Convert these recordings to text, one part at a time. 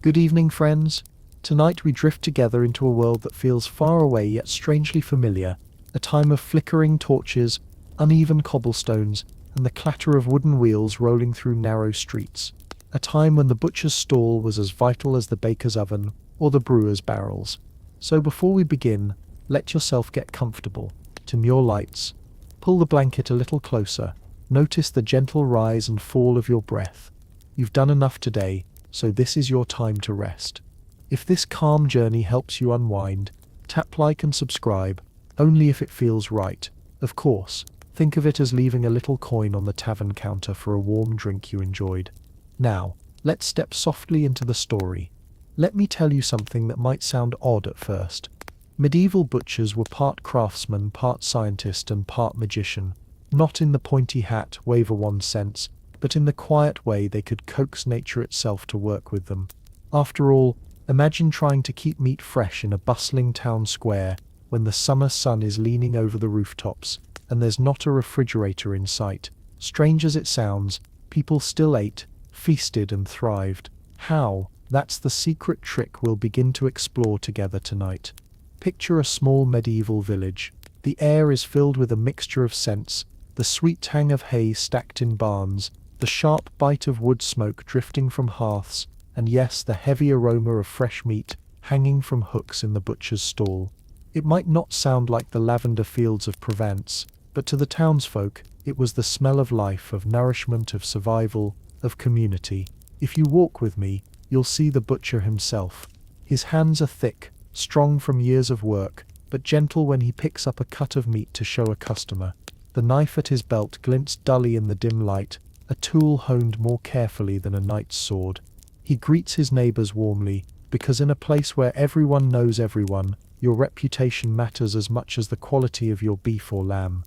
Good evening, friends. Tonight we drift together into a world that feels far away yet strangely familiar, a time of flickering torches, uneven cobblestones, and the clatter of wooden wheels rolling through narrow streets. A time when the butcher's stall was as vital as the baker's oven or the brewer's barrels. So before we begin, let yourself get comfortable. Dim your lights. Pull the blanket a little closer. Notice the gentle rise and fall of your breath. You've done enough today, so this is your time to rest. If this calm journey helps you unwind, tap like and subscribe, only if it feels right. Of course, think of it as leaving a little coin on the tavern counter for a warm drink you enjoyed. Now, let's step softly into the story. Let me tell you something that might sound odd at first. Medieval butchers were part craftsman, part scientist, and part magician. Not in the pointy hat, wave a wand sense, but in the quiet way they could coax nature itself to work with them. After all, imagine trying to keep meat fresh in a bustling town square when the summer sun is leaning over the rooftops, and there's not a refrigerator in sight. Strange as it sounds, people still ate, feasted, and thrived. How? That's the secret trick we'll begin to explore together tonight. Picture a small medieval village. The air is filled with a mixture of scents, the sweet tang of hay stacked in barns, the sharp bite of wood smoke drifting from hearths, and yes, the heavy aroma of fresh meat hanging from hooks in the butcher's stall. It might not sound like the lavender fields of Provence, but to the townsfolk, it was the smell of life, of nourishment, of survival, of community. If you walk with me, you'll see the butcher himself. His hands are thick, strong from years of work, but gentle when he picks up a cut of meat to show a customer. The knife at his belt glints dully in the dim light, a tool honed more carefully than a knight's sword. He greets his neighbors warmly, because in a place where everyone knows everyone, your reputation matters as much as the quality of your beef or lamb.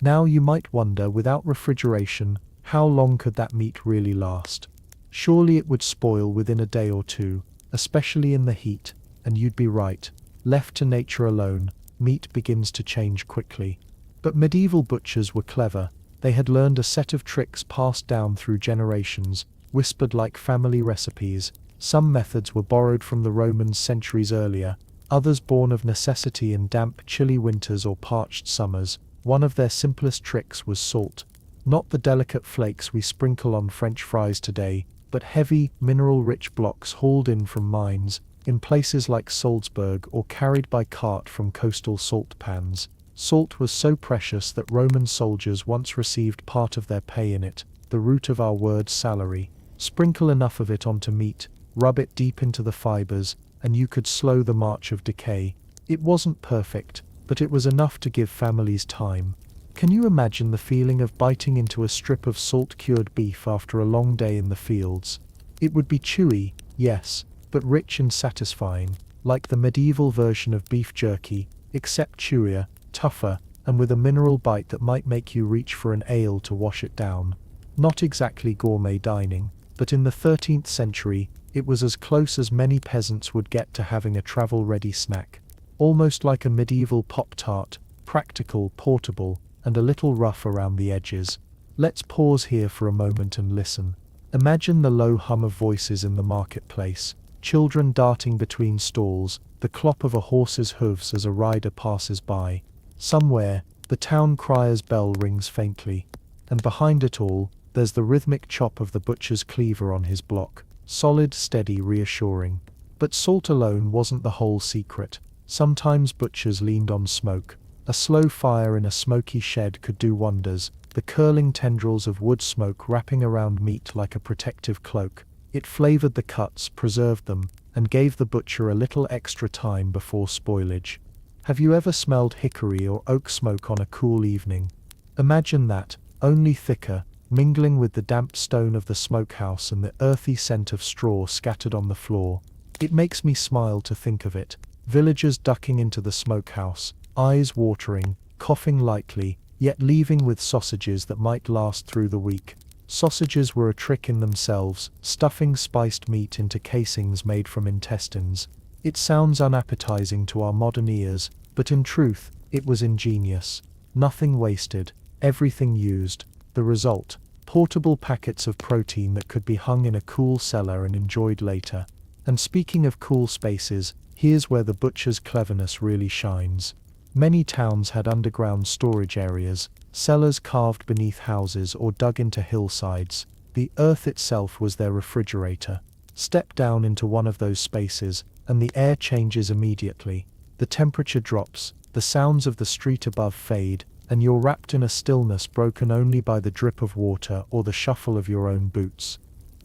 Now you might wonder, without refrigeration, how long could that meat really last? Surely it would spoil within a day or two, especially in the heat, and you'd be right. Left to nature alone, meat begins to change quickly. But medieval butchers were clever. They had learned a set of tricks passed down through generations, whispered like family recipes. Some methods were borrowed from the Romans centuries earlier, others born of necessity in damp, chilly winters or parched summers. One of their simplest tricks was salt. Not the delicate flakes we sprinkle on French fries today, but heavy, mineral-rich blocks hauled in from mines, in places like Salzburg, or carried by cart from coastal salt pans. Salt was so precious that Roman soldiers once received part of their pay in it, the root of our word salary. Sprinkle enough of it onto meat, rub it deep into the fibers, and you could slow the march of decay. It wasn't perfect, but it was enough to give families time. Can you imagine the feeling of biting into a strip of salt-cured beef after a long day in the fields? It would be chewy, yes, but rich and satisfying, like the medieval version of beef jerky, except chewier, tougher, and with a mineral bite that might make you reach for an ale to wash it down. Not exactly gourmet dining, but in the 13th century, it was as close as many peasants would get to having a travel-ready snack. Almost like a medieval Pop-Tart, practical, portable, and a little rough around the edges. Let's pause here for a moment and listen. Imagine the low hum of voices in the marketplace, children darting between stalls, the clop of a horse's hooves as a rider passes by. Somewhere, the town crier's bell rings faintly, and behind it all, there's the rhythmic chop of the butcher's cleaver on his block, solid, steady, reassuring. But salt alone wasn't the whole secret. Sometimes butchers leaned on smoke. A slow fire in a smoky shed could do wonders, the curling tendrils of wood smoke wrapping around meat like a protective cloak. It flavored the cuts, preserved them, and gave the butcher a little extra time before spoilage. Have you ever smelled hickory or oak smoke on a cool evening? Imagine that, only thicker, mingling with the damp stone of the smokehouse and the earthy scent of straw scattered on the floor. It makes me smile to think of it. Villagers ducking into the smokehouse, eyes watering, coughing lightly, yet leaving with sausages that might last through the week. Sausages were a trick in themselves, stuffing spiced meat into casings made from intestines. It sounds unappetizing to our modern ears, but in truth, it was ingenious. Nothing wasted, everything used. The result: portable packets of protein that could be hung in a cool cellar and enjoyed later. And speaking of cool spaces, here's where the butcher's cleverness really shines. Many towns had underground storage areas, cellars carved beneath houses or dug into hillsides. The earth itself was their refrigerator. Step down into one of those spaces, and the air changes immediately. The temperature drops, the sounds of the street above fade, and you're wrapped in a stillness broken only by the drip of water or the shuffle of your own boots.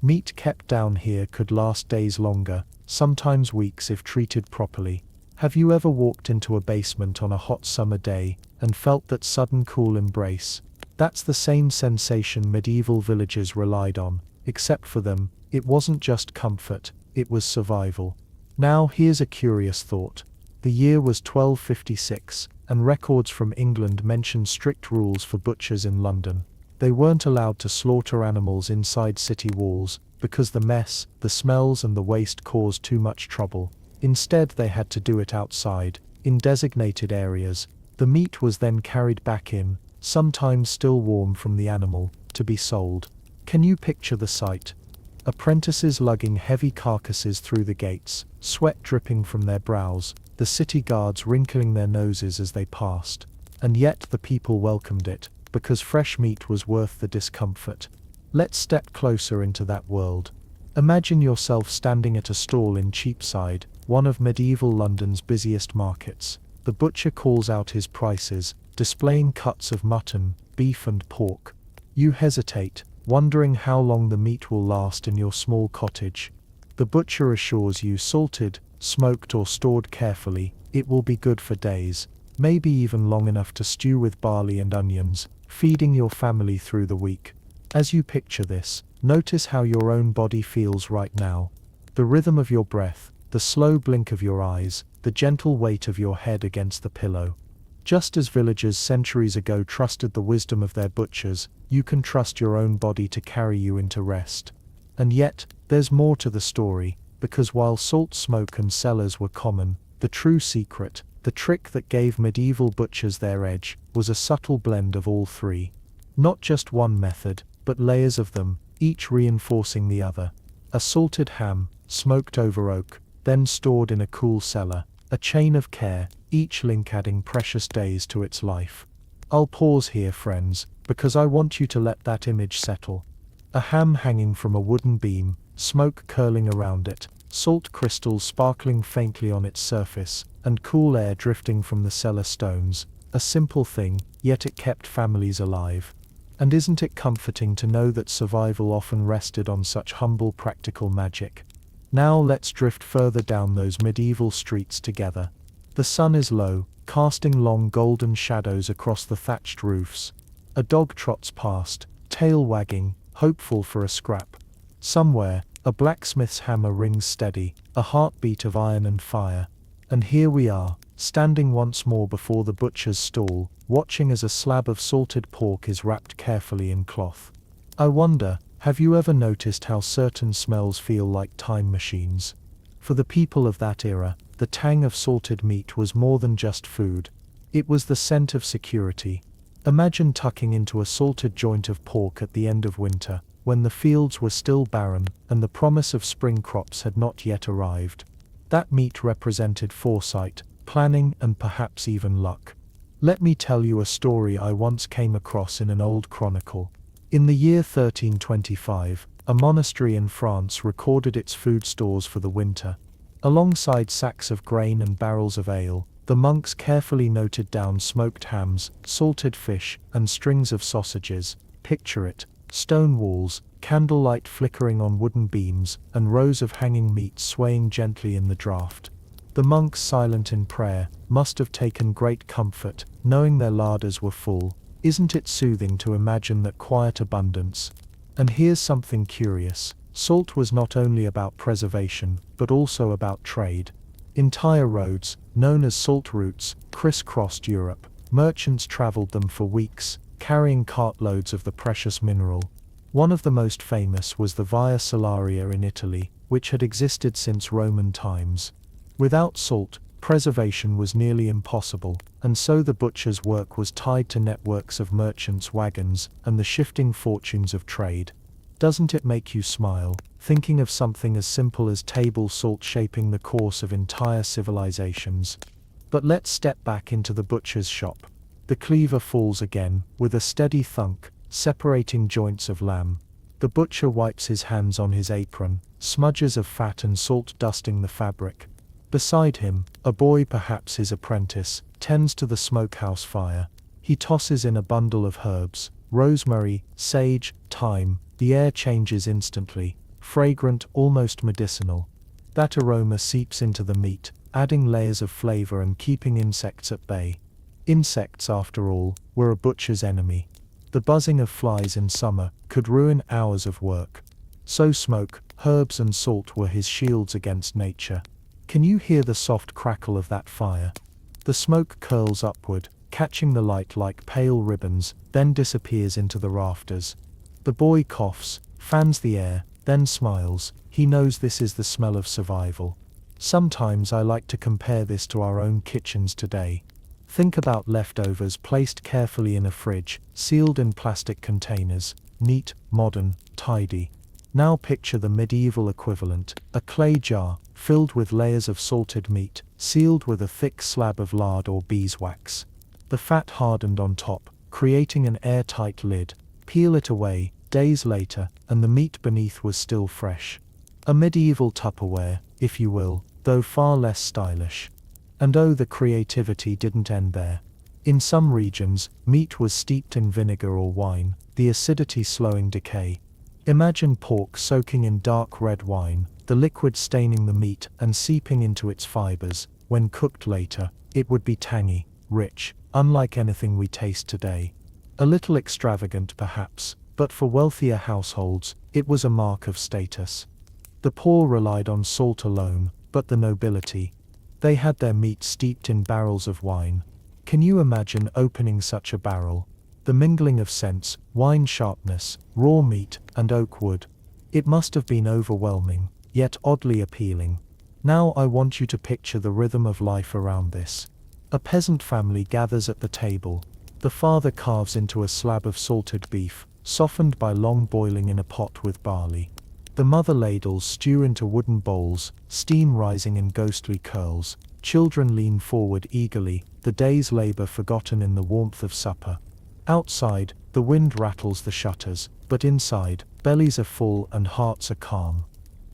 Meat kept down here could last days longer, sometimes weeks if treated properly. Have you ever walked into a basement on a hot summer day and felt that sudden cool embrace? That's the same sensation medieval villages relied on, except for them, it wasn't just comfort, it was survival. Now here's a curious thought. The year was 1256, and records from England mention strict rules for butchers in London. They weren't allowed to slaughter animals inside city walls, because the mess, the smells and the waste caused too much trouble. Instead they had to do it outside, in designated areas. The meat was then carried back in, sometimes still warm from the animal, to be sold. Can you picture the sight? Apprentices lugging heavy carcasses through the gates, sweat dripping from their brows, the city guards wrinkling their noses as they passed. And yet the people welcomed it, because fresh meat was worth the discomfort. Let's step closer into that world. Imagine yourself standing at a stall in Cheapside, one of medieval London's busiest markets. The butcher calls out his prices, displaying cuts of mutton, beef and pork. You hesitate, wondering how long the meat will last in your small cottage. The butcher assures you salted, smoked or stored carefully, it will be good for days, maybe even long enough to stew with barley and onions, feeding your family through the week. As you picture this, notice how your own body feels right now. The rhythm of your breath, the slow blink of your eyes, the gentle weight of your head against the pillow. Just as villagers centuries ago trusted the wisdom of their butchers, you can trust your own body to carry you into rest. And yet, there's more to the story, because while salt smoke and cellars were common, the true secret, the trick that gave medieval butchers their edge, was a subtle blend of all three. Not just one method, but layers of them, each reinforcing the other. A salted ham, smoked over oak, then stored in a cool cellar, a chain of care, each link adding precious days to its life. I'll pause here, friends, because I want you to let that image settle. A ham hanging from a wooden beam, smoke curling around it, salt crystals sparkling faintly on its surface, and cool air drifting from the cellar stones. A simple thing, yet it kept families alive. And isn't it comforting to know that survival often rested on such humble practical magic? Now let's drift further down those medieval streets together. The sun is low, casting long golden shadows across the thatched roofs. A dog trots past, tail wagging, hopeful for a scrap. Somewhere, a blacksmith's hammer rings steady, a heartbeat of iron and fire. And here we are, standing once more before the butcher's stall, watching as a slab of salted pork is wrapped carefully in cloth. I wonder, have you ever noticed how certain smells feel like time machines? For the people of that era, the tang of salted meat was more than just food. It was the scent of security. Imagine tucking into a salted joint of pork at the end of winter, when the fields were still barren and the promise of spring crops had not yet arrived. That meat represented foresight, planning and perhaps even luck. Let me tell you a story I once came across in an old chronicle. In the year 1325, a monastery in France recorded its food stores for the winter. Alongside sacks of grain and barrels of ale, the monks carefully noted down smoked hams, salted fish, and strings of sausages. Picture it: stone walls, candlelight flickering on wooden beams, and rows of hanging meat swaying gently in the draught. The monks, silent in prayer, must have taken great comfort, knowing their larders were full. Isn't it soothing to imagine that quiet abundance? And here's something curious. Salt was not only about preservation, but also about trade. Entire roads, known as salt routes, crisscrossed Europe. Merchants traveled them for weeks, carrying cartloads of the precious mineral. One of the most famous was the Via Salaria in Italy, which had existed since Roman times. Without salt, preservation was nearly impossible, and so the butcher's work was tied to networks of merchants' wagons and the shifting fortunes of trade. Doesn't it make you smile, thinking of something as simple as table salt shaping the course of entire civilizations? But let's step back into the butcher's shop. The cleaver falls again, with a steady thunk, separating joints of lamb. The butcher wipes his hands on his apron, smudges of fat and salt dusting the fabric. Beside him, a boy, perhaps his apprentice, tends to the smokehouse fire. He tosses in a bundle of herbs, rosemary, sage, thyme. The air changes instantly, fragrant, almost medicinal. That aroma seeps into the meat, adding layers of flavor and keeping insects at bay. Insects, after all, were a butcher's enemy. The buzzing of flies in summer could ruin hours of work. So smoke, herbs and salt were his shields against nature. Can you hear the soft crackle of that fire? The smoke curls upward, catching the light like pale ribbons, then disappears into the rafters. The boy coughs, fans the air, then smiles. He knows this is the smell of survival. Sometimes I like to compare this to our own kitchens today. Think about leftovers placed carefully in a fridge, sealed in plastic containers, neat, modern, tidy. Now picture the medieval equivalent, a clay jar, filled with layers of salted meat, sealed with a thick slab of lard or beeswax. The fat hardened on top, creating an airtight lid. Peel it away, days later, and the meat beneath was still fresh. A medieval Tupperware, if you will, though far less stylish. And oh, the creativity didn't end there. In some regions, meat was steeped in vinegar or wine, the acidity slowing decay. Imagine pork soaking in dark red wine, the liquid staining the meat and seeping into its fibers. When cooked later, it would be tangy, rich, unlike anything we taste today. A little extravagant perhaps, but for wealthier households, it was a mark of status. The poor relied on salt alone, but the nobility, they had their meat steeped in barrels of wine. Can you imagine opening such a barrel? The mingling of scents, wine sharpness, raw meat, and oak wood. It must have been overwhelming, yet oddly appealing. Now I want you to picture the rhythm of life around this. A peasant family gathers at the table. The father carves into a slab of salted beef, softened by long boiling in a pot with barley. The mother ladles stew into wooden bowls, steam rising in ghostly curls. Children lean forward eagerly, the day's labor forgotten in the warmth of supper. Outside, the wind rattles the shutters, but inside, bellies are full and hearts are calm.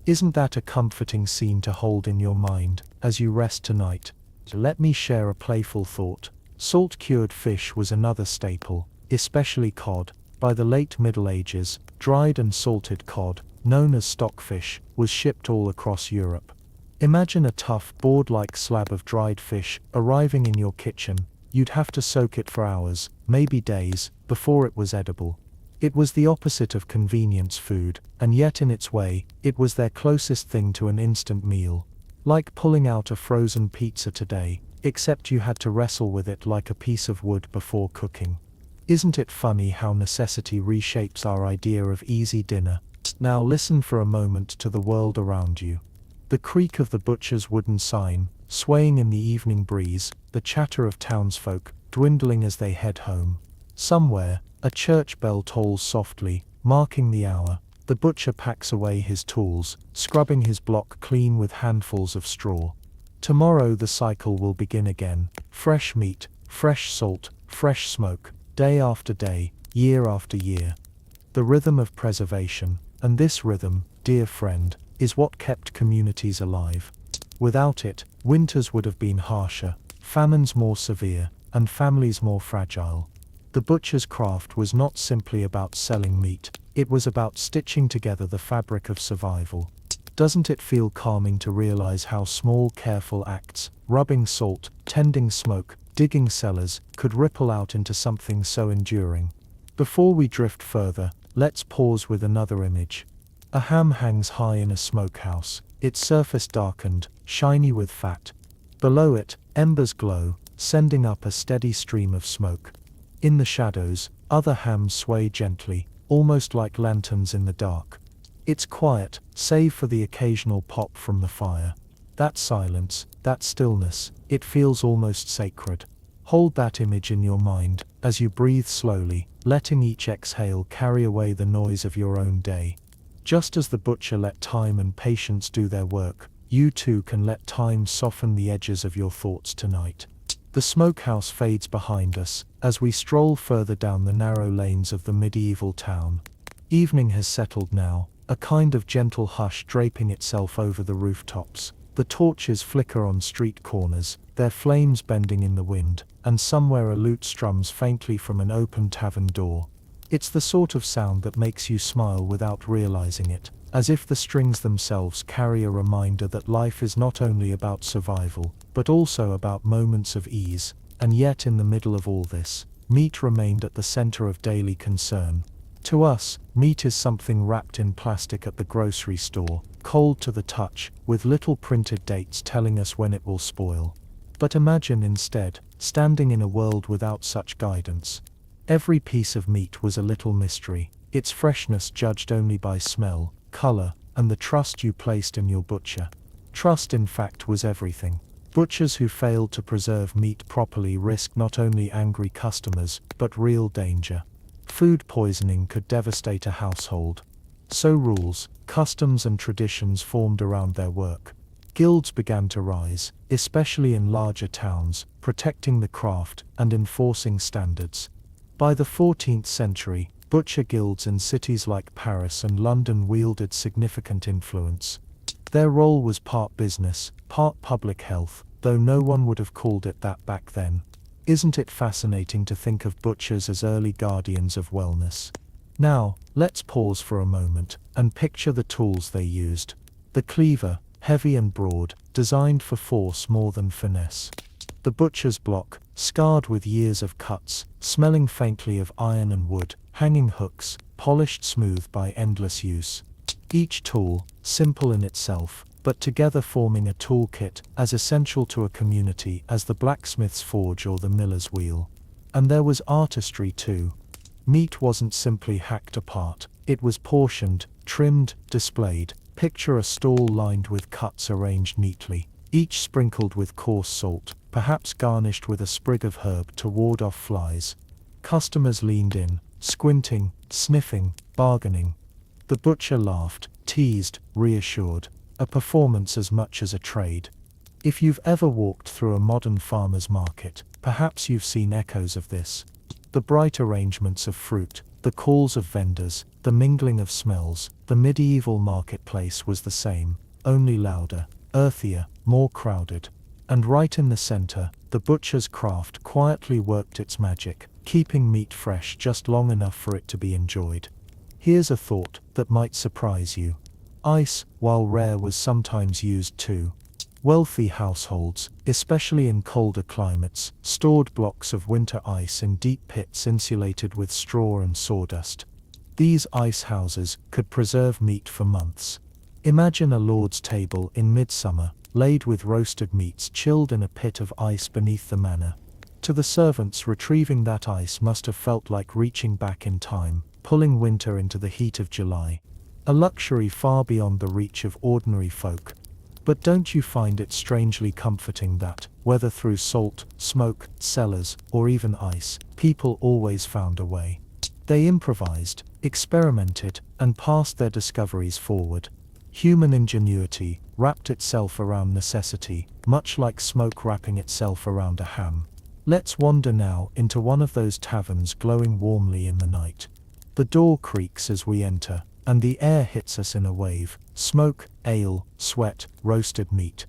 Isn't that a comforting scene to hold in your mind as you rest tonight? Let me share a playful thought. Salt-cured fish was another staple, especially cod. By the late Middle Ages, dried and salted cod, known as stockfish, was shipped all across Europe. Imagine a tough, board-like slab of dried fish arriving in your kitchen. You'd have to soak it for hours, maybe days, before it was edible. It was the opposite of convenience food, and yet in its way, it was their closest thing to an instant meal. Like pulling out a frozen pizza today, except you had to wrestle with it like a piece of wood before cooking. Isn't it funny how necessity reshapes our idea of easy dinner? Now listen for a moment to the world around you. The creak of the butcher's wooden sign, swaying in the evening breeze, the chatter of townsfolk, dwindling as they head home. Somewhere, a church bell tolls softly, marking the hour. The butcher packs away his tools, scrubbing his block clean with handfuls of straw. Tomorrow the cycle will begin again. Fresh meat, fresh salt, fresh smoke, day after day, year after year. The rhythm of preservation, and this rhythm, dear friend, is what kept communities alive. Without it, winters would have been harsher, famines more severe, and families more fragile. The butcher's craft was not simply about selling meat, it was about stitching together the fabric of survival. Doesn't it feel calming to realize how small, careful acts, rubbing salt, tending smoke, digging cellars, could ripple out into something so enduring? Before we drift further, let's pause with another image. A ham hangs high in a smokehouse, its surface darkened, shiny with fat. Below it, embers glow, sending up a steady stream of smoke. In the shadows, other hams sway gently, almost like lanterns in the dark. It's quiet, save for the occasional pop from the fire. That silence, that stillness, it feels almost sacred. Hold that image in your mind as you breathe slowly, letting each exhale carry away the noise of your own day. Just as the butcher let time and patience do their work, you too can let time soften the edges of your thoughts tonight. The smokehouse fades behind us, as we stroll further down the narrow lanes of the medieval town. Evening has settled now, a kind of gentle hush draping itself over the rooftops. The torches flicker on street corners, their flames bending in the wind, and somewhere a lute strums faintly from an open tavern door. It's the sort of sound that makes you smile without realizing it, as if the strings themselves carry a reminder that life is not only about survival, but also about moments of ease. And yet in the middle of all this, meat remained at the center of daily concern. To us, meat is something wrapped in plastic at the grocery store, cold to the touch, with little printed dates telling us when it will spoil. But imagine instead, standing in a world without such guidance. Every piece of meat was a little mystery, its freshness judged only by smell, color, and the trust you placed in your butcher. Trust, in fact, was everything. Butchers who failed to preserve meat properly risked not only angry customers, but real danger. Food poisoning could devastate a household. So rules, customs and traditions formed around their work. Guilds began to rise, especially in larger towns, protecting the craft and enforcing standards. By the 14th century, butcher guilds in cities like Paris and London wielded significant influence. Their role was part business, part public health, though no one would have called it that back then. Isn't it fascinating to think of butchers as early guardians of wellness? Now, let's pause for a moment and picture the tools they used. The cleaver, heavy and broad, designed for force more than finesse. The butcher's block, scarred with years of cuts, smelling faintly of iron and wood, hanging hooks, polished smooth by endless use. Each tool, simple in itself, but together forming a toolkit as essential to a community as the blacksmith's forge or the miller's wheel. And there was artistry too. Meat wasn't simply hacked apart, it was portioned, trimmed, displayed. Picture a stall lined with cuts arranged neatly, each sprinkled with coarse salt, perhaps garnished with a sprig of herb to ward off flies. Customers leaned in, squinting, sniffing, bargaining. The butcher laughed, teased, reassured. A performance as much as a trade. If you've ever walked through a modern farmer's market, perhaps you've seen echoes of this. The bright arrangements of fruit, the calls of vendors, the mingling of smells. The medieval marketplace was the same, only louder, earthier, more crowded. And right in the center, the butcher's craft quietly worked its magic, keeping meat fresh just long enough for it to be enjoyed. Here's a thought that might surprise you. Ice, while rare, was sometimes used too. Wealthy households, especially in colder climates, stored blocks of winter ice in deep pits insulated with straw and sawdust. These ice houses could preserve meat for months. Imagine a lord's table in midsummer, laid with roasted meats chilled in a pit of ice beneath the manor. To the servants, retrieving that ice must have felt like reaching back in time, pulling winter into the heat of July. A luxury far beyond the reach of ordinary folk. But don't you find it strangely comforting that, whether through salt, smoke, cellars, or even ice, people always found a way? They improvised, experimented, and passed their discoveries forward. Human ingenuity wrapped itself around necessity, much like smoke wrapping itself around a ham. Let's wander now into one of those taverns glowing warmly in the night. The door creaks as we enter, and the air hits us in a wave. Smoke, ale, sweat, roasted meat.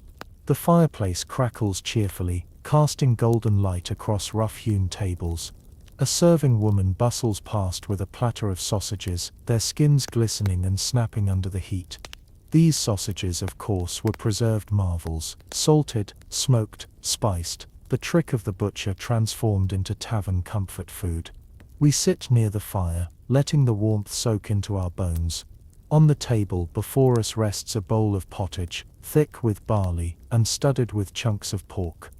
The fireplace crackles cheerfully, casting golden light across rough-hewn tables. A serving woman bustles past with a platter of sausages, their skins glistening and snapping under the heat. These sausages, of course, were preserved marvels, salted, smoked, spiced, the trick of the butcher transformed into tavern comfort food. We sit near the fire, letting the warmth soak into our bones. On the table before us rests a bowl of pottage, thick with barley and studded with chunks of pork.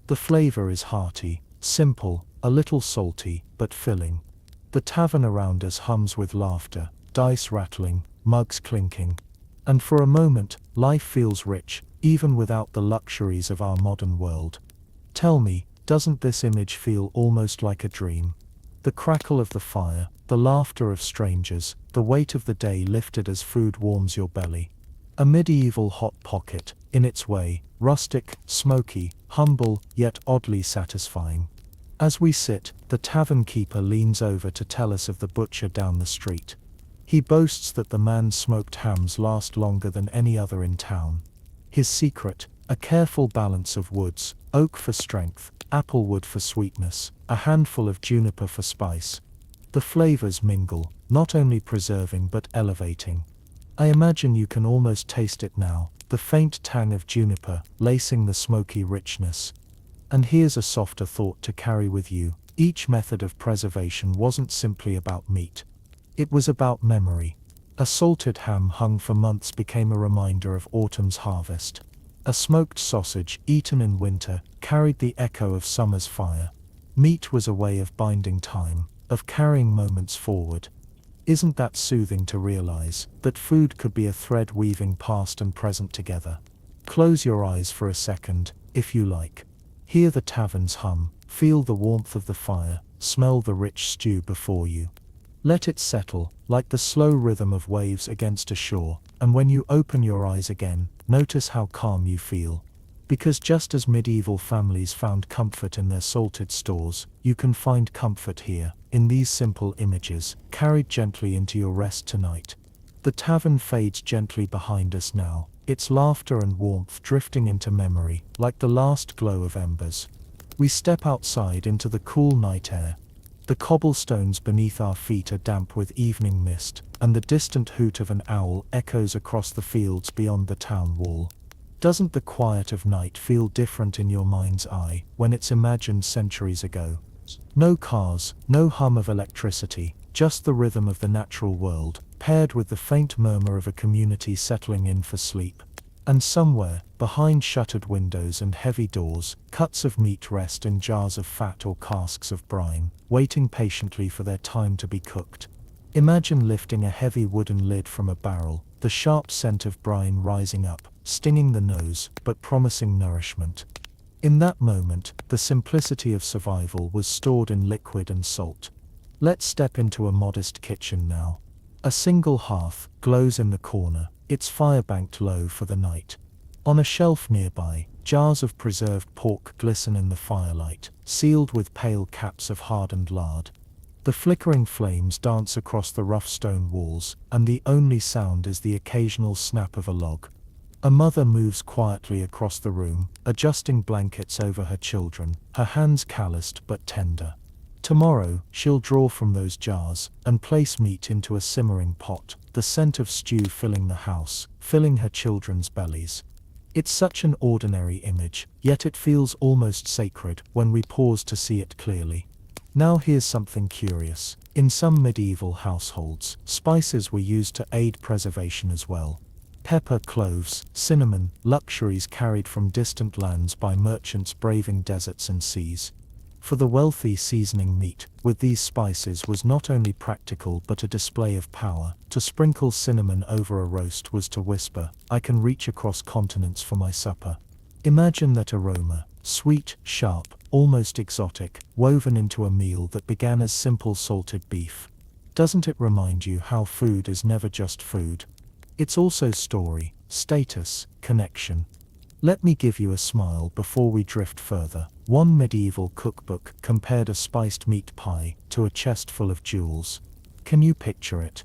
The flavor is hearty, simple, a little salty, but filling. The tavern around us hums with laughter, dice rattling, mugs clinking. And for a moment, life feels rich, even without the luxuries of our modern world. Tell me, doesn't this image feel almost like a dream? The crackle of the fire, the laughter of strangers, the weight of the day lifted as food warms your belly. A medieval hot pocket, in its way, rustic, smoky, humble, yet oddly satisfying. As we sit, the tavern keeper leans over to tell us of the butcher down the street. He boasts that the man's smoked hams last longer than any other in town. His secret, a careful balance of woods, oak for strength, applewood for sweetness, a handful of juniper for spice. The flavors mingle, not only preserving but elevating. I imagine you can almost taste it now, the faint tang of juniper, lacing the smoky richness. And here's a softer thought to carry with you. Each method of preservation wasn't simply about meat. It was about memory. A salted ham hung for months became a reminder of autumn's harvest. A smoked sausage, eaten in winter, carried the echo of summer's fire. Meat was a way of binding time, of carrying moments forward. Isn't that soothing to realize that food could be a thread weaving past and present together? Close your eyes for a second, if you like. Hear the tavern's hum, feel the warmth of the fire, smell the rich stew before you. Let it settle, like the slow rhythm of waves against a shore, and when you open your eyes again, notice how calm you feel. Because just as medieval families found comfort in their salted stores, you can find comfort here, in these simple images, carried gently into your rest tonight. The tavern fades gently behind us now, its laughter and warmth drifting into memory, like the last glow of embers. We step outside into the cool night air. The cobblestones beneath our feet are damp with evening mist, and the distant hoot of an owl echoes across the fields beyond the town wall. Doesn't the quiet of night feel different in your mind's eye when it's imagined centuries ago? No cars, no hum of electricity, just the rhythm of the natural world, paired with the faint murmur of a community settling in for sleep. And somewhere, behind shuttered windows and heavy doors, cuts of meat rest in jars of fat or casks of brine, waiting patiently for their time to be cooked. Imagine lifting a heavy wooden lid from a barrel, the sharp scent of brine rising up, stinging the nose, but promising nourishment. In that moment, the simplicity of survival was stored in liquid and salt. Let's step into a modest kitchen now. A single hearth glows in the corner, its fire banked low for the night. On a shelf nearby, jars of preserved pork glisten in the firelight, sealed with pale caps of hardened lard. The flickering flames dance across the rough stone walls, and the only sound is the occasional snap of a log. A mother moves quietly across the room, adjusting blankets over her children, her hands calloused but tender. Tomorrow, she'll draw from those jars and place meat into a simmering pot, the scent of stew filling the house, filling her children's bellies. It's such an ordinary image, yet it feels almost sacred when we pause to see it clearly. Now here's something curious. In some medieval households, spices were used to aid preservation as well. Pepper, cloves, cinnamon, luxuries carried from distant lands by merchants braving deserts and seas. For the wealthy, seasoning meat with these spices was not only practical but a display of power. To sprinkle cinnamon over a roast was to whisper, "I can reach across continents for my supper." Imagine that aroma, sweet, sharp, almost exotic, woven into a meal that began as simple salted beef. Doesn't it remind you how food is never just food? It's also story, status, connection. Let me give you a smile before we drift further. One medieval cookbook compared a spiced meat pie to a chest full of jewels. Can you picture it?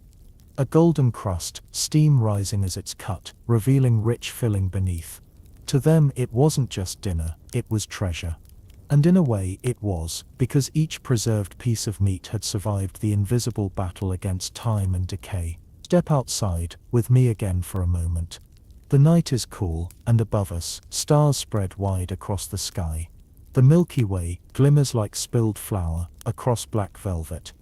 A golden crust, steam rising as it's cut, revealing rich filling beneath. To them it wasn't just dinner, it was treasure. And in a way it was, because each preserved piece of meat had survived the invisible battle against time and decay. Step outside with me again for a moment. The night is cool, and above us, stars spread wide across the sky. The Milky Way glimmers like spilled flour across black velvet.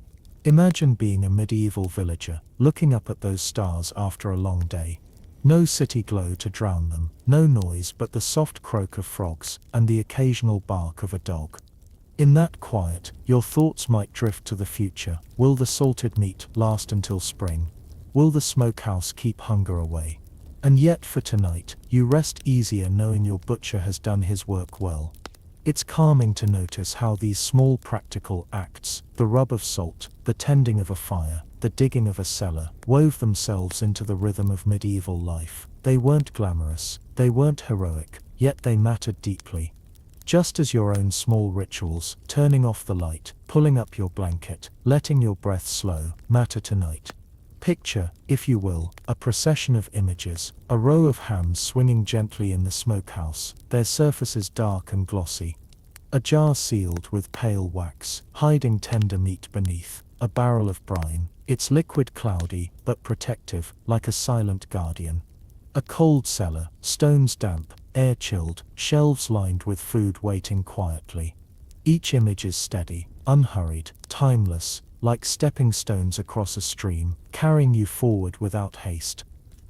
Imagine being a medieval villager, looking up at those stars after a long day. No city glow to drown them, no noise but the soft croak of frogs and the occasional bark of a dog. In that quiet, your thoughts might drift to the future. Will the salted meat last until spring? Will the smokehouse keep hunger away? And yet for tonight, you rest easier knowing your butcher has done his work well. It's calming to notice how these small practical acts, the rub of salt, the tending of a fire, the digging of a cellar, wove themselves into the rhythm of medieval life. They weren't glamorous, they weren't heroic, yet they mattered deeply. Just as your own small rituals, turning off the light, pulling up your blanket, letting your breath slow, matter tonight. Picture, if you will, a procession of images, a row of hams swinging gently in the smokehouse, their surfaces dark and glossy. A jar sealed with pale wax, hiding tender meat beneath, a barrel of brine, its liquid cloudy, but protective, like a silent guardian. A cold cellar, stones damp, air chilled, shelves lined with food waiting quietly. Each image is steady, unhurried, timeless, like stepping stones across a stream, carrying you forward without haste.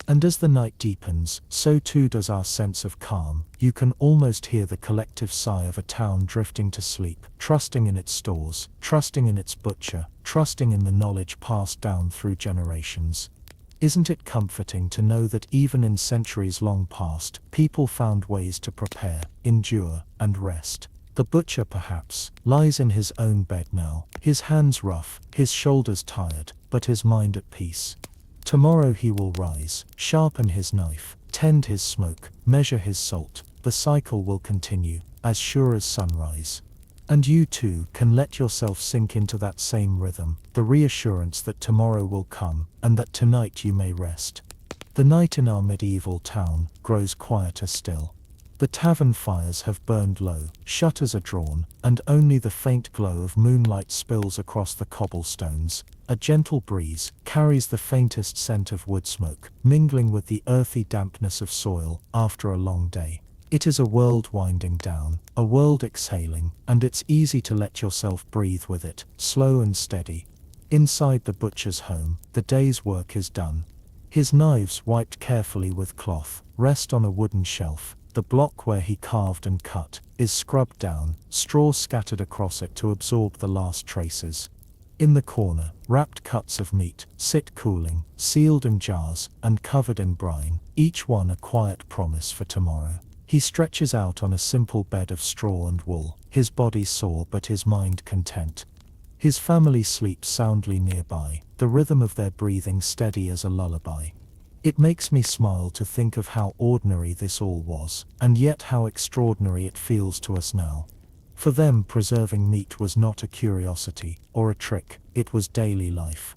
And as the night deepens, so too does our sense of calm. You can almost hear the collective sigh of a town drifting to sleep, trusting in its stores, trusting in its butcher, trusting in the knowledge passed down through generations. Isn't it comforting to know that even in centuries long past, people found ways to prepare, endure, and rest? The butcher, perhaps, lies in his own bed now, his hands rough, his shoulders tired, but his mind at peace. Tomorrow he will rise, sharpen his knife, tend his smoke, measure his salt. The cycle will continue, as sure as sunrise. And you too can let yourself sink into that same rhythm, the reassurance that tomorrow will come, and that tonight you may rest. The night in our medieval town grows quieter still. The tavern fires have burned low, shutters are drawn, and only the faint glow of moonlight spills across the cobblestones. A gentle breeze carries the faintest scent of wood smoke, mingling with the earthy dampness of soil after a long day. It is a world winding down, a world exhaling, and it's easy to let yourself breathe with it, slow and steady. Inside the butcher's home, the day's work is done. His knives, wiped carefully with cloth, rest on a wooden shelf. The block where he carved and cut is scrubbed down, straw scattered across it to absorb the last traces. In the corner, wrapped cuts of meat sit cooling, sealed in jars and covered in brine, each one a quiet promise for tomorrow. He stretches out on a simple bed of straw and wool, his body sore but his mind content. His family sleeps soundly nearby, the rhythm of their breathing steady as a lullaby. It makes me smile to think of how ordinary this all was, and yet how extraordinary it feels to us now. For them, preserving meat was not a curiosity or a trick, it was daily life.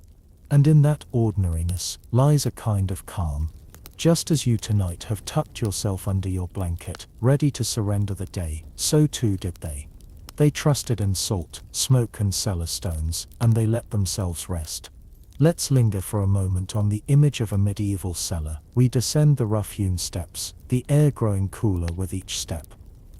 And in that ordinariness lies a kind of calm. Just as you tonight have tucked yourself under your blanket, ready to surrender the day, so too did they. They trusted in salt, smoke and cellar stones, and they let themselves rest. Let's linger for a moment on the image of a medieval cellar. We descend the rough-hewn steps, the air growing cooler with each step.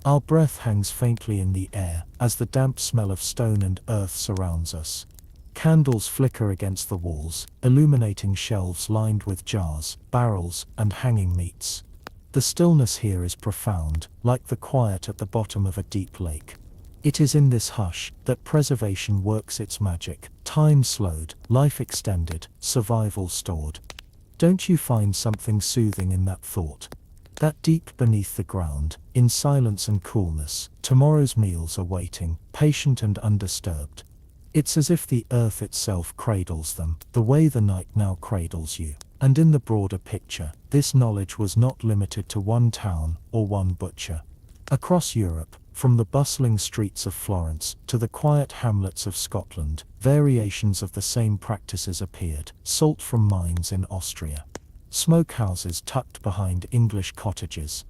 Our breath hangs faintly in the air, as the damp smell of stone and earth surrounds us. Candles flicker against the walls, illuminating shelves lined with jars, barrels, and hanging meats. The stillness here is profound, like the quiet at the bottom of a deep lake. It is in this hush that preservation works its magic, time slowed, life extended, survival stored. Don't you find something soothing in that thought? That deep beneath the ground, in silence and coolness, tomorrow's meals are waiting, patient and undisturbed. It's as if the earth itself cradles them, the way the night now cradles you. And in the broader picture, this knowledge was not limited to one town or one butcher. Across Europe, from the bustling streets of Florence to the quiet hamlets of Scotland, variations of the same practices appeared. Salt from mines in Austria, smokehouses tucked behind English cottages,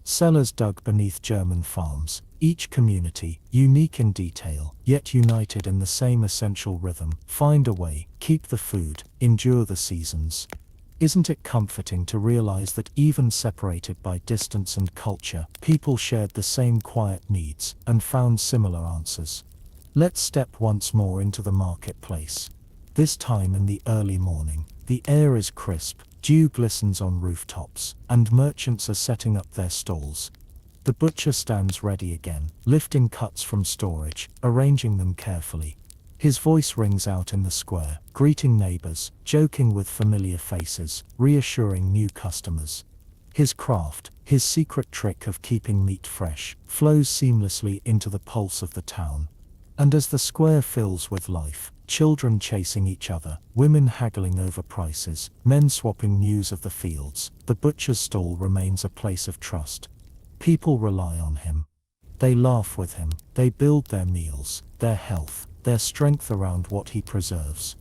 cellars dug beneath German farms, each community, unique in detail, yet united in the same essential rhythm: find a way, keep the food, endure the seasons. Isn't it comforting to realize that even separated by distance and culture, people shared the same quiet needs and found similar answers? Let's step once more into the marketplace. This time in the early morning, the air is crisp, dew glistens on rooftops, and merchants are setting up their stalls. The butcher stands ready again, lifting cuts from storage, arranging them carefully. His voice rings out in the square, greeting neighbors, joking with familiar faces, reassuring new customers. His craft, his secret trick of keeping meat fresh, flows seamlessly into the pulse of the town. And as the square fills with life, children chasing each other, women haggling over prices, men swapping news of the fields, the butcher's stall remains a place of trust. People rely on him. They laugh with him, they build their meals, their health, their strength around what he preserves.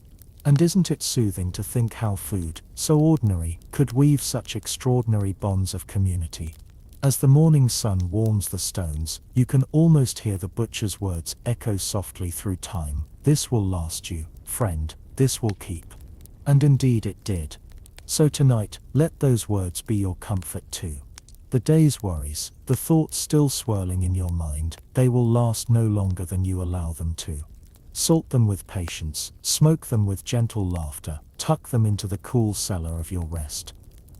And isn't it soothing to think how food, so ordinary, could weave such extraordinary bonds of community? As the morning sun warms the stones, you can almost hear the butcher's words echo softly through time. This will last you, friend, this will keep. And indeed it did. So tonight, let those words be your comfort too. The day's worries, the thoughts still swirling in your mind, they will last no longer than you allow them to. Salt them with patience, smoke them with gentle laughter, tuck them into the cool cellar of your rest.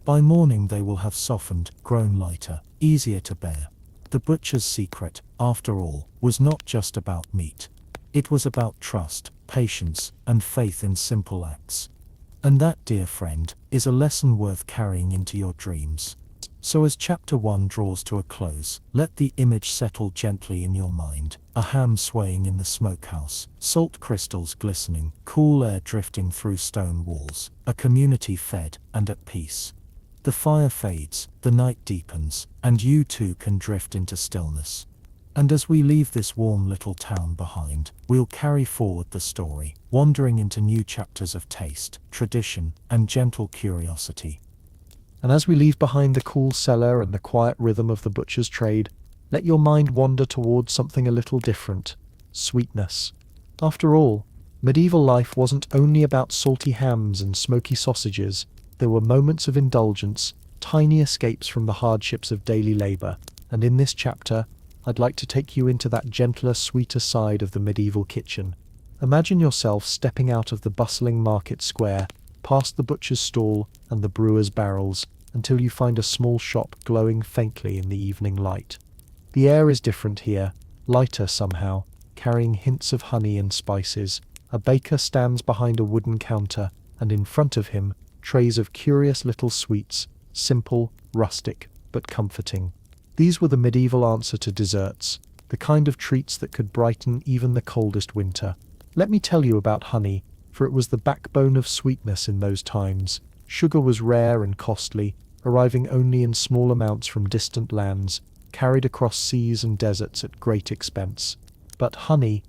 By morning they will have softened, grown lighter, easier to bear. The butcher's secret, after all, was not just about meat. It was about trust, patience, and faith in simple acts. And that, dear friend, is a lesson worth carrying into your dreams. So as chapter 1 draws to a close, let the image settle gently in your mind. A ham swaying in the smokehouse, salt crystals glistening, cool air drifting through stone walls, a community fed and at peace. The fire fades, the night deepens, and you too can drift into stillness. And as we leave this warm little town behind, we'll carry forward the story, wandering into new chapters of taste, tradition, and gentle curiosity. And as we leave behind the cool cellar and the quiet rhythm of the butcher's trade, let your mind wander towards something a little different: sweetness. After all, medieval life wasn't only about salty hams and smoky sausages. There were moments of indulgence, tiny escapes from the hardships of daily labor, and in this chapter, I'd like to take you into that gentler, sweeter side of the medieval kitchen. Imagine yourself stepping out of the bustling market square, past the butcher's stall and the brewer's barrels, until you find a small shop glowing faintly in the evening light. The air is different here, lighter somehow, carrying hints of honey and spices. A baker stands behind a wooden counter, and in front of him, trays of curious little sweets, simple, rustic, but comforting. These were the medieval answer to desserts, the kind of treats that could brighten even the coldest winter. Let me tell you about honey, for it was the backbone of sweetness in those times. Sugar was rare and costly, arriving only in small amounts from distant lands, carried across seas and deserts at great expense. But honey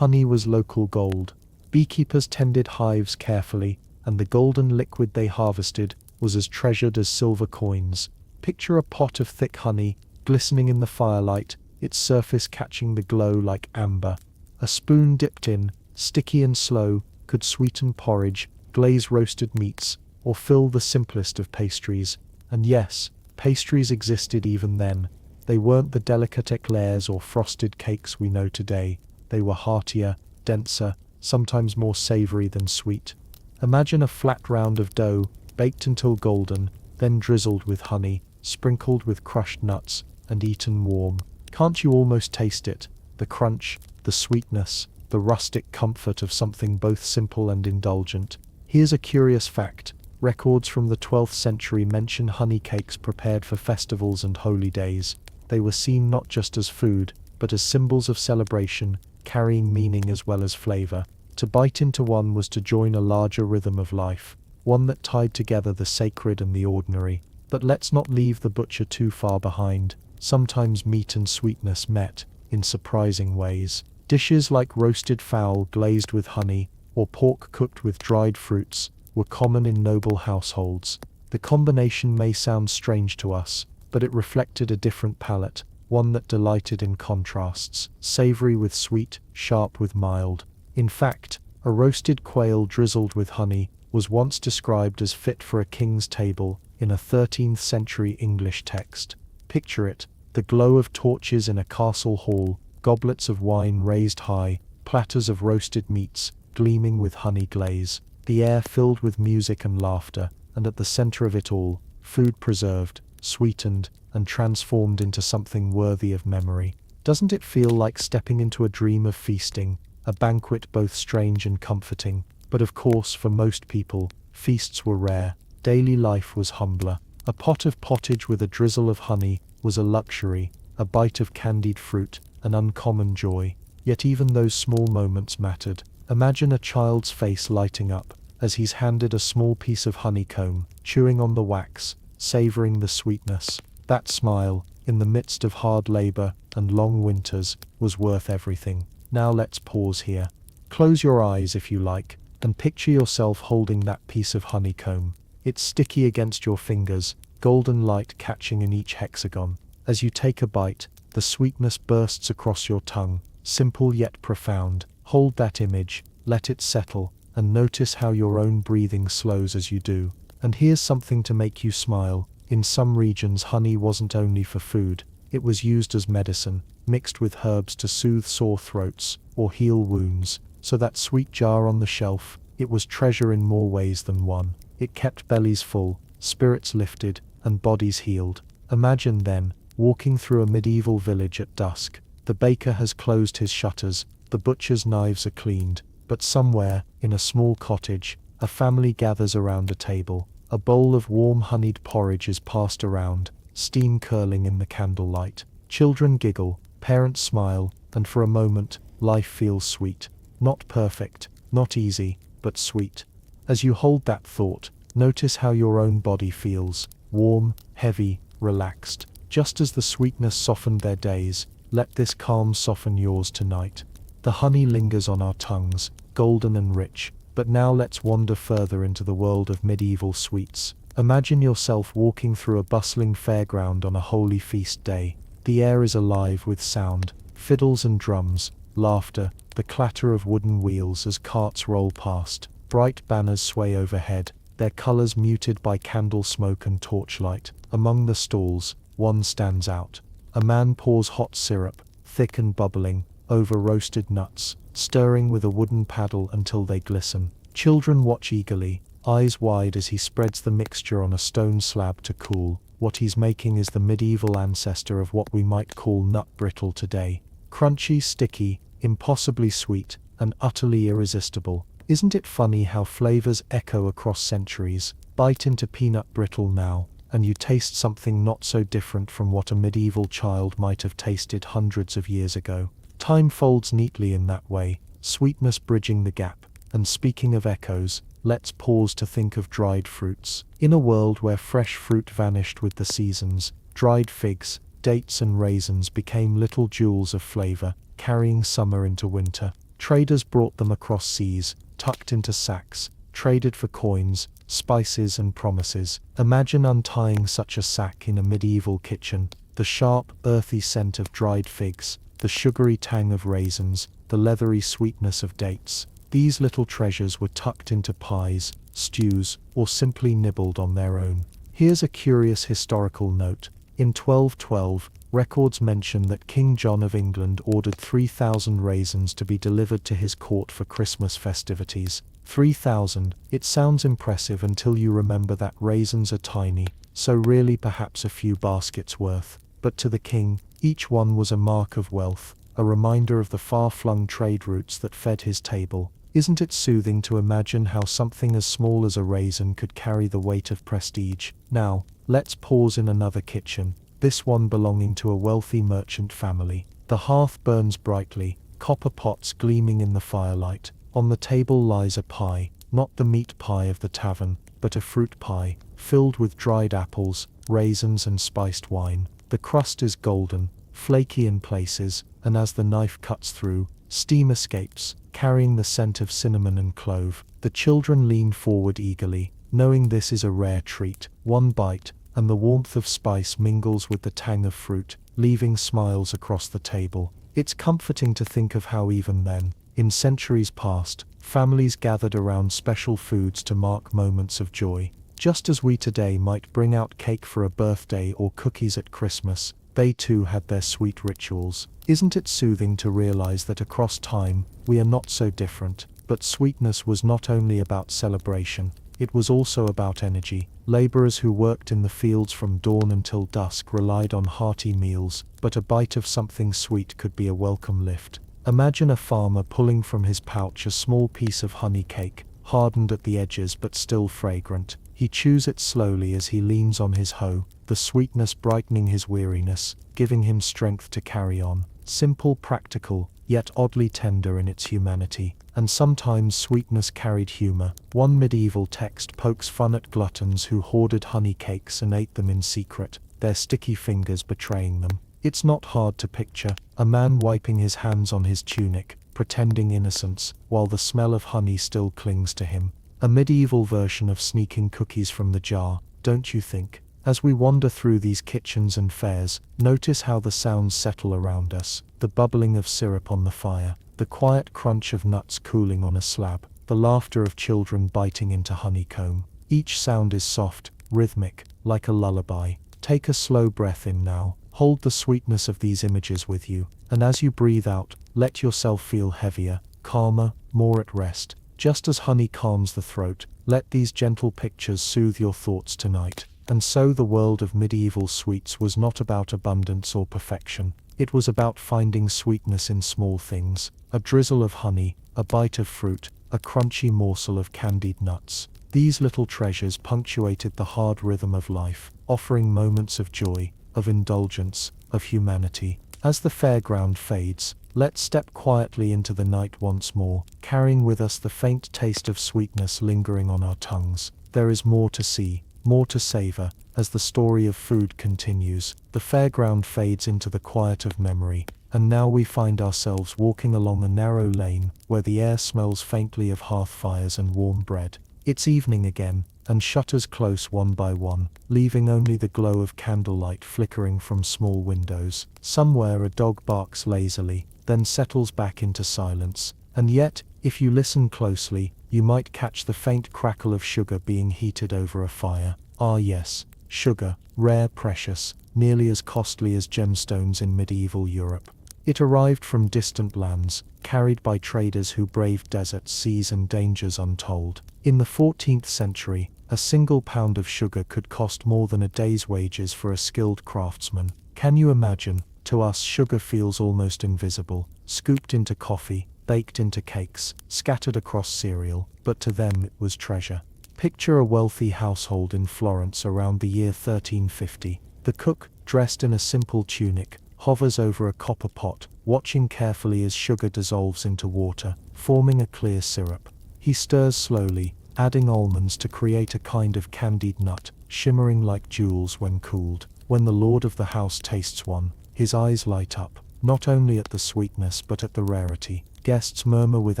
was local gold. Beekeepers tended hives carefully, and the golden liquid they harvested was as treasured as silver coins. Picture a pot of thick honey, glistening in the firelight, its surface catching the glow like amber. A spoon dipped in, sticky and slow, could sweeten porridge, glaze roasted meats, or fill the simplest of pastries. And yes, pastries existed even then. They weren't the delicate eclairs or frosted cakes we know today. They were heartier, denser, sometimes more savory than sweet. Imagine a flat round of dough, baked until golden, then drizzled with honey, sprinkled with crushed nuts, and eaten warm. Can't you almost taste it? The crunch, the sweetness, the rustic comfort of something both simple and indulgent. Here's a curious fact. Records from the 12th century mention honey cakes prepared for festivals and holy days. They were seen not just as food, but as symbols of celebration, carrying meaning as well as flavor. To bite into one was to join a larger rhythm of life, one that tied together the sacred and the ordinary. But let's not leave the butcher too far behind. Sometimes meat and sweetness met, in surprising ways. Dishes like roasted fowl glazed with honey, or pork cooked with dried fruits, were common in noble households. The combination may sound strange to us, but it reflected a different palate, one that delighted in contrasts, savory with sweet, sharp with mild. In fact, a roasted quail drizzled with honey was once described as fit for a king's table in a 13th century English text. Picture it, the glow of torches in a castle hall, goblets of wine raised high, platters of roasted meats, gleaming with honey glaze, the air filled with music and laughter, and at the center of it all, food preserved, sweetened, and transformed into something worthy of memory. Doesn't it feel like stepping into a dream of feasting, a banquet both strange and comforting? But of course, for most people, feasts were rare. Daily life was humbler. A pot of pottage with a drizzle of honey was a luxury, a bite of candied fruit, an uncommon joy. Yet even those small moments mattered. Imagine a child's face lighting up as he's handed a small piece of honeycomb, chewing on the wax, savoring the sweetness. That smile, in the midst of hard labor and long winters, was worth everything. Now let's pause here. Close your eyes if you like, and picture yourself holding that piece of honeycomb. It's sticky against your fingers, golden light catching in each hexagon. As you take a bite, the sweetness bursts across your tongue, simple yet profound. Hold that image, let it settle, and notice how your own breathing slows as you do. And here's something to make you smile. In some regions, honey wasn't only for food, it was used as medicine, mixed with herbs to soothe sore throats or heal wounds. So that sweet jar on the shelf, it was treasure in more ways than one. It kept bellies full, spirits lifted, and bodies healed. Imagine then, walking through a medieval village at dusk. The baker has closed his shutters, the butcher's knives are cleaned, but somewhere, in a small cottage, a family gathers around a table. A bowl of warm honeyed porridge is passed around, steam curling in the candlelight. Children giggle, parents smile, and for a moment, life feels sweet. Not perfect, not easy, but sweet. As you hold that thought, notice how your own body feels, warm, heavy, relaxed. Just as the sweetness softened their days, let this calm soften yours tonight. The honey lingers on our tongues, golden and rich, but now let's wander further into the world of medieval sweets. Imagine yourself walking through a bustling fairground on a holy feast day. The air is alive with sound, fiddles and drums, laughter, the clatter of wooden wheels as carts roll past. Bright banners sway overhead, their colors muted by candle smoke and torchlight. Among the stalls, one stands out. A man pours hot syrup, thick and bubbling, over roasted nuts, stirring with a wooden paddle until they glisten. Children watch eagerly, eyes wide as he spreads the mixture on a stone slab to cool. What he's making is the medieval ancestor of what we might call nut brittle today. Crunchy, sticky, impossibly sweet, and utterly irresistible. Isn't it funny how flavors echo across centuries? Bite into peanut brittle now, and you taste something not so different from what a medieval child might have tasted hundreds of years ago. Time folds neatly in that way, sweetness bridging the gap. And speaking of echoes, let's pause to think of dried fruits. In a world where fresh fruit vanished with the seasons, dried figs, dates and raisins became little jewels of flavor, carrying summer into winter. Traders brought them across seas, tucked into sacks, traded for coins, spices and promises. Imagine untying such a sack in a medieval kitchen. The sharp, earthy scent of dried figs, the sugary tang of raisins, the leathery sweetness of dates. These little treasures were tucked into pies, stews, or simply nibbled on their own. Here's a curious historical note. In 1212, records mention that King John of England ordered 3,000 raisins to be delivered to his court for Christmas festivities. 3,000. It sounds impressive until you remember that raisins are tiny, so really perhaps a few baskets worth. But to the king, each one was a mark of wealth, a reminder of the far-flung trade routes that fed his table. Isn't it soothing to imagine how something as small as a raisin could carry the weight of prestige? Now, let's pause in another kitchen, this one belonging to a wealthy merchant family. The hearth burns brightly, copper pots gleaming in the firelight. On the table lies a pie, not the meat pie of the tavern, but a fruit pie, filled with dried apples, raisins and spiced wine. The crust is golden, flaky in places, and as the knife cuts through, steam escapes, carrying the scent of cinnamon and clove. The children lean forward eagerly, knowing this is a rare treat. One bite, and the warmth of spice mingles with the tang of fruit, leaving smiles across the table. It's comforting to think of how even then, in centuries past, families gathered around special foods to mark moments of joy. Just as we today might bring out cake for a birthday or cookies at Christmas, they too had their sweet rituals. Isn't it soothing to realize that across time, we are not so different? But sweetness was not only about celebration, it was also about energy. Laborers who worked in the fields from dawn until dusk relied on hearty meals, but a bite of something sweet could be a welcome lift. Imagine a farmer pulling from his pouch a small piece of honey cake, hardened at the edges but still fragrant. He chews it slowly as he leans on his hoe, the sweetness brightening his weariness, giving him strength to carry on. Simple, practical, yet oddly tender in its humanity, and sometimes sweetness carried humor. One medieval text pokes fun at gluttons who hoarded honey cakes and ate them in secret, their sticky fingers betraying them. It's not hard to picture, a man wiping his hands on his tunic, pretending innocence, while the smell of honey still clings to him. A medieval version of sneaking cookies from the jar, don't you think? As we wander through these kitchens and fairs, notice how the sounds settle around us, the bubbling of syrup on the fire, the quiet crunch of nuts cooling on a slab, the laughter of children biting into honeycomb. Each sound is soft, rhythmic, like a lullaby. Take a slow breath in now, hold the sweetness of these images with you, and as you breathe out, let yourself feel heavier, calmer, more at rest. Just as honey calms the throat, let these gentle pictures soothe your thoughts tonight. And so the world of medieval sweets was not about abundance or perfection. It was about finding sweetness in small things, a drizzle of honey, a bite of fruit, a crunchy morsel of candied nuts. These little treasures punctuated the hard rhythm of life, offering moments of joy, of indulgence, of humanity. As the fairground fades, let's step quietly into the night once more, carrying with us the faint taste of sweetness lingering on our tongues. There is more to see, more to savor, as the story of food continues. The fairground fades into the quiet of memory, and now we find ourselves walking along a narrow lane, where the air smells faintly of hearth fires and warm bread. It's evening again, and shutters close one by one, leaving only the glow of candlelight flickering from small windows. Somewhere a dog barks lazily, then settles back into silence, and yet, if you listen closely, you might catch the faint crackle of sugar being heated over a fire. Ah yes, sugar, rare, precious, nearly as costly as gemstones in medieval Europe. It arrived from distant lands, carried by traders who braved deserts, seas and dangers untold. In the 14th century, a single pound of sugar could cost more than a day's wages for a skilled craftsman. Can you imagine? To us, sugar feels almost invisible, scooped into coffee, baked into cakes, scattered across cereal, but to them it was treasure. Picture a wealthy household in Florence around the year 1350. The cook, dressed in a simple tunic, hovers over a copper pot, watching carefully as sugar dissolves into water, forming a clear syrup. He stirs slowly, adding almonds to create a kind of candied nut, shimmering like jewels when cooled. When the lord of the house tastes one, his eyes light up, not only at the sweetness but at the rarity. Guests murmur with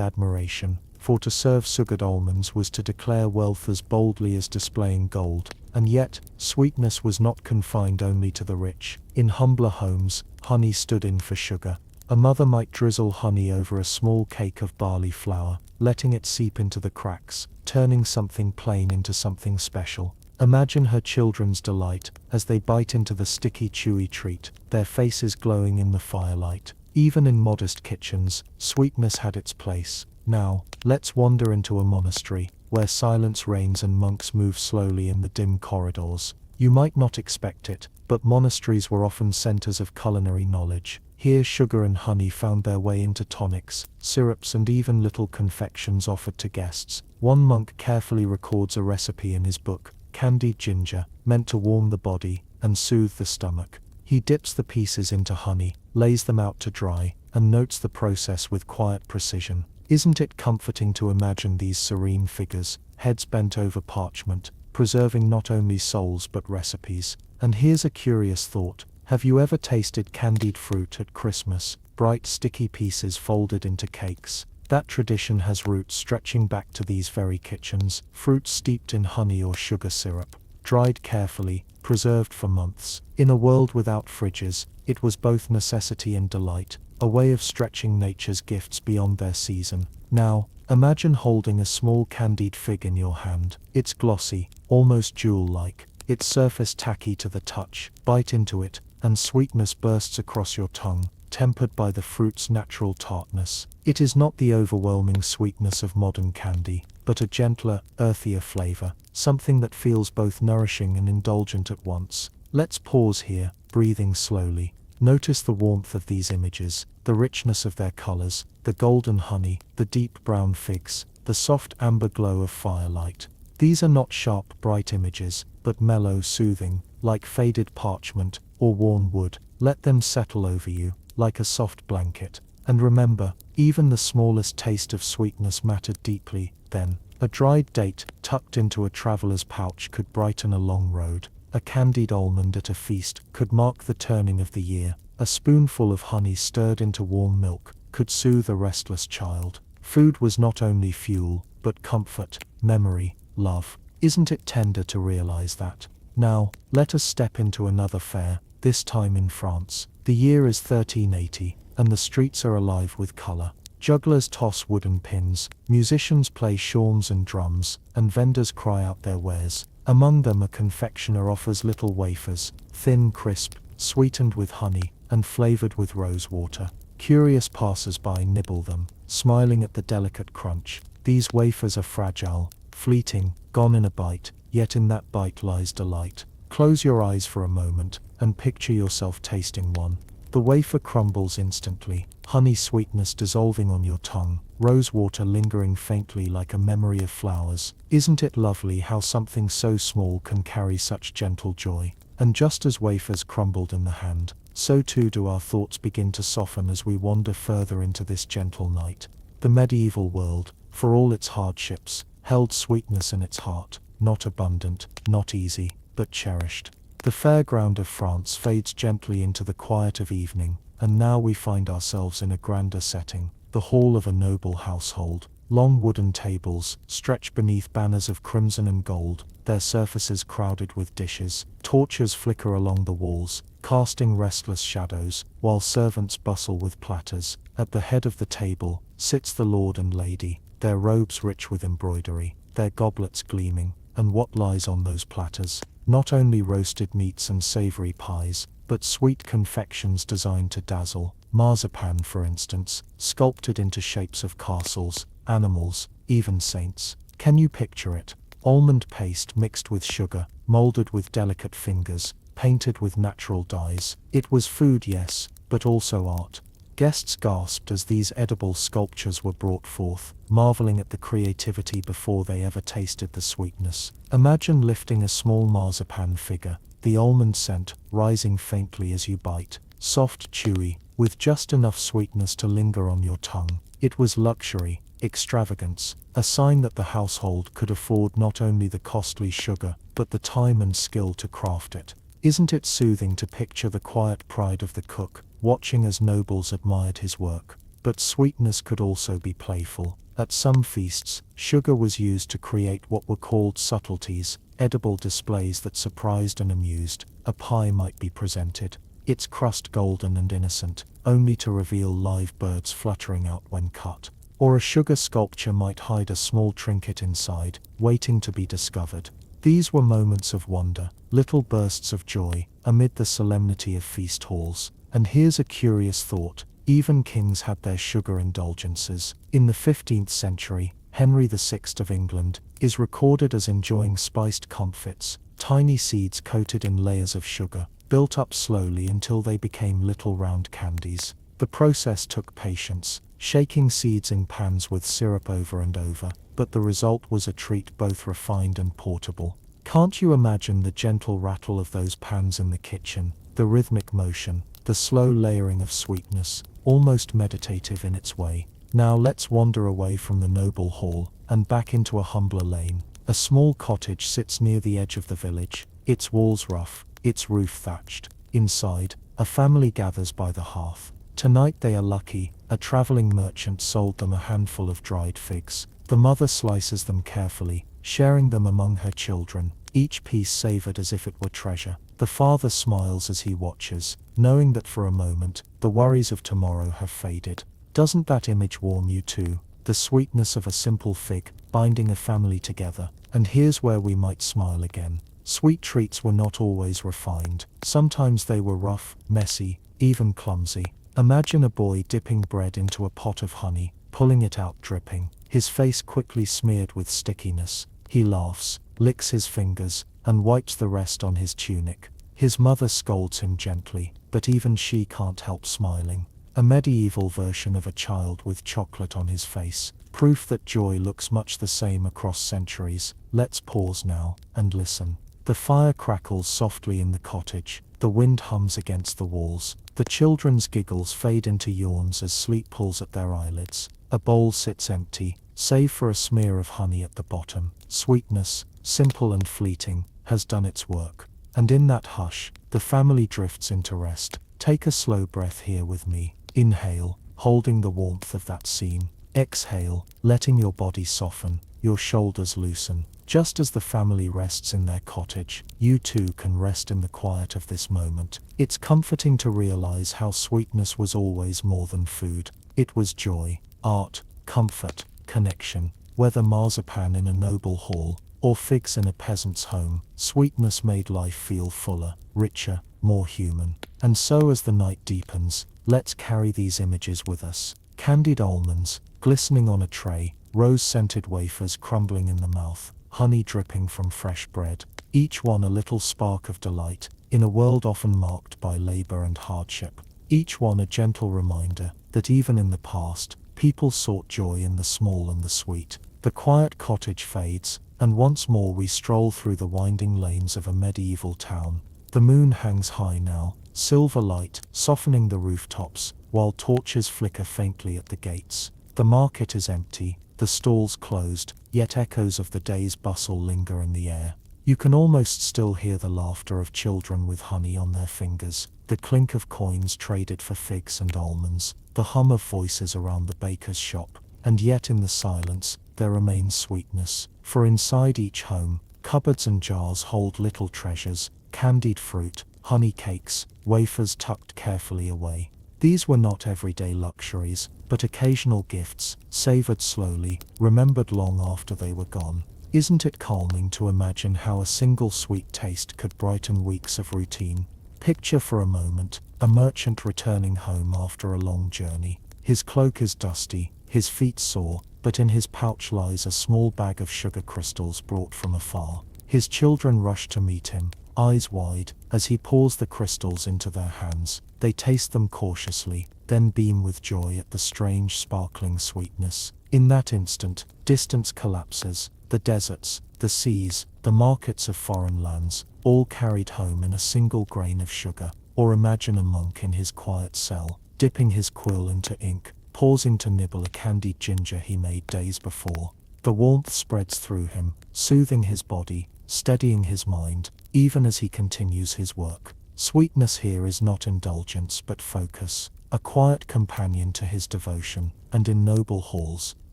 admiration, for to serve sugared almonds was to declare wealth as boldly as displaying gold. And yet, sweetness was not confined only to the rich. In humbler homes, honey stood in for sugar. A mother might drizzle honey over a small cake of barley flour, letting it seep into the cracks, turning something plain into something special. Imagine her children's delight, as they bite into the sticky, chewy treat, their faces glowing in the firelight. Even in modest kitchens, sweetness had its place. Now, let's wander into a monastery, where silence reigns and monks move slowly in the dim corridors. You might not expect it, but monasteries were often centers of culinary knowledge. Here sugar and honey found their way into tonics, syrups and even little confections offered to guests. One monk carefully records a recipe in his book, candied ginger, meant to warm the body and soothe the stomach. He dips the pieces into honey, lays them out to dry, and notes the process with quiet precision. Isn't it comforting to imagine these serene figures, heads bent over parchment, preserving not only souls but recipes? And here's a curious thought. Have you ever tasted candied fruit at Christmas, bright sticky pieces folded into cakes? That tradition has roots stretching back to these very kitchens, fruits steeped in honey or sugar syrup, dried carefully, preserved for months. In a world without fridges, it was both necessity and delight, a way of stretching nature's gifts beyond their season. Now, imagine holding a small candied fig in your hand. It's glossy, almost jewel-like, its surface tacky to the touch. Bite into it, and sweetness bursts across your tongue, tempered by the fruit's natural tartness. It is not the overwhelming sweetness of modern candy, but a gentler, earthier flavor, something that feels both nourishing and indulgent at once. Let's pause here, breathing slowly. Notice the warmth of these images, the richness of their colors, the golden honey, the deep brown figs, the soft amber glow of firelight. These are not sharp, bright images, but mellow, soothing, like faded parchment or worn wood. Let them settle over you, like a soft blanket. And remember, even the smallest taste of sweetness mattered deeply then. A dried date, tucked into a traveler's pouch, could brighten a long road. A candied almond at a feast could mark the turning of the year. A spoonful of honey stirred into warm milk could soothe a restless child. Food was not only fuel, but comfort, memory, love. Isn't it tender to realize that? Now, let us step into another fair, this time in France. The year is 1380, and the streets are alive with color. Jugglers toss wooden pins, musicians play shawms and drums, and vendors cry out their wares. Among them a confectioner offers little wafers, thin, crisp, sweetened with honey, and flavored with rose water. Curious passers-by nibble them, smiling at the delicate crunch. These wafers are fragile, fleeting, gone in a bite, yet in that bite lies delight. Close your eyes for a moment, and picture yourself tasting one. The wafer crumbles instantly, honey sweetness dissolving on your tongue, rose water lingering faintly like a memory of flowers. Isn't it lovely how something so small can carry such gentle joy? And just as wafers crumbled in the hand, so too do our thoughts begin to soften as we wander further into this gentle night. The medieval world, for all its hardships, held sweetness in its heart, not abundant, not easy, but cherished. The fairground of France fades gently into the quiet of evening, and now we find ourselves in a grander setting, the hall of a noble household. Long wooden tables stretch beneath banners of crimson and gold, their surfaces crowded with dishes. Torches flicker along the walls, casting restless shadows, while servants bustle with platters. At the head of the table sits the lord and lady, their robes rich with embroidery, their goblets gleaming, and what lies on those platters? Not only roasted meats and savory pies, but sweet confections designed to dazzle. Marzipan, for instance, sculpted into shapes of castles, animals, even saints. Can you picture it? Almond paste mixed with sugar, molded with delicate fingers, painted with natural dyes. It was food, yes, but also art. Guests gasped as these edible sculptures were brought forth, marveling at the creativity before they ever tasted the sweetness. Imagine lifting a small marzipan figure, the almond scent rising faintly as you bite, soft, chewy, with just enough sweetness to linger on your tongue. It was luxury, extravagance, a sign that the household could afford not only the costly sugar, but the time and skill to craft it. Isn't it soothing to picture the quiet pride of the cook, watching as nobles admired his work? But sweetness could also be playful. At some feasts, sugar was used to create what were called subtleties, edible displays that surprised and amused. A pie might be presented, its crust golden and innocent, only to reveal live birds fluttering out when cut. Or a sugar sculpture might hide a small trinket inside, waiting to be discovered. These were moments of wonder, little bursts of joy, amid the solemnity of feast halls. And here's a curious thought, even kings had their sugar indulgences. In the 15th century, Henry VI of England is recorded as enjoying spiced comfits, tiny seeds coated in layers of sugar, built up slowly until they became little round candies. The process took patience, shaking seeds in pans with syrup over and over, but the result was a treat both refined and portable. Can't you imagine the gentle rattle of those pans in the kitchen, the rhythmic motion, the slow layering of sweetness, almost meditative in its way? Now let's wander away from the noble hall, and back into a humbler lane. A small cottage sits near the edge of the village, its walls rough, its roof thatched. Inside, a family gathers by the hearth. Tonight they are lucky, a traveling merchant sold them a handful of dried figs. The mother slices them carefully, sharing them among her children, each piece savored as if it were treasure. The father smiles as he watches, knowing that for a moment, the worries of tomorrow have faded. Doesn't that image warm you too? The sweetness of a simple fig, binding a family together. And here's where we might smile again. Sweet treats were not always refined. Sometimes they were rough, messy, even clumsy. Imagine a boy dipping bread into a pot of honey, pulling it out dripping, his face quickly smeared with stickiness. He laughs, licks his fingers, and wipes the rest on his tunic. His mother scolds him gently, but even she can't help smiling. a medieval version of a child with chocolate on his face, proof that joy looks much the same across centuries. Let's pause now and listen. The fire crackles softly in the cottage, the wind hums against the walls, the children's giggles fade into yawns as sleep pulls at their eyelids. A bowl sits empty, save for a smear of honey at the bottom. Sweetness, simple and fleeting, has done its work. And in that hush, the family drifts into rest. Take a slow breath here with me. Inhale, holding the warmth of that scene. Exhale, letting your body soften, your shoulders loosen. Just as the family rests in their cottage, you too can rest in the quiet of this moment. It's comforting to realize how sweetness was always more than food. It was joy, art, comfort, connection. Whether marzipan in a noble hall, or figs in a peasant's home, sweetness made life feel fuller, richer, more human. And so as the night deepens, let's carry these images with us. Candied almonds, glistening on a tray, rose-scented wafers crumbling in the mouth, honey dripping from fresh bread, each one a little spark of delight, in a world often marked by labor and hardship. Each one a gentle reminder that even in the past, people sought joy in the small and the sweet. The quiet cottage fades, and once more we stroll through the winding lanes of a medieval town. The moon hangs high now, silver light softening the rooftops, while torches flicker faintly at the gates. The market is empty, the stalls closed, yet echoes of the day's bustle linger in the air. You can almost still hear the laughter of children with honey on their fingers, the clink of coins traded for figs and almonds, the hum of voices around the baker's shop. And yet in the silence, there remains sweetness, for inside each home, cupboards and jars hold little treasures, candied fruit, honey cakes, wafers tucked carefully away. These were not everyday luxuries, but occasional gifts, savored slowly, remembered long after they were gone. Isn't it calming to imagine how a single sweet taste could brighten weeks of routine? Picture for a moment, a merchant returning home after a long journey. His cloak is dusty, his feet sore, but in his pouch lies a small bag of sugar crystals brought from afar. His children rush to meet him, eyes wide, as he pours the crystals into their hands. They taste them cautiously, then beam with joy at the strange sparkling sweetness. In that instant, distance collapses, the deserts, the seas, the markets of foreign lands, all carried home in a single grain of sugar. Or imagine a monk in his quiet cell, dipping his quill into ink, pausing to nibble a candied ginger he made days before. The warmth spreads through him, soothing his body, steadying his mind, even as he continues his work. Sweetness here is not indulgence but focus, a quiet companion to his devotion. And in noble halls,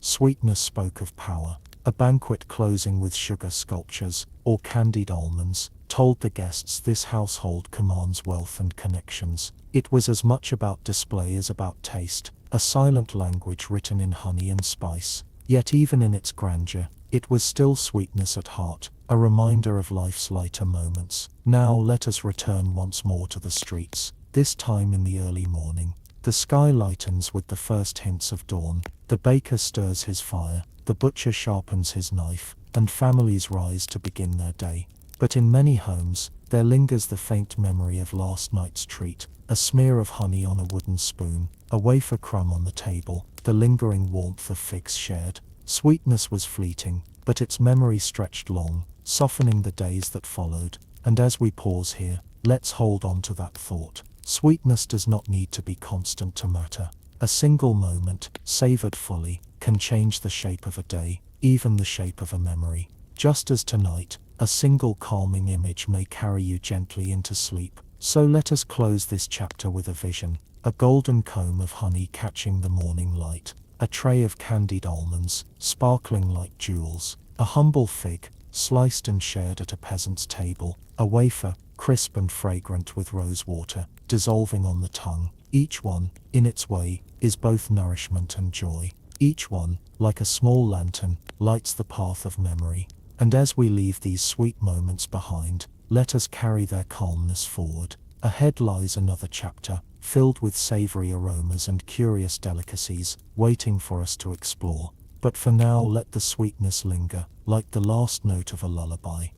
sweetness spoke of power. A banquet closing with sugar sculptures, or candied almonds, told the guests this household commands wealth and connections. It was as much about display as about taste, a silent language written in honey and spice. Yet even in its grandeur, it was still sweetness at heart, a reminder of life's lighter moments. Now let us return once more to the streets, this time in the early morning. The sky lightens with the first hints of dawn, the baker stirs his fire, the butcher sharpens his knife, and families rise to begin their day. But in many homes, there lingers the faint memory of last night's treat, a smear of honey on a wooden spoon, a wafer crumb on the table, the lingering warmth of figs shared. Sweetness was fleeting, but its memory stretched long, softening the days that followed. And as we pause here, let's hold on to that thought. Sweetness does not need to be constant to matter. A single moment, savored fully, can change the shape of a day, even the shape of a memory. Just as tonight, a single calming image may carry you gently into sleep. So let us close this chapter with a vision, a golden comb of honey catching the morning light, a tray of candied almonds, sparkling like jewels, a humble fig, sliced and shared at a peasant's table, a wafer, crisp and fragrant with rose water, dissolving on the tongue. Each one, in its way, is both nourishment and joy. Each one, like a small lantern, lights the path of memory. And as we leave these sweet moments behind, let us carry their calmness forward. Ahead lies another chapter, filled with savory aromas and curious delicacies, waiting for us to explore. But for now, let the sweetness linger, like the last note of a lullaby.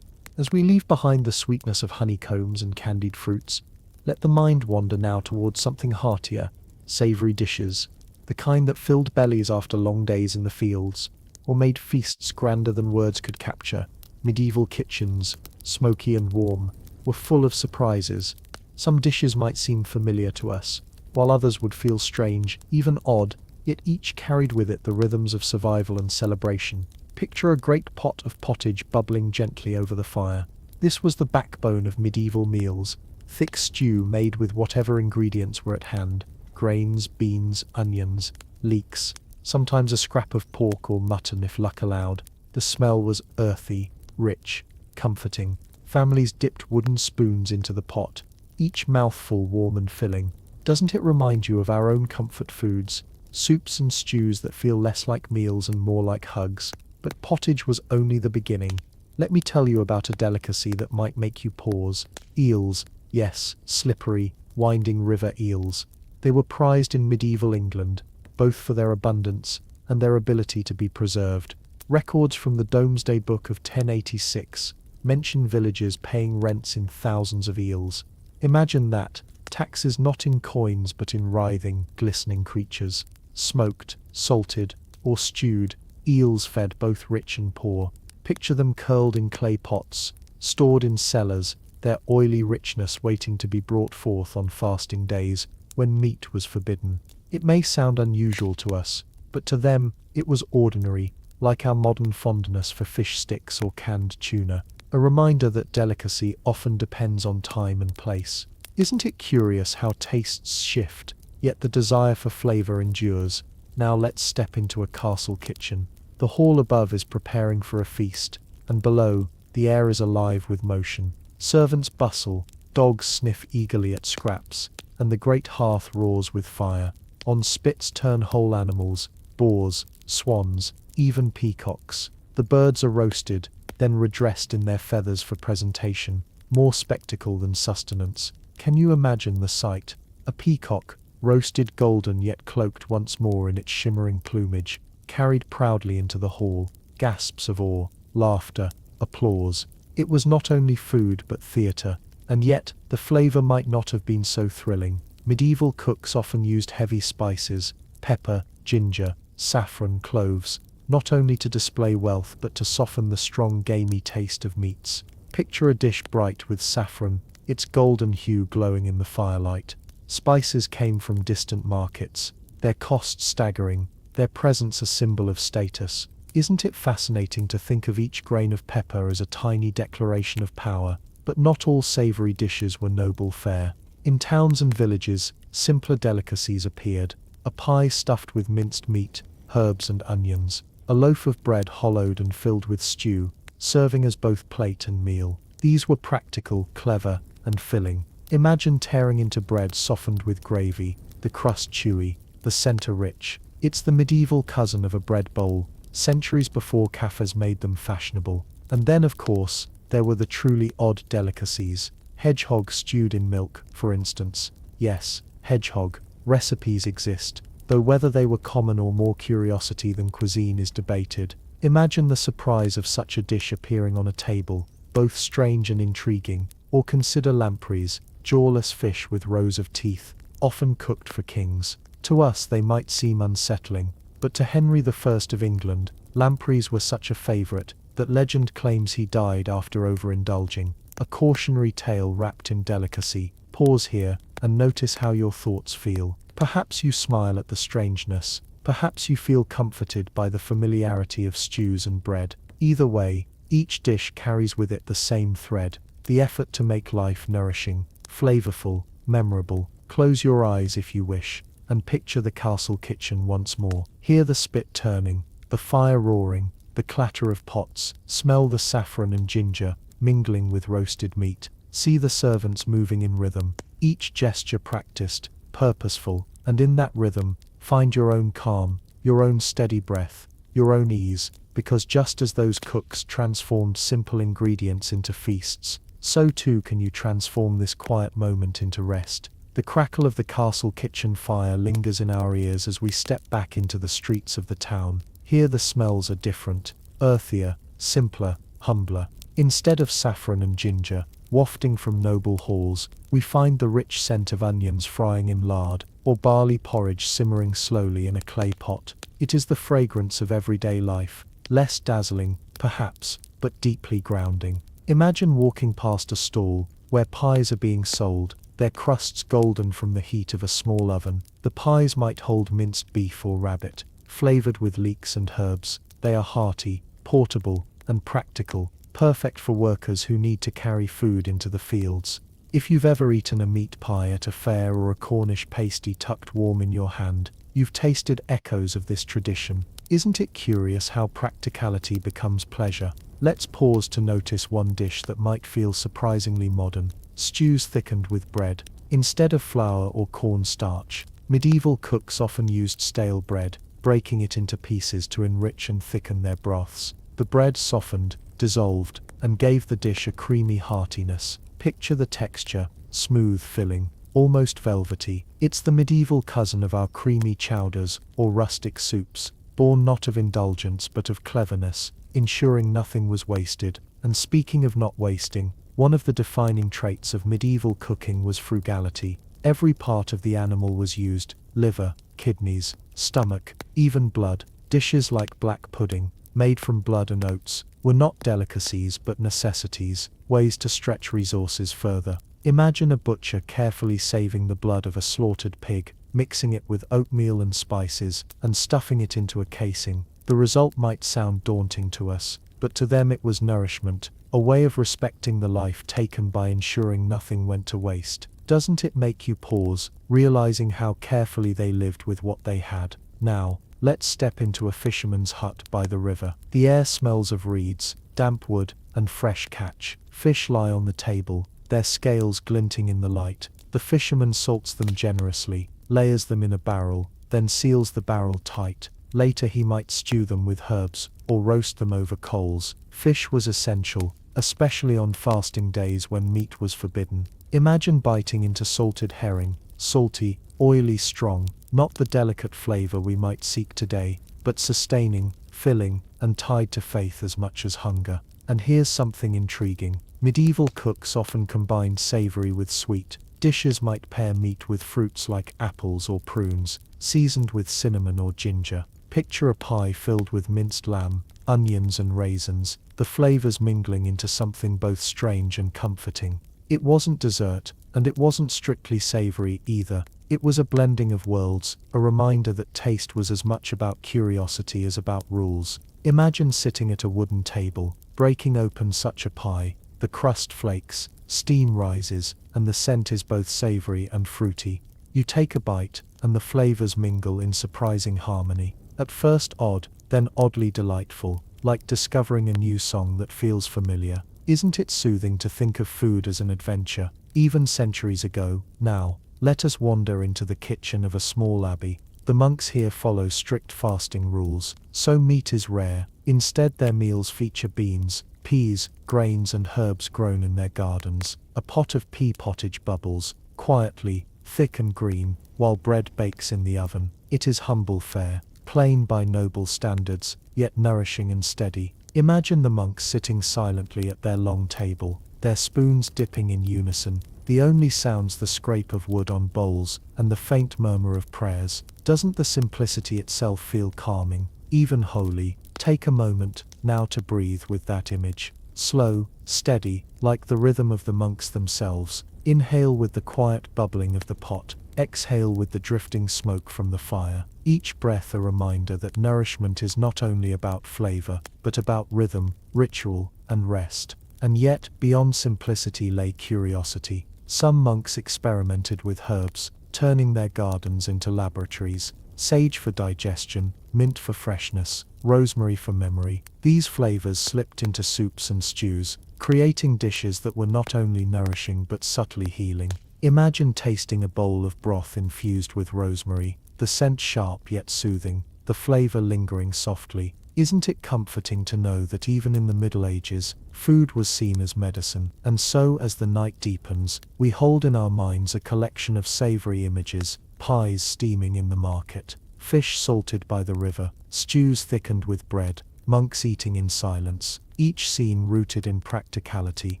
As we leave behind the sweetness of honeycombs and candied fruits, let the mind wander now towards something heartier, savory dishes, the kind that filled bellies after long days in the fields, or made feasts grander than words could capture. Medieval kitchens, smoky and warm, were full of surprises. Some dishes might seem familiar to us, while others would feel strange, even odd, yet each carried with it the rhythms of survival and celebration. Picture a great pot of pottage bubbling gently over the fire. This was the backbone of medieval meals, thick stew made with whatever ingredients were at hand: grains, beans, onions, leeks, sometimes a scrap of pork or mutton if luck allowed. The smell was earthy, rich, comforting. Families dipped wooden spoons into the pot, each mouthful warm and filling. Doesn't it remind you of our own comfort foods? Soups and stews that feel less like meals and more like hugs. But pottage was only the beginning. Let me tell you about a delicacy that might make you pause. Eels. Yes, slippery, winding river eels. They were prized in medieval England, both for their abundance and their ability to be preserved. Records from the Domesday Book of 1086 mention villagers paying rents in thousands of eels. Imagine that, taxes not in coins but in writhing, glistening creatures. Smoked, salted, or stewed, eels fed both rich and poor. Picture them curled in clay pots, stored in cellars, their oily richness waiting to be brought forth on fasting days, when meat was forbidden. It may sound unusual to us, but to them, it was ordinary, like our modern fondness for fish sticks or canned tuna. A reminder that delicacy often depends on time and place. Isn't it curious how tastes shift, yet the desire for flavor endures? Now let's step into a castle kitchen. The hall above is preparing for a feast, and below, the air is alive with motion. Servants bustle, dogs sniff eagerly at scraps, and the great hearth roars with fire. On spits turn whole animals, boars, swans, even peacocks. The birds are roasted, then redressed in their feathers for presentation, more spectacle than sustenance. Can you imagine the sight? A peacock, roasted golden yet cloaked once more in its shimmering plumage, carried proudly into the hall. Gasps of awe, laughter, applause. It was not only food but theatre, and yet the flavour might not have been so thrilling. Medieval cooks often used heavy spices, pepper, ginger, saffron, cloves, not only to display wealth but to soften the strong gamey taste of meats. Picture a dish bright with saffron, its golden hue glowing in the firelight. Spices came from distant markets, their cost staggering, their presence a symbol of status. Isn't it fascinating to think of each grain of pepper as a tiny declaration of power? But not all savoury dishes were noble fare. In towns and villages, simpler delicacies appeared. A pie stuffed with minced meat, herbs and onions. A loaf of bread hollowed and filled with stew, serving as both plate and meal. These were practical, clever, and filling. Imagine tearing into bread softened with gravy, the crust chewy, the centre rich. It's the medieval cousin of a bread bowl, centuries before cafes made them fashionable. And then, of course, there were the truly odd delicacies. Hedgehog stewed in milk, for instance. Yes, hedgehog. Recipes exist, though whether they were common or more curiosity than cuisine is debated. Imagine the surprise of such a dish appearing on a table, both strange and intriguing. Or consider lampreys, jawless fish with rows of teeth, often cooked for kings. To us they might seem unsettling, but to Henry I of England, lampreys were such a favourite that legend claims he died after overindulging. A cautionary tale wrapped in delicacy. Pause here and notice how your thoughts feel. Perhaps you smile at the strangeness. Perhaps you feel comforted by the familiarity of stews and bread. Either way, each dish carries with it the same thread: the effort to make life nourishing, flavourful, memorable. Close your eyes if you wish, and picture the castle kitchen once more. Hear the spit turning, the fire roaring, the clatter of pots. Smell the saffron and ginger mingling with roasted meat. See the servants moving in rhythm, each gesture practiced, purposeful, and in that rhythm, find your own calm, your own steady breath, your own ease, because just as those cooks transformed simple ingredients into feasts, so too can you transform this quiet moment into rest. The crackle of the castle kitchen fire lingers in our ears as we step back into the streets of the town. Here the smells are different, earthier, simpler, humbler. Instead of saffron and ginger, wafting from noble halls, we find the rich scent of onions frying in lard, or barley porridge simmering slowly in a clay pot. It is the fragrance of everyday life, less dazzling, perhaps, but deeply grounding. Imagine walking past a stall where pies are being sold, their crusts golden from the heat of a small oven. The pies might hold minced beef or rabbit, flavored with leeks and herbs. They are hearty, portable, and practical, perfect for workers who need to carry food into the fields. If you've ever eaten a meat pie at a fair or a Cornish pasty tucked warm in your hand, you've tasted echoes of this tradition. Isn't it curious how practicality becomes pleasure? Let's pause to notice one dish that might feel surprisingly modern: stews thickened with bread. Instead of flour or cornstarch, medieval cooks often used stale bread, breaking it into pieces to enrich and thicken their broths. The bread softened, dissolved, and gave the dish a creamy heartiness. Picture the texture: smooth, filling, almost velvety. It's the medieval cousin of our creamy chowders or rustic soups, born not of indulgence but of cleverness, ensuring nothing was wasted. And speaking of not wasting, one of the defining traits of medieval cooking was frugality. Every part of the animal was used: liver, kidneys, stomach, even blood. Dishes like black pudding, made from blood and oats, were not delicacies but necessities, ways to stretch resources further. Imagine a butcher carefully saving the blood of a slaughtered pig, mixing it with oatmeal and spices, and stuffing it into a casing. The result might sound daunting to us, but to them it was nourishment, a way of respecting the life taken by ensuring nothing went to waste. Doesn't it make you pause, realizing how carefully they lived with what they had? Now, let's step into a fisherman's hut by the river. The air smells of reeds, damp wood, and fresh catch. Fish lie on the table, their scales glinting in the light. The fisherman salts them generously, layers them in a barrel, then seals the barrel tight. Later he might stew them with herbs, or roast them over coals. Fish was essential, especially on fasting days when meat was forbidden. Imagine biting into salted herring, salty, oily, strong, not the delicate flavor we might seek today, but sustaining, filling, and tied to faith as much as hunger. And here's something intriguing. Medieval cooks often combined savory with sweet. Dishes might pair meat with fruits like apples or prunes, seasoned with cinnamon or ginger. Picture a pie filled with minced lamb, onions and raisins, the flavors mingling into something both strange and comforting. It wasn't dessert, and it wasn't strictly savory either. It was a blending of worlds, a reminder that taste was as much about curiosity as about rules. Imagine sitting at a wooden table, breaking open such a pie. The crust flakes, steam rises, and the scent is both savory and fruity. You take a bite, and the flavors mingle in surprising harmony. At first odd, then oddly delightful, like discovering a new song that feels familiar. Isn't it soothing to think of food as an adventure, even centuries ago? Now, let us wander into the kitchen of a small abbey. The monks here follow strict fasting rules, so meat is rare. Instead, their meals feature beans, peas, grains and herbs grown in their gardens. A pot of pea pottage bubbles, quietly, thick and green, while bread bakes in the oven. It is humble fare, plain by noble standards, yet nourishing and steady. Imagine the monks sitting silently at their long table, their spoons dipping in unison, the only sounds the scrape of wood on bowls and the faint murmur of prayers. Doesn't the simplicity itself feel calming, even holy? Take a moment now to breathe with that image. Slow, steady, like the rhythm of the monks themselves. Inhale with the quiet bubbling of the pot, exhale with the drifting smoke from the fire. Each breath a reminder that nourishment is not only about flavor, but about rhythm, ritual, and rest. And yet, beyond simplicity lay curiosity. Some monks experimented with herbs, turning their gardens into laboratories. Sage for digestion, mint for freshness, rosemary for memory. These flavors slipped into soups and stews, creating dishes that were not only nourishing but subtly healing. Imagine tasting a bowl of broth infused with rosemary, the scent sharp yet soothing, the flavor lingering softly. Isn't it comforting to know that even in the Middle Ages, food was seen as medicine? And so, as the night deepens, we hold in our minds a collection of savory images: pies steaming in the market, fish salted by the river, stews thickened with bread, monks eating in silence, each scene rooted in practicality,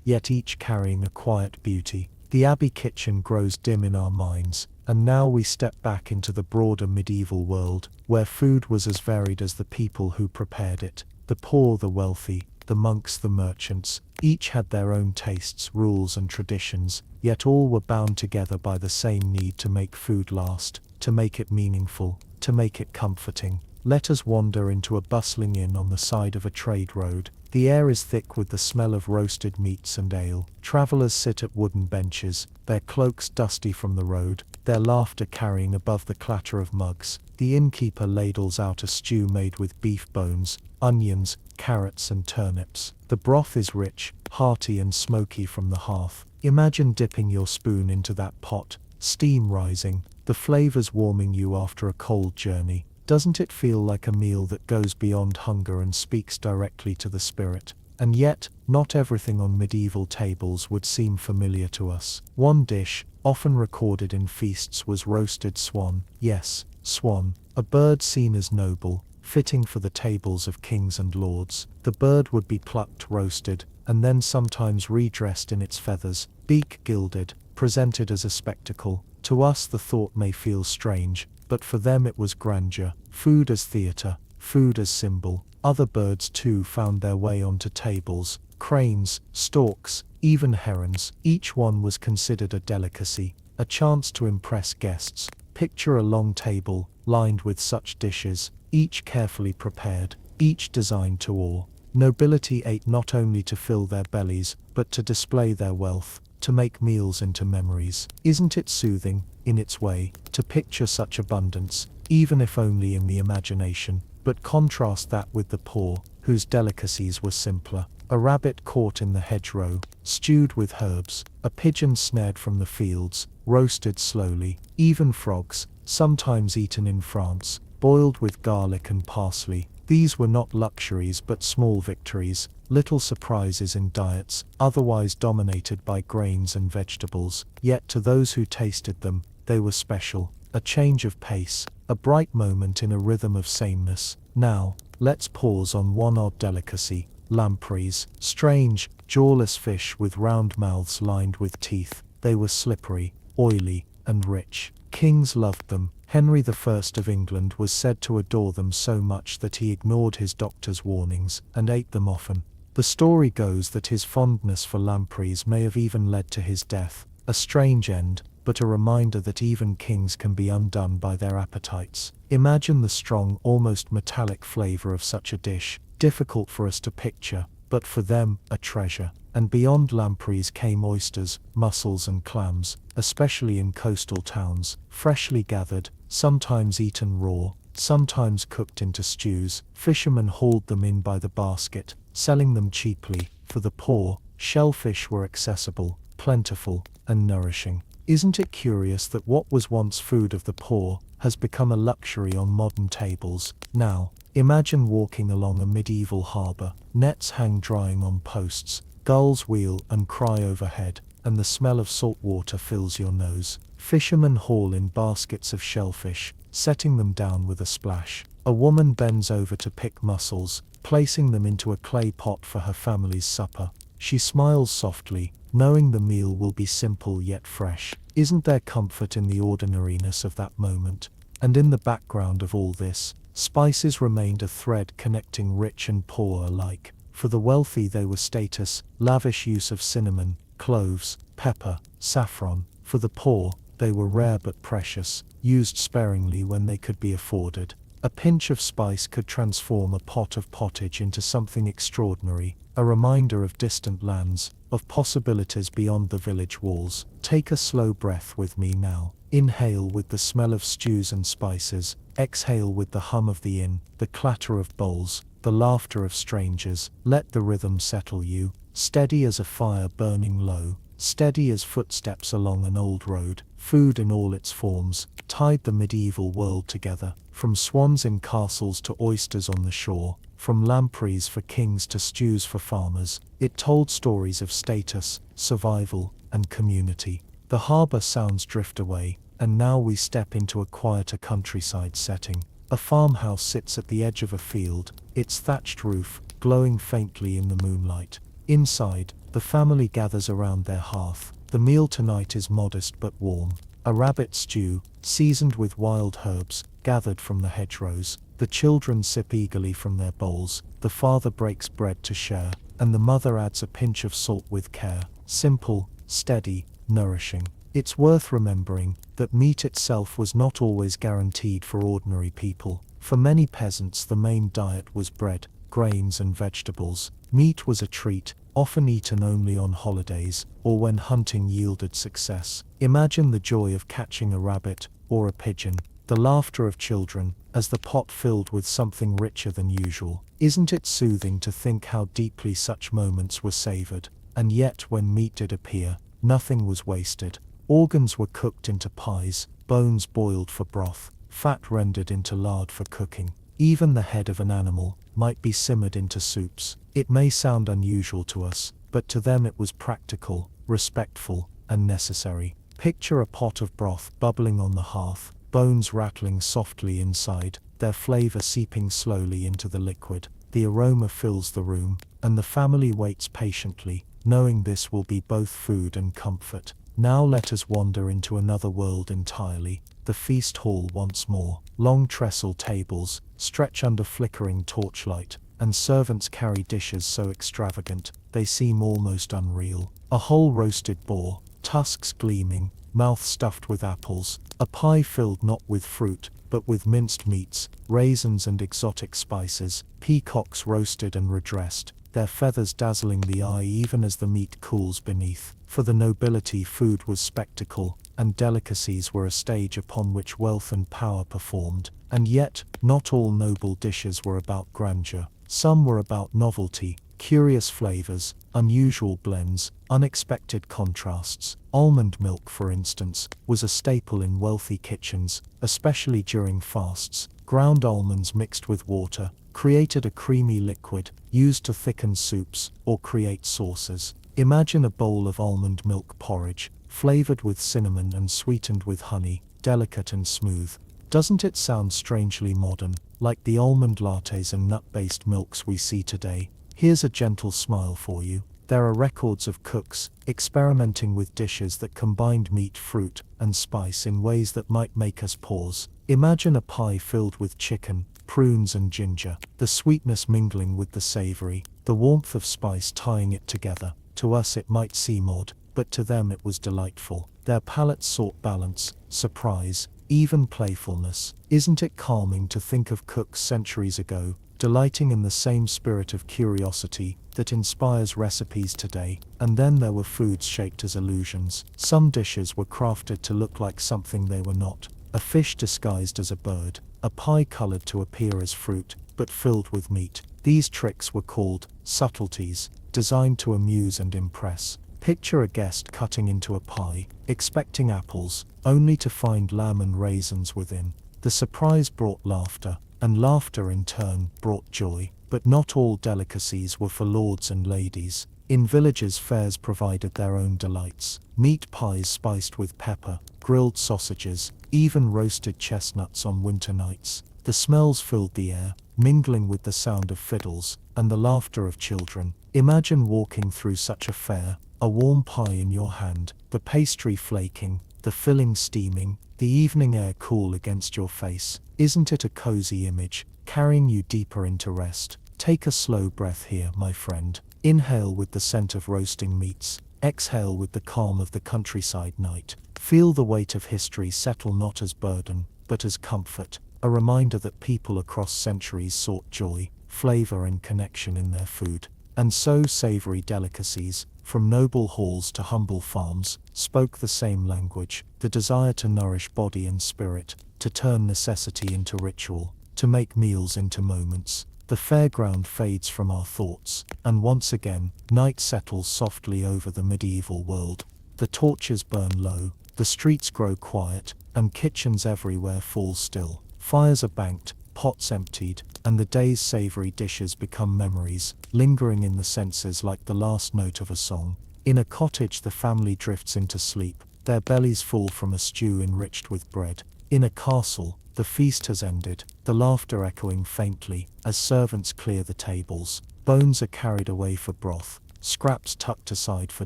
yet each carrying a quiet beauty. The abbey kitchen grows dim in our minds, And now we step back into the broader medieval world, where food was as varied as the people who prepared it. The poor, the wealthy, the monks, the merchants, each had their own tastes, rules and traditions, yet all were bound together by the same need to make food last, to make it meaningful, to make it comforting. Let us wander into a bustling inn on the side of a trade road. The air is thick with the smell of roasted meats and ale. Travelers sit at wooden benches, their cloaks dusty from the road, their laughter carrying above the clatter of mugs. The innkeeper ladles out a stew made with beef bones, onions, carrots and turnips. The broth is rich, hearty and smoky from the hearth. Imagine dipping your spoon into that pot, steam rising, the flavors warming you after a cold journey. Doesn't it feel like a meal that goes beyond hunger and speaks directly to the spirit? And yet, not everything on medieval tables would seem familiar to us. One dish, often recorded in feasts, was roasted swan. Yes, swan, a bird seen as noble, fitting for the tables of kings and lords. The bird would be plucked, roasted, and then sometimes redressed in its feathers, beak gilded, presented as a spectacle. To us the thought may feel strange, but for them it was grandeur, food as theatre, food as symbol. Other birds too found their way onto tables, cranes, storks, even herons. Each one was considered a delicacy, a chance to impress guests. Picture a long table, lined with such dishes, each carefully prepared, each designed to awe. Nobility ate not only to fill their bellies, but to display their wealth, to make meals into memories. Isn't it soothing, in its way, to picture such abundance, even if only in the imagination? But contrast that with the poor, whose delicacies were simpler. A rabbit caught in the hedgerow, stewed with herbs, a pigeon snared from the fields, roasted slowly, even frogs, sometimes eaten in France, boiled with garlic and parsley. These were not luxuries but small victories, little surprises in diets otherwise dominated by grains and vegetables. Yet to those who tasted them, they were special, a change of pace, a bright moment in a rhythm of sameness. Now, let's pause on one odd delicacy, lampreys, strange, jawless fish with round mouths lined with teeth. They were slippery, oily, and rich. Kings loved them. Henry I of England was said to adore them so much that he ignored his doctor's warnings and ate them often. The story goes that his fondness for lampreys may have even led to his death, a strange end, but a reminder that even kings can be undone by their appetites. Imagine the strong, almost metallic flavor of such a dish, difficult for us to picture, but for them, a treasure. And beyond lampreys came oysters, mussels and clams, especially in coastal towns, freshly gathered, sometimes eaten raw, sometimes cooked into stews. Fishermen hauled them in by the basket, selling them cheaply. For the poor, shellfish were accessible, plentiful, and nourishing. Isn't it curious that what was once food of the poor has become a luxury on modern tables? Now, imagine walking along a medieval harbor. Nets hang drying on posts, gulls wheel and cry overhead, and the smell of salt water fills your nose. Fishermen haul in baskets of shellfish, setting them down with a splash. A woman bends over to pick mussels, placing them into a clay pot for her family's supper. She smiles softly, knowing the meal will be simple yet fresh. Isn't there comfort in the ordinariness of that moment? And in the background of all this, spices remained a thread connecting rich and poor alike. For the wealthy they were status, lavish use of cinnamon, cloves, pepper, saffron. For the poor, they were rare but precious, used sparingly when they could be afforded. A pinch of spice could transform a pot of pottage into something extraordinary, a reminder of distant lands, of possibilities beyond the village walls. Take a slow breath with me now. Inhale with the smell of stews and spices, exhale with the hum of the inn, the clatter of bowls, the laughter of strangers. Let the rhythm settle you, steady as a fire burning low, steady as footsteps along an old road. Food in all its forms tied the medieval world together, from swans in castles to oysters on the shore, from lampreys for kings to stews for farmers. It told stories of status, survival, and community. The harbor sounds drift away, and now we step into a quieter countryside setting. A farmhouse sits at the edge of a field, its thatched roof glowing faintly in the moonlight. Inside, the family gathers around their hearth. The meal tonight is modest but warm. A rabbit stew, seasoned with wild herbs, gathered from the hedgerows. The children sip eagerly from their bowls, the father breaks bread to share, and the mother adds a pinch of salt with care. Simple, steady, nourishing. It's worth remembering that meat itself was not always guaranteed for ordinary people. For many peasants, the main diet was bread, grains, and vegetables. Meat was a treat, often eaten only on holidays, or when hunting yielded success. Imagine the joy of catching a rabbit, or a pigeon, the laughter of children, as the pot filled with something richer than usual. Isn't it soothing to think how deeply such moments were savored? And yet, when meat did appear, nothing was wasted. Organs were cooked into pies, bones boiled for broth, fat rendered into lard for cooking. Even the head of an animal might be simmered into soups. It may sound unusual to us, but to them it was practical, respectful, and necessary. Picture a pot of broth bubbling on the hearth, bones rattling softly inside, their flavor seeping slowly into the liquid. The aroma fills the room, and the family waits patiently, knowing this will be both food and comfort. Now let us wander into another world entirely, the feast hall once more. Long trestle tables stretch under flickering torchlight, and servants carry dishes so extravagant they seem almost unreal. A whole roasted boar, tusks gleaming, mouth stuffed with apples, a pie filled not with fruit, but with minced meats, raisins and exotic spices, peacocks roasted and redressed, their feathers dazzling the eye even as the meat cools beneath. For the nobility, food was spectacle, and delicacies were a stage upon which wealth and power performed. And yet, not all noble dishes were about grandeur. Some were about novelty, curious flavors, unusual blends, unexpected contrasts. Almond milk, for instance, was a staple in wealthy kitchens, especially during fasts. Ground almonds mixed with water created a creamy liquid, used to thicken soups or create sauces. Imagine a bowl of almond milk porridge, flavored with cinnamon and sweetened with honey, delicate and smooth. Doesn't it sound strangely modern, like the almond lattes and nut-based milks we see today? Here's a gentle smile for you. There are records of cooks experimenting with dishes that combined meat, fruit, and spice in ways that might make us pause. Imagine a pie filled with chicken, prunes and ginger, the sweetness mingling with the savory, the warmth of spice tying it together. To us it might seem odd, but to them it was delightful. Their palates sought balance, surprise, even playfulness. Isn't it calming to think of cooks centuries ago, delighting in the same spirit of curiosity that inspires recipes today? And then there were foods shaped as illusions. Some dishes were crafted to look like something they were not. A fish disguised as a bird, a pie colored to appear as fruit, but filled with meat. These tricks were called subtleties, designed to amuse and impress. Picture a guest cutting into a pie, expecting apples, only to find lamb and raisins within. The surprise brought laughter, and laughter in turn brought joy. But not all delicacies were for lords and ladies. In villages, fairs provided their own delights. Meat pies spiced with pepper, grilled sausages, even roasted chestnuts on winter nights. The smells filled the air, mingling with the sound of fiddles and the laughter of children. Imagine walking through such a fair, a warm pie in your hand, the pastry flaking, the filling steaming, the evening air cool against your face. Isn't it a cozy image, carrying you deeper into rest? Take a slow breath here, my friend. Inhale with the scent of roasting meats. Exhale with the calm of the countryside night. Feel the weight of history settle not as burden, but as comfort, a reminder that people across centuries sought joy, flavor and connection in their food. And so savory delicacies, from noble halls to humble farms, spoke the same language, the desire to nourish body and spirit, to turn necessity into ritual, to make meals into moments. The fairground fades from our thoughts, and once again, night settles softly over the medieval world. The torches burn low, the streets grow quiet, and kitchens everywhere fall still. Fires are banked, pots emptied, and the day's savory dishes become memories, lingering in the senses like the last note of a song. In a cottage the family drifts into sleep, their bellies full from a stew enriched with bread. In a castle, the feast has ended, the laughter echoing faintly as servants clear the tables. Bones are carried away for broth, scraps tucked aside for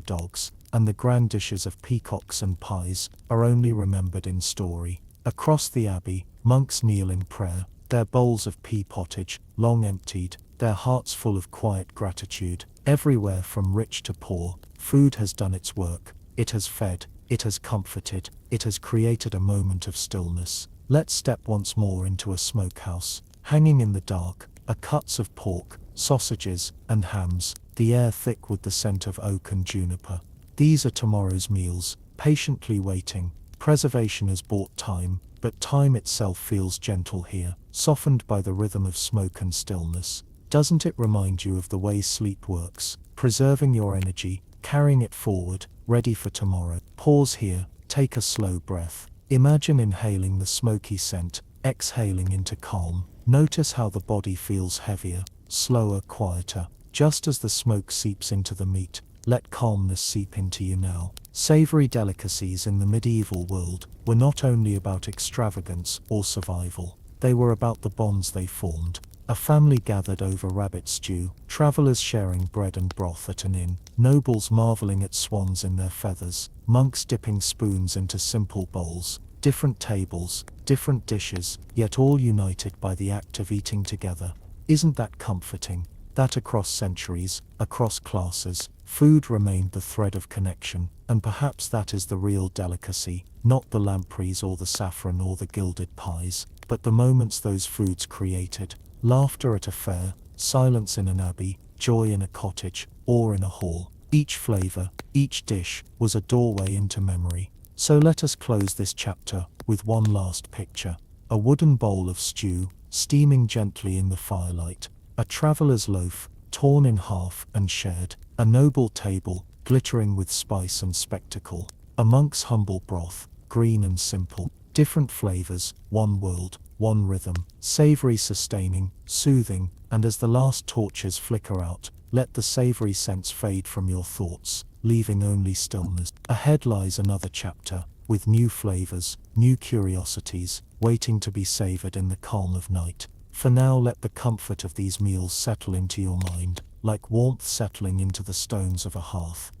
dogs, and the grand dishes of peacocks and pies are only remembered in story. Across the abbey, monks kneel in prayer, their bowls of pea pottage, long emptied, their hearts full of quiet gratitude. Everywhere from rich to poor, food has done its work. It has fed, it has comforted, it has created a moment of stillness. Let's step once more into a smokehouse. Hanging in the dark are cuts of pork, sausages, and hams, the air thick with the scent of oak and juniper. These are tomorrow's meals, patiently waiting. Preservation has bought time, but time itself feels gentle here, softened by the rhythm of smoke and stillness. Doesn't it remind you of the way sleep works, preserving your energy, carrying it forward, ready for tomorrow? Pause here, take a slow breath. Imagine inhaling the smoky scent, exhaling into calm. Notice how the body feels heavier, slower, quieter. Just as the smoke seeps into the meat, let calmness seep into you now. Savory delicacies in the medieval world were not only about extravagance or survival, they were about the bonds they formed. A family gathered over rabbit stew, travelers sharing bread and broth at an inn, nobles marveling at swans in their feathers, monks dipping spoons into simple bowls, different tables, different dishes, yet all united by the act of eating together. Isn't that comforting? That across centuries, across classes, food remained the thread of connection, and perhaps that is the real delicacy, not the lampreys or the saffron or the gilded pies, but the moments those foods created. Laughter at a fair, silence in an abbey, joy in a cottage, or in a hall. Each flavor, each dish, was a doorway into memory. So let us close this chapter with one last picture. A wooden bowl of stew, steaming gently in the firelight. A traveler's loaf, torn in half and shared. A noble table, glittering with spice and spectacle. A monk's humble broth, green and simple. Different flavors, one world, one rhythm, savory, sustaining, soothing, and as the last torches flicker out, let the savory scents fade from your thoughts, leaving only stillness. Ahead lies another chapter, with new flavors, new curiosities, waiting to be savored in the calm of night. For now, let the comfort of these meals settle into your mind, like warmth settling into the stones of a hearth.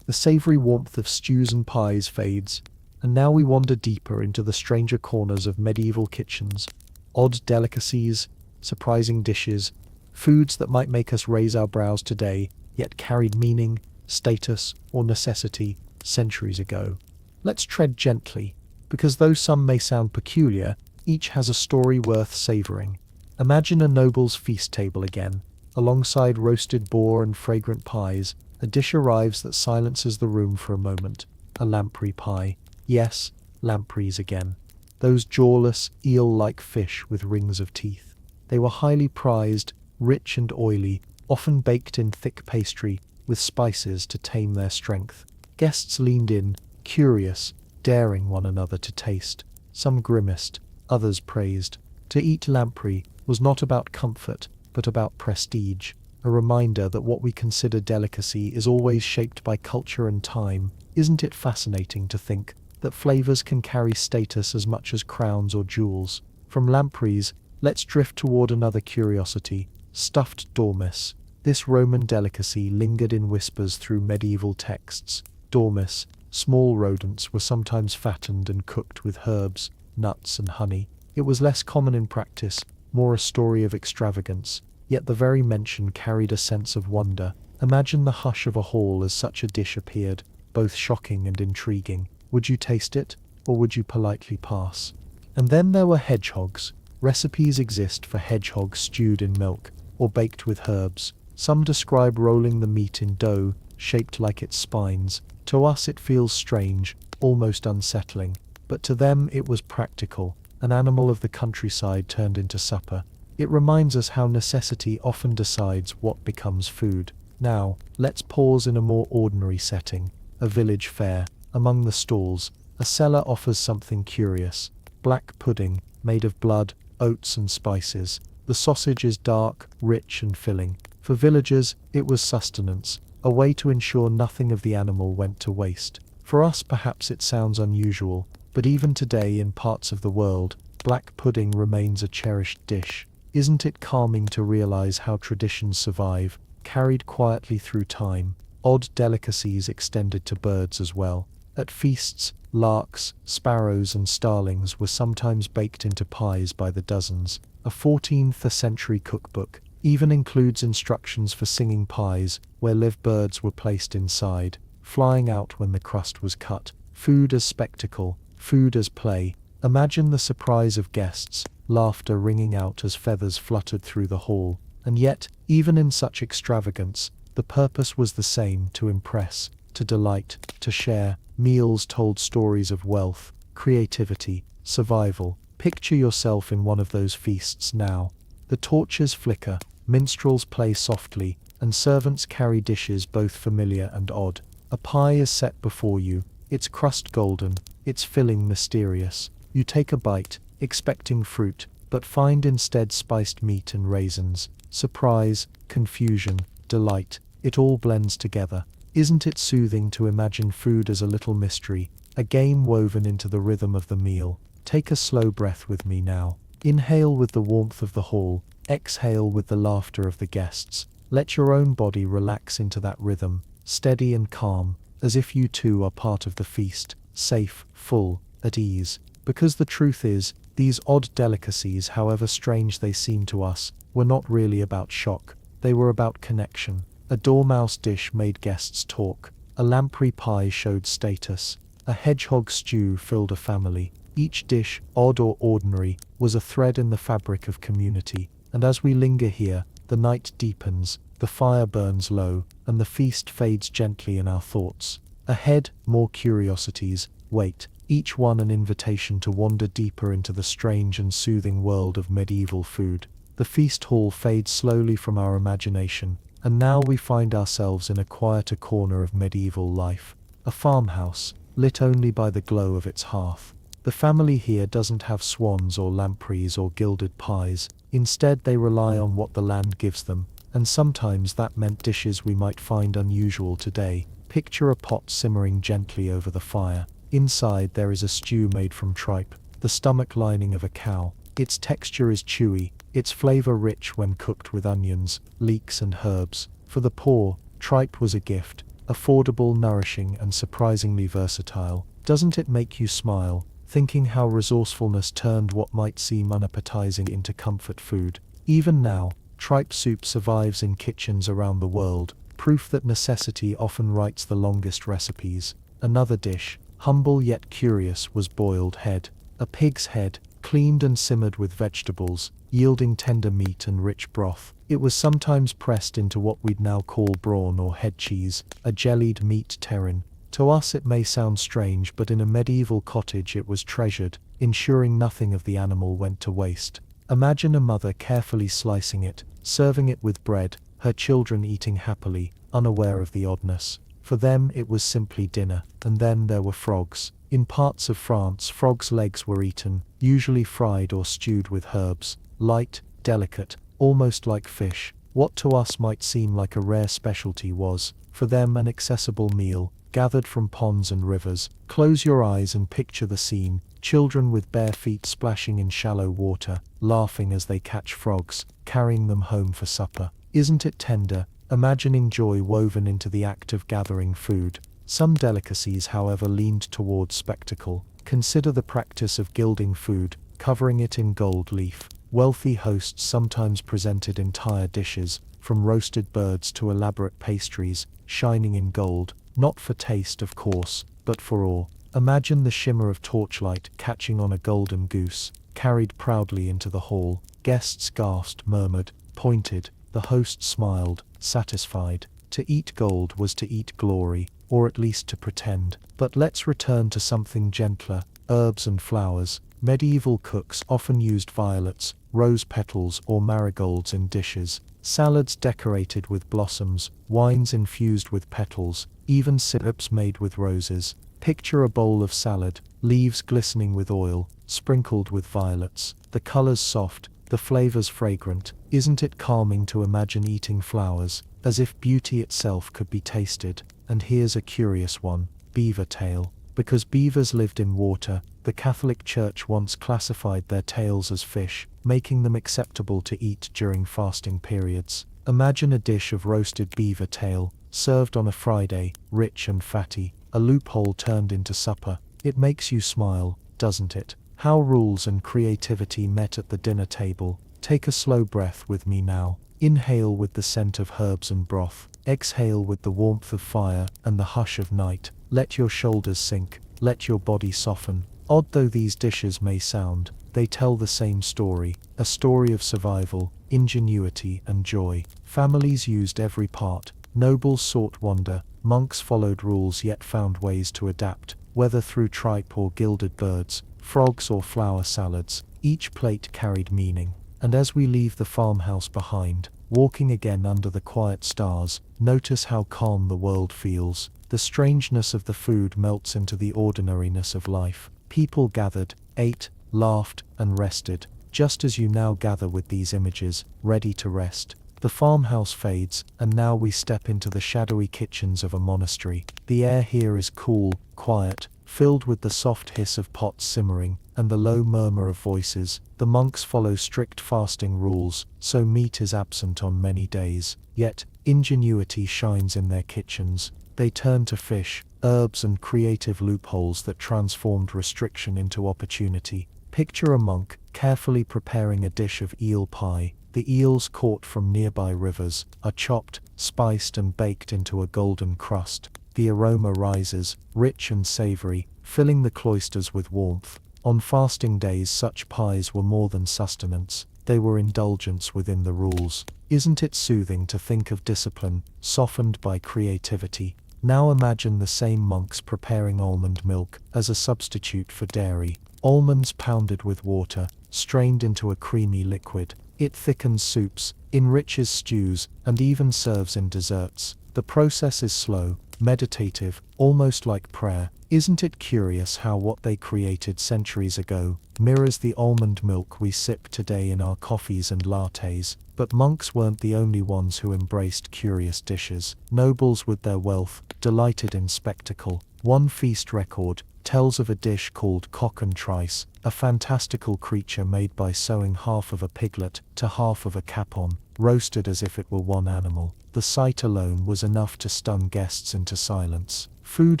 The savory warmth of stews and pies fades, and now we wander deeper into the stranger corners of medieval kitchens. Odd delicacies, surprising dishes, foods that might make us raise our brows today, yet carried meaning, status, or necessity centuries ago. Let's tread gently, because though some may sound peculiar, each has a story worth savoring. Imagine a noble's feast table again. Alongside roasted boar and fragrant pies, a dish arrives that silences the room for a moment. A lamprey pie. Yes, lampreys again. Those jawless, eel-like fish with rings of teeth. They were highly prized, rich and oily, often baked in thick pastry, with spices to tame their strength. Guests leaned in, curious, daring one another to taste. Some grimaced, others praised. To eat lamprey was not about comfort, but about prestige, a reminder that what we consider delicacy is always shaped by culture and time. Isn't it fascinating to think that flavors can carry status as much as crowns or jewels? From lampreys, let's drift toward another curiosity, stuffed dormice. This Roman delicacy lingered in whispers through medieval texts. Dormice, small rodents, were sometimes fattened and cooked with herbs, nuts, and honey. It was less common in practice, more a story of extravagance, yet the very mention carried a sense of wonder. Imagine the hush of a hall as such a dish appeared, both shocking and intriguing. Would you taste it, or would you politely pass? And then there were hedgehogs. Recipes exist for hedgehogs stewed in milk, or baked with herbs. Some describe rolling the meat in dough, shaped like its spines. To us it feels strange, almost unsettling, but to them it was practical, an animal of the countryside turned into supper. It reminds us how necessity often decides what becomes food. Now, let's pause in a more ordinary setting, a village fair. Among the stalls, a seller offers something curious. Black pudding, made of blood, oats and spices. The sausage is dark, rich and filling. For villagers, it was sustenance, a way to ensure nothing of the animal went to waste. For us, perhaps it sounds unusual, but even today in parts of the world, black pudding remains a cherished dish. Isn't it calming to realize how traditions survive, carried quietly through time? odd delicacies extended to birds as well. At feasts, larks, sparrows and starlings were sometimes baked into pies by the dozens. A 14th century cookbook even includes instructions for singing pies, where live birds were placed inside, flying out when the crust was cut. Food as spectacle, food as play. Imagine the surprise of guests, laughter ringing out as feathers fluttered through the hall. And yet, even in such extravagance, the purpose was the same: to impress, to delight, to share. Meals told stories of wealth, creativity, survival. Picture yourself in one of those feasts now. The torches flicker, minstrels play softly, and servants carry dishes both familiar and odd. A pie is set before you, its crust golden, its filling mysterious. You take a bite, expecting fruit, but find instead spiced meat and raisins. Surprise, confusion, delight, it all blends together. Isn't it soothing to imagine food as a little mystery, a game woven into the rhythm of the meal? Take a slow breath with me now. Inhale with the warmth of the hall, exhale with the laughter of the guests. Let your own body relax into that rhythm, steady and calm, as if you too are part of the feast, safe, full, at ease. Because the truth is, these odd delicacies, however strange they seem to us, were not really about shock. They were about connection. A dormouse dish made guests talk. A lamprey pie showed status. A hedgehog stew filled a family. Each dish, odd or ordinary, was a thread in the fabric of community. And as we linger here, the night deepens, the fire burns low, and the feast fades gently in our thoughts. Ahead, more curiosities wait, each one an invitation to wander deeper into the strange and soothing world of medieval food. The feast hall fades slowly from our imagination, and now we find ourselves in a quieter corner of medieval life. A farmhouse, lit only by the glow of its hearth. The family here doesn't have swans or lampreys or gilded pies. Instead, they rely on what the land gives them, and sometimes that meant dishes we might find unusual today. Picture a pot simmering gently over the fire. Inside there is a stew made from tripe, the stomach lining of a cow. Its texture is chewy, its flavor rich when cooked with onions, leeks and herbs. For the poor, tripe was a gift, affordable, nourishing and surprisingly versatile. Doesn't it make you smile, thinking how resourcefulness turned what might seem unappetizing into comfort food? Even now, tripe soup survives in kitchens around the world, proof that necessity often writes the longest recipes. Another dish, humble yet curious, was boiled head. A pig's head, cleaned and simmered with vegetables, yielding tender meat and rich broth. It was sometimes pressed into what we'd now call brawn or head cheese, a jellied meat terrine. To us it may sound strange, but in a medieval cottage it was treasured, ensuring nothing of the animal went to waste. Imagine a mother carefully slicing it, serving it with bread, her children eating happily, unaware of the oddness. For them it was simply dinner. And then there were frogs. In parts of France, frogs' legs were eaten, usually fried or stewed with herbs. Light, delicate, almost like fish. What to us might seem like a rare specialty was, for them, an accessible meal, gathered from ponds and rivers. Close your eyes and picture the scene. Children with bare feet splashing in shallow water, laughing as they catch frogs, carrying them home for supper. Isn't it tender, imagining joy woven into the act of gathering food? Some delicacies, however, leaned towards spectacle. Consider the practice of gilding food, covering it in gold leaf. Wealthy hosts sometimes presented entire dishes, from roasted birds to elaborate pastries, shining in gold, not for taste, of course, but for awe. Imagine the shimmer of torchlight catching on a golden goose, carried proudly into the hall. Guests gasped, murmured, pointed. The host smiled, satisfied. To eat gold was to eat glory, or at least to pretend. But let's return to something gentler, herbs and flowers. Medieval cooks often used violets, rose petals or marigolds in dishes. Salads decorated with blossoms, wines infused with petals, even syrups made with roses. Picture a bowl of salad, leaves glistening with oil, sprinkled with violets. The colors soft, the flavors fragrant. Isn't it calming to imagine eating flowers, as if beauty itself could be tasted? And here's a curious one, beaver tail. Because beavers lived in water, the Catholic Church once classified their tails as fish, making them acceptable to eat during fasting periods. Imagine a dish of roasted beaver tail, served on a Friday, rich and fatty, a loophole turned into supper. It makes you smile, doesn't it? How rules and creativity met at the dinner table. Take a slow breath with me now. Inhale with the scent of herbs and broth. Exhale with the warmth of fire and the hush of night. Let your shoulders sink. Let your body soften. Odd though these dishes may sound, they tell the same story. A story of survival, ingenuity and joy. Families used every part. Nobles sought wonder. Monks followed rules yet found ways to adapt. Whether through tripe or gilded birds, frogs or flower salads, each plate carried meaning. And as we leave the farmhouse behind, walking again under the quiet stars, notice how calm the world feels. The strangeness of the food melts into the ordinariness of life. People gathered, ate, laughed, and rested, just as you now gather with these images, ready to rest. The farmhouse fades, and now we step into the shadowy kitchens of a monastery. The air here is cool, quiet, filled with the soft hiss of pots simmering, and the low murmur of voices. The monks follow strict fasting rules, so meat is absent on many days. Yet, ingenuity shines in their kitchens. They turn to fish, herbs and creative loopholes that transformed restriction into opportunity. Picture a monk, carefully preparing a dish of eel pie. The eels caught from nearby rivers are chopped, spiced and baked into a golden crust. The aroma rises, rich and savory, filling the cloisters with warmth. On fasting days such pies were more than sustenance, they were indulgence within the rules. Isn't it soothing to think of discipline, softened by creativity? Now imagine the same monks preparing almond milk as a substitute for dairy. Almonds pounded with water, strained into a creamy liquid. It thickens soups, enriches stews, and even serves in desserts. The process is slow, meditative, almost like prayer. Isn't it curious how what they created centuries ago mirrors the almond milk we sip today in our coffees and lattes? But monks weren't the only ones who embraced curious dishes. Nobles with their wealth delighted in spectacle. One feast record tells of a dish called cock and trice, a fantastical creature made by sewing half of a piglet to half of a capon, roasted as if it were one animal. The sight alone was enough to stun guests into silence. Food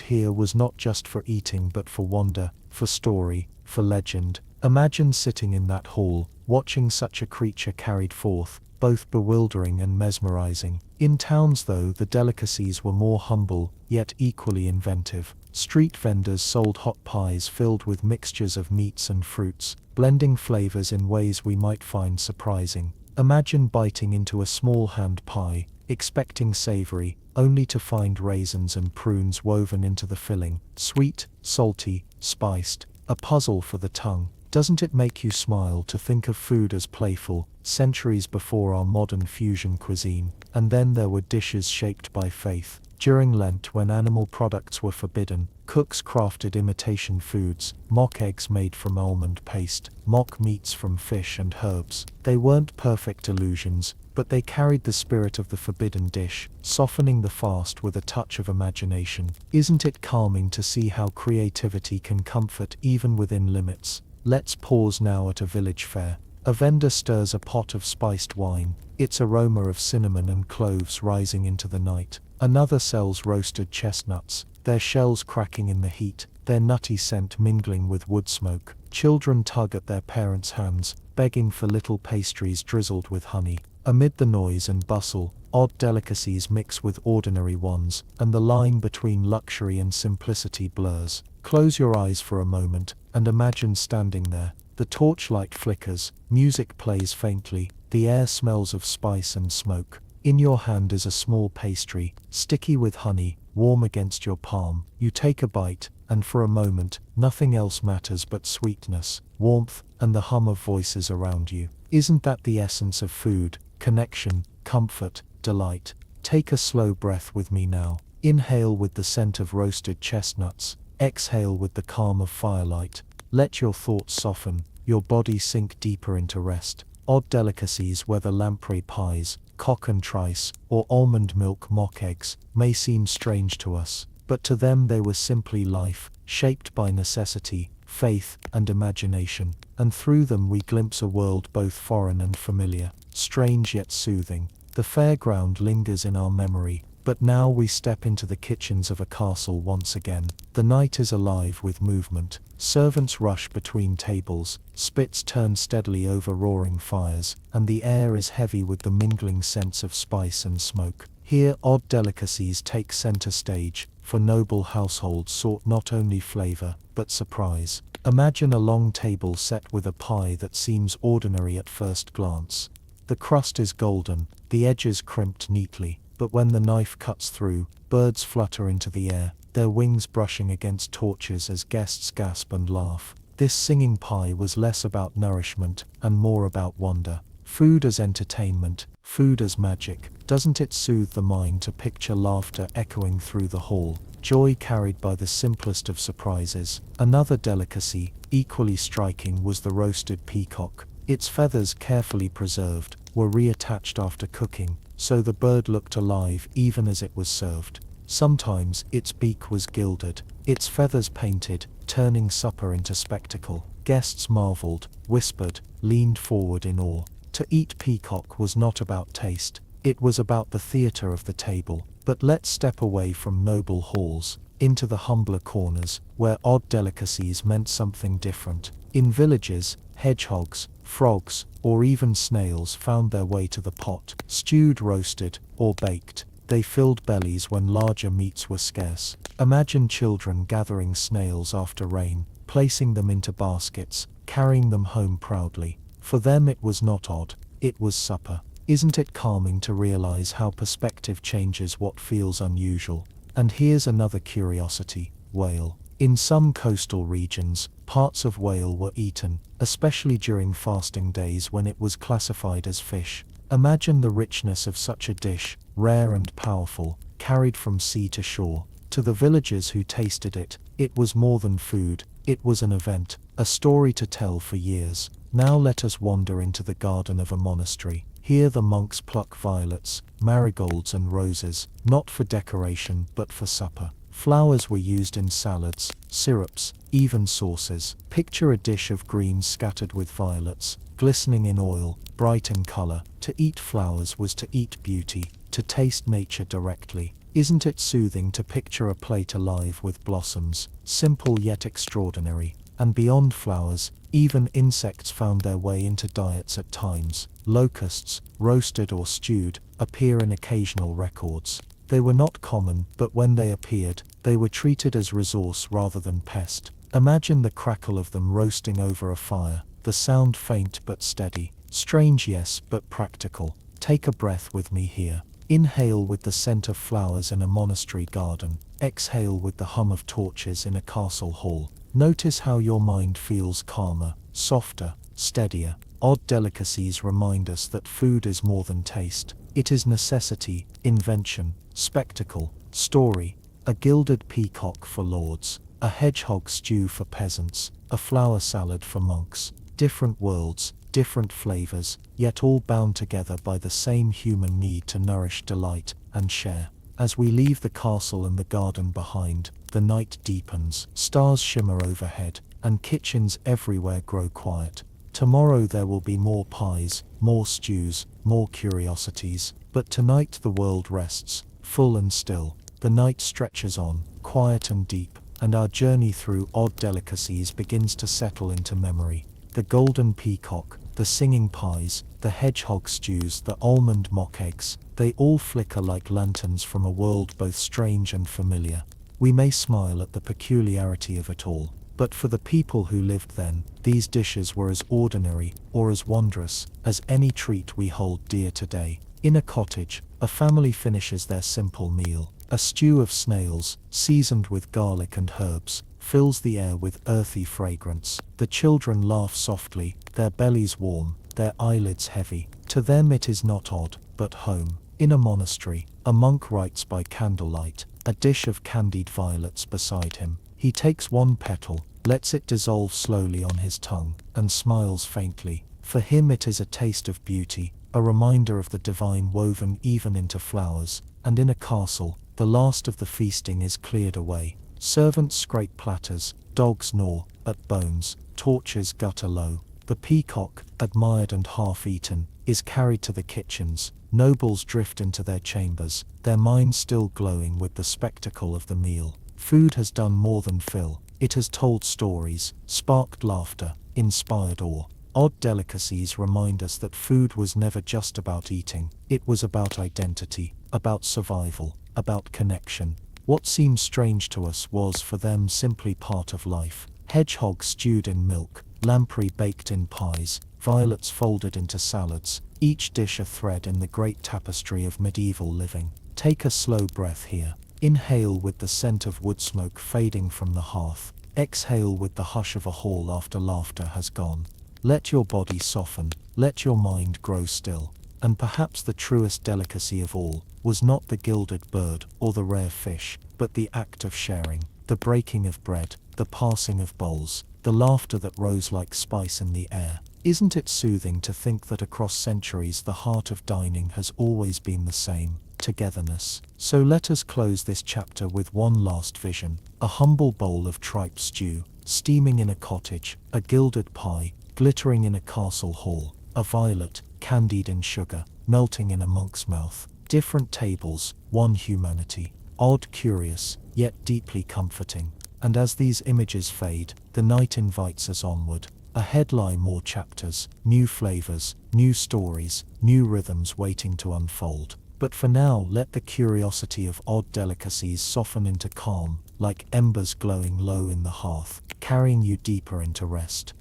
here was not just for eating but for wonder, for story, for legend. Imagine sitting in that hall, watching such a creature carried forth, both bewildering and mesmerizing. In towns though, the delicacies were more humble, yet equally inventive. Street vendors sold hot pies filled with mixtures of meats and fruits, blending flavors in ways we might find surprising. Imagine biting into a small hand pie, expecting savory, only to find raisins and prunes woven into the filling. Sweet, salty, spiced, a puzzle for the tongue. Doesn't it make you smile to think of food as playful, centuries before our modern fusion cuisine? And then there were dishes shaped by faith. During Lent, when animal products were forbidden, cooks crafted imitation foods, mock eggs made from almond paste, mock meats from fish and herbs. They weren't perfect illusions, but they carried the spirit of the forbidden dish, softening the fast with a touch of imagination. Isn't it calming to see how creativity can comfort even within limits? Let's pause now at a village fair. A vendor stirs a pot of spiced wine, its aroma of cinnamon and cloves rising into the night. Another sells roasted chestnuts, their shells cracking in the heat, their nutty scent mingling with wood smoke. Children tug at their parents' hands, begging for little pastries drizzled with honey. Amid the noise and bustle, odd delicacies mix with ordinary ones, and the line between luxury and simplicity blurs. Close your eyes for a moment, and imagine standing there. The torchlight flickers, music plays faintly, the air smells of spice and smoke. In your hand is a small pastry, sticky with honey, warm against your palm. You take a bite, and for a moment, nothing else matters but sweetness, warmth, and the hum of voices around you. Isn't that the essence of food? Connection, comfort, delight. Take a slow breath with me now. Inhale with the scent of roasted chestnuts. Exhale with the calm of firelight. Let your thoughts soften, your body sink deeper into rest. Odd delicacies, whether lamprey pies, cock and trice, or almond milk mock eggs, may seem strange to us, but to them they were simply life, shaped by necessity, faith, and imagination, and through them we glimpse a world both foreign and familiar, strange yet soothing. The fairground lingers in our memory, But now we step into the kitchens of a castle once again. The night is alive with movement. Servants rush between tables, spits turn steadily over roaring fires, and the air is heavy with the mingling scents of spice and smoke. Here odd delicacies take center stage, for noble households sought not only flavor, but surprise. Imagine a long table set with a pie that seems ordinary at first glance. The crust is golden, the edges crimped neatly, but when the knife cuts through, birds flutter into the air, their wings brushing against torches as guests gasp and laugh. This singing pie was less about nourishment and more about wonder. Food as entertainment, food as magic. Doesn't it soothe the mind to picture laughter echoing through the hall, joy carried by the simplest of surprises? Another delicacy, equally striking, was the roasted peacock. Its feathers, carefully preserved, were reattached after cooking, so the bird looked alive even as it was served. Sometimes its beak was gilded, its feathers painted, turning supper into spectacle. Guests marveled, whispered, leaned forward in awe. To eat peacock was not about taste, it was about the theater of the table. But let's step away from noble halls, into the humbler corners, where odd delicacies meant something different. In villages, hedgehogs, frogs, or even snails found their way to the pot. Stewed, roasted, or baked, they filled bellies when larger meats were scarce. Imagine children gathering snails after rain, placing them into baskets, carrying them home proudly. For them it was not odd, it was supper. Isn't it calming to realize how perspective changes what feels unusual? And here's another curiosity: whale. In some coastal regions, parts of whale were eaten, especially during fasting days when it was classified as fish. Imagine the richness of such a dish, rare and powerful, carried from sea to shore. To the villagers who tasted it, it was more than food, it was an event, a story to tell for years. Now let us wander into the garden of a monastery. Here the monks pluck violets, marigolds and roses, not for decoration but for supper. Flowers were used in salads, syrups, even sauces. Picture a dish of greens scattered with violets, glistening in oil, bright in color. To eat flowers was to eat beauty, to taste nature directly. Isn't it soothing to picture a plate alive with blossoms, simple yet extraordinary? And beyond flowers, even insects found their way into diets at times. Locusts, roasted or stewed, appear in occasional records. They were not common, but when they appeared, they were treated as resource rather than pest. Imagine the crackle of them roasting over a fire, the sound faint but steady. Strange, yes, but practical. Take a breath with me here. Inhale with the scent of flowers in a monastery garden. Exhale with the hum of torches in a castle hall. Notice how your mind feels calmer, softer, steadier. Odd delicacies remind us that food is more than taste. It is necessity, invention, spectacle, story. A gilded peacock for lords, a hedgehog stew for peasants, a flower salad for monks. Different worlds, different flavors, yet all bound together by the same human need to nourish, delight, and share. As we leave the castle and the garden behind, the night deepens, stars shimmer overhead, and kitchens everywhere grow quiet. Tomorrow there will be more pies, more stews, more curiosities, but tonight the world rests, full and still. The night stretches on, quiet and deep, and our journey through odd delicacies begins to settle into memory. The golden peacock, the singing pies, the hedgehog stews, the almond mock eggs, they all flicker like lanterns from a world both strange and familiar. We may smile at the peculiarity of it all, but for the people who lived then, these dishes were as ordinary, or as wondrous, as any treat we hold dear today. In a cottage, a family finishes their simple meal. A stew of snails, seasoned with garlic and herbs, fills the air with earthy fragrance. The children laugh softly, their bellies warm, their eyelids heavy. To them it is not odd, but home. In a monastery, a monk writes by candlelight, a dish of candied violets beside him. He takes one petal, lets it dissolve slowly on his tongue, and smiles faintly. For him it is a taste of beauty, a reminder of the divine woven even into flowers. And in a castle, the last of the feasting is cleared away. Servants scrape platters, dogs gnaw at bones, torches gutter low. The peacock, admired and half-eaten, is carried to the kitchens. Nobles drift into their chambers, their minds still glowing with the spectacle of the meal. Food has done more than fill. It has told stories, sparked laughter, inspired awe. Odd delicacies remind us that food was never just about eating. It was about identity, about survival, about connection. What seemed strange to us was for them simply part of life. Hedgehog stewed in milk, lamprey baked in pies, violets folded into salads, each dish a thread in the great tapestry of medieval living. Take a slow breath here. Inhale with the scent of wood smoke fading from the hearth. Exhale with the hush of a hall after laughter has gone. Let your body soften, let your mind grow still. And perhaps the truest delicacy of all was not the gilded bird or the rare fish, but the act of sharing, the breaking of bread, the passing of bowls, the laughter that rose like spice in the air. Isn't it soothing to think that across centuries the heart of dining has always been the same, togetherness? So let us close this chapter with one last vision, a humble bowl of tripe stew, steaming in a cottage, a gilded pie, glittering in a castle hall, a violet, candied in sugar, melting in a monk's mouth. Different tables, one humanity. Odd, curious, yet deeply comforting. And as these images fade, the night invites us onward. Ahead lie more chapters, new flavors, new stories, new rhythms waiting to unfold. But for now, let the curiosity of odd delicacies soften into calm, like embers glowing low in the hearth, carrying you deeper into rest.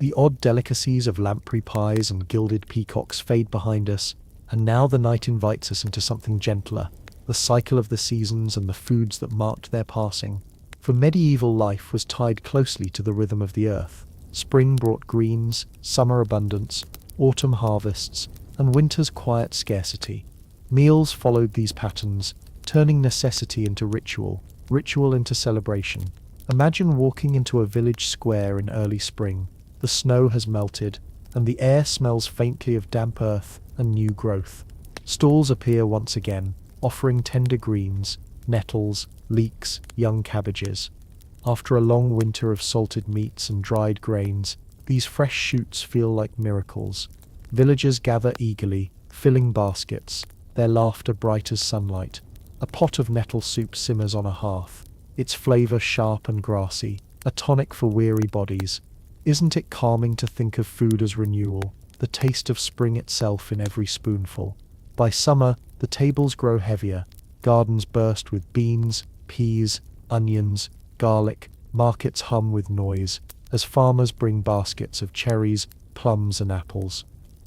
The odd delicacies of lamprey pies and gilded peacocks fade behind us, and now the night invites us into something gentler, the cycle of the seasons and the foods that marked their passing. For medieval life was tied closely to the rhythm of the earth. Spring brought greens, summer abundance, autumn harvests, and winter's quiet scarcity. Meals followed these patterns, turning necessity into ritual, ritual into celebration. Imagine walking into a village square in early spring. The snow has melted, and the air smells faintly of damp earth and new growth. Stalls appear once again, offering tender greens, nettles, leeks, young cabbages. After a long winter of salted meats and dried grains, these fresh shoots feel like miracles. Villagers gather eagerly, filling baskets, their laughter bright as sunlight. A pot of nettle soup simmers on a hearth, its flavor sharp and grassy, a tonic for weary bodies. Isn't it calming to think of food as renewal, the taste of spring itself in every spoonful? By summer, the tables grow heavier, gardens burst with beans, peas, onions, garlic, markets hum with noise, as farmers bring baskets of cherries, plums and apples.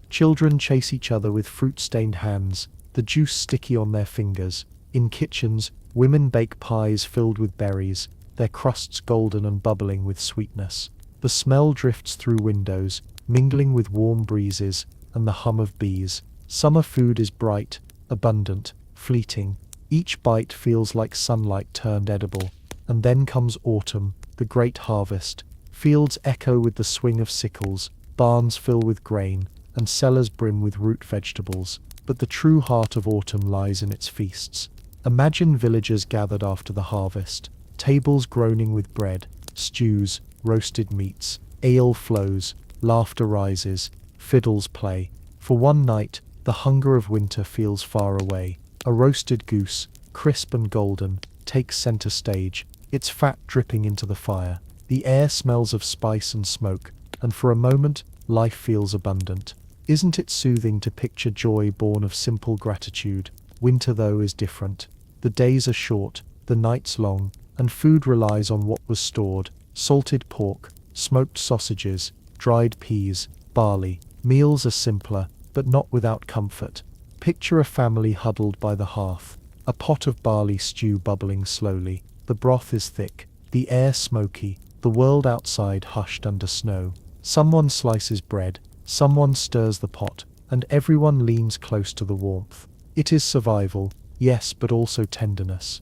Children chase each other with fruit-stained hands, the juice sticky on their fingers. In kitchens, women bake pies filled with berries, their crusts golden and bubbling with sweetness. The smell drifts through windows, mingling with warm breezes and the hum of bees. Summer food is bright, abundant, fleeting. Each bite feels like sunlight turned edible. And then comes autumn, the great harvest. Fields echo with the swing of sickles, barns fill with grain, and cellars brim with root vegetables. But the true heart of autumn lies in its feasts. Imagine villagers gathered after the harvest, tables groaning with bread, stews, roasted meats, ale flows, laughter rises, fiddles play. For one night, the hunger of winter feels far away. A roasted goose, crisp and golden, takes center stage, its fat dripping into the fire. The air smells of spice and smoke, and for a moment, life feels abundant. Isn't it soothing to picture joy born of simple gratitude? Winter, though, is different. The days are short, the nights long, and food relies on what was stored. Salted pork, smoked sausages, dried peas, barley. Meals are simpler, but not without comfort. Picture a family huddled by the hearth, a pot of barley stew bubbling slowly. The broth is thick, the air smoky, the world outside hushed under snow. Someone slices bread, someone stirs the pot, and everyone leans close to the warmth. It is survival, yes, but also tenderness.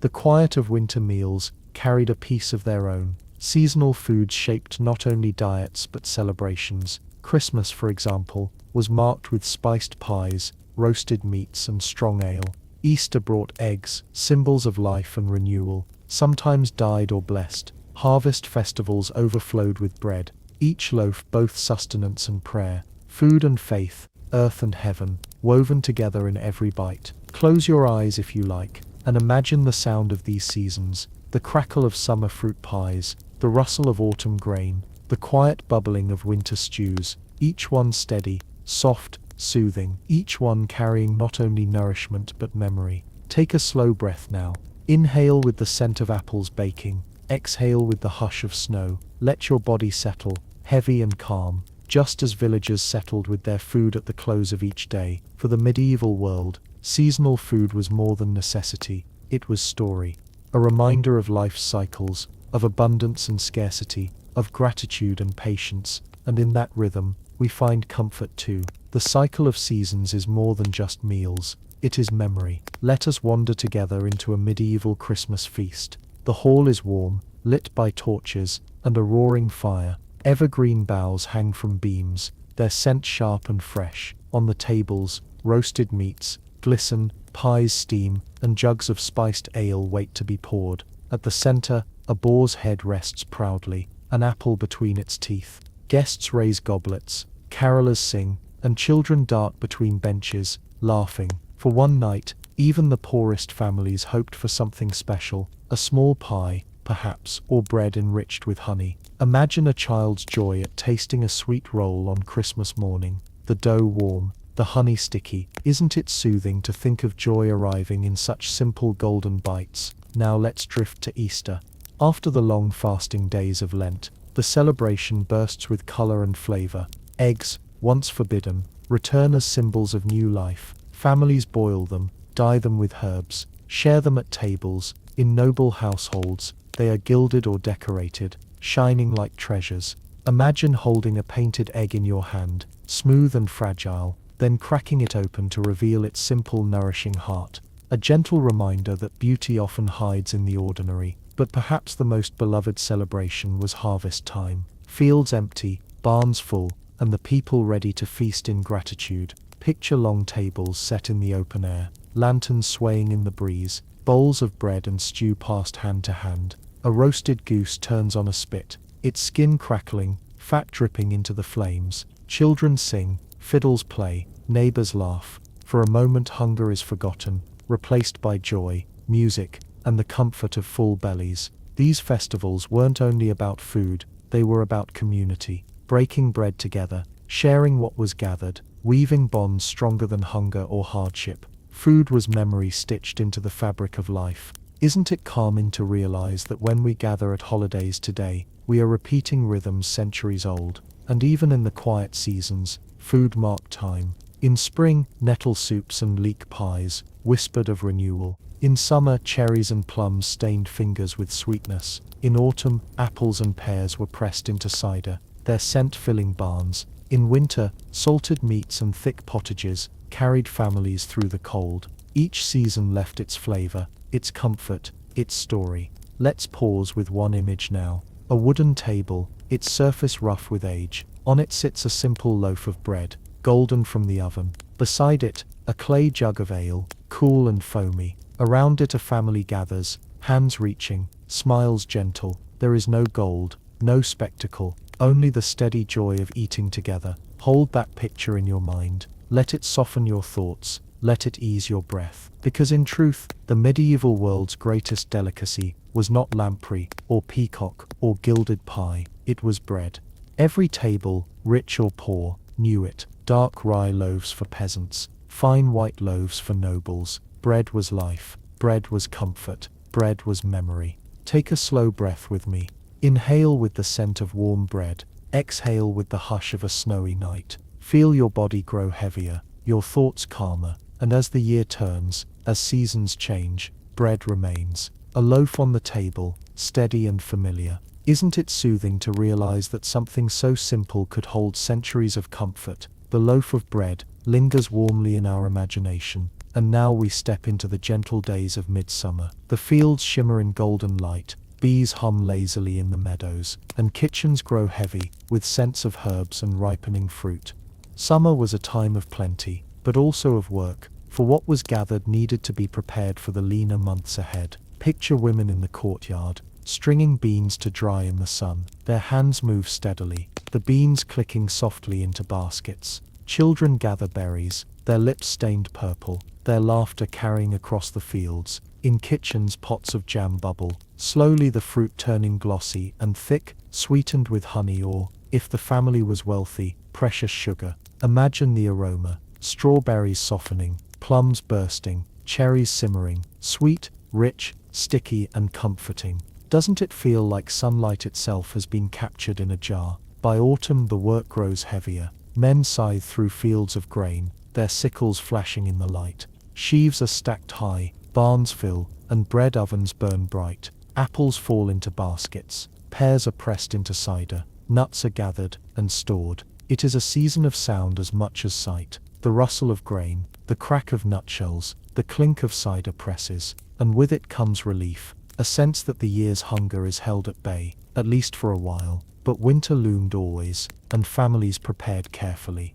The quiet of winter meals carried a peace of their own. Seasonal foods shaped not only diets but celebrations. Christmas, for example, was marked with spiced pies, roasted meats and strong ale. Easter brought eggs, symbols of life and renewal, sometimes dyed or blessed. Harvest festivals overflowed with bread, each loaf both sustenance and prayer. Food and faith, earth and heaven, woven together in every bite. Close your eyes if you like, and imagine the sound of these seasons, the crackle of summer fruit pies, the rustle of autumn grain, the quiet bubbling of winter stews, each one steady, soft, soothing, each one carrying not only nourishment but memory. Take a slow breath now. Inhale with the scent of apples baking, exhale with the hush of snow. Let your body settle, heavy and calm, just as villagers settled with their food at the close of each day. For the medieval world, seasonal food was more than necessity, it was story. A reminder of life's cycles, of abundance and scarcity, of gratitude and patience, and in that rhythm, we find comfort too. The cycle of seasons is more than just meals, it is memory. Let us wander together into a medieval Christmas feast. The hall is warm, lit by torches and a roaring fire. Evergreen boughs hang from beams, their scent sharp and fresh. On the tables, roasted meats glisten, pies steam, and jugs of spiced ale wait to be poured. At the center, a boar's head rests proudly, an apple between its teeth. Guests raise goblets, carolers sing, and children dart between benches, laughing. For one night, even the poorest families hoped for something special, a small pie, perhaps, or bread enriched with honey. Imagine a child's joy at tasting a sweet roll on Christmas morning, the dough warm, the honey sticky. Isn't it soothing to think of joy arriving in such simple golden bites? Now let's drift to Easter. After the long fasting days of Lent, the celebration bursts with color and flavor. Eggs, once forbidden, return as symbols of new life. Families boil them, dye them with herbs, share them at tables. In noble households, they are gilded or decorated, shining like treasures. Imagine holding a painted egg in your hand, smooth and fragile, then cracking it open to reveal its simple, nourishing heart. A gentle reminder that beauty often hides in the ordinary. But perhaps the most beloved celebration was harvest time. Fields empty, barns full, and the people ready to feast in gratitude. Picture long tables set in the open air, lanterns swaying in the breeze, bowls of bread and stew passed hand to hand. A roasted goose turns on a spit, its skin crackling, fat dripping into the flames. Children sing, fiddles play, neighbors laugh. For a moment hunger is forgotten, replaced by joy, music, and the comfort of full bellies. These festivals weren't only about food, they were about community, breaking bread together, sharing what was gathered, weaving bonds stronger than hunger or hardship. Food was memory stitched into the fabric of life. Isn't it calming to realize that when we gather at holidays today, we are repeating rhythms centuries old? And even in the quiet seasons, food marked time. In spring, nettle soups and leek pies whispered of renewal. In summer, cherries and plums stained fingers with sweetness. In autumn, apples and pears were pressed into cider, their scent filling barns. In winter, salted meats and thick pottages carried families through the cold. Each season left its flavor, its comfort, its story. Let's pause with one image now. A wooden table, its surface rough with age. On it sits a simple loaf of bread, golden from the oven. Beside it, a clay jug of ale, cool and foamy. Around it a family gathers, hands reaching, smiles gentle. There is no gold, no spectacle, only the steady joy of eating together. Hold that picture in your mind. Let it soften your thoughts. Let it ease your breath. Because in truth, the medieval world's greatest delicacy was not lamprey, or peacock, or gilded pie. It was bread. Every table, rich or poor, knew it. Dark rye loaves for peasants, fine white loaves for nobles. Bread was life. Bread was comfort. Bread was memory. Take a slow breath with me. Inhale with the scent of warm bread. Exhale with the hush of a snowy night. Feel your body grow heavier, your thoughts calmer, and as the year turns, as seasons change, bread remains. A loaf on the table, steady and familiar. Isn't it soothing to realize that something so simple could hold centuries of comfort? The loaf of bread lingers warmly in our imagination. And now we step into the gentle days of midsummer. The fields shimmer in golden light, bees hum lazily in the meadows, and kitchens grow heavy with scents of herbs and ripening fruit. Summer was a time of plenty, but also of work, for what was gathered needed to be prepared for the leaner months ahead. Picture women in the courtyard, stringing beans to dry in the sun. Their hands move steadily, the beans clicking softly into baskets. Children gather berries, their lips stained purple, their laughter carrying across the fields. In kitchens pots of jam bubble, slowly the fruit turning glossy and thick, sweetened with honey or, if the family was wealthy, precious sugar. Imagine the aroma, strawberries softening, plums bursting, cherries simmering, sweet, rich, sticky and comforting. Doesn't it feel like sunlight itself has been captured in a jar? By autumn the work grows heavier. Men scythe through fields of grain, their sickles flashing in the light. Sheaves are stacked high, barns fill, and bread ovens burn bright. Apples fall into baskets, pears are pressed into cider, nuts are gathered and stored. It is a season of sound as much as sight. The rustle of grain, the crack of nutshells, the clink of cider presses, and with it comes relief, a sense that the year's hunger is held at bay, at least for a while. But winter loomed always, and families prepared carefully.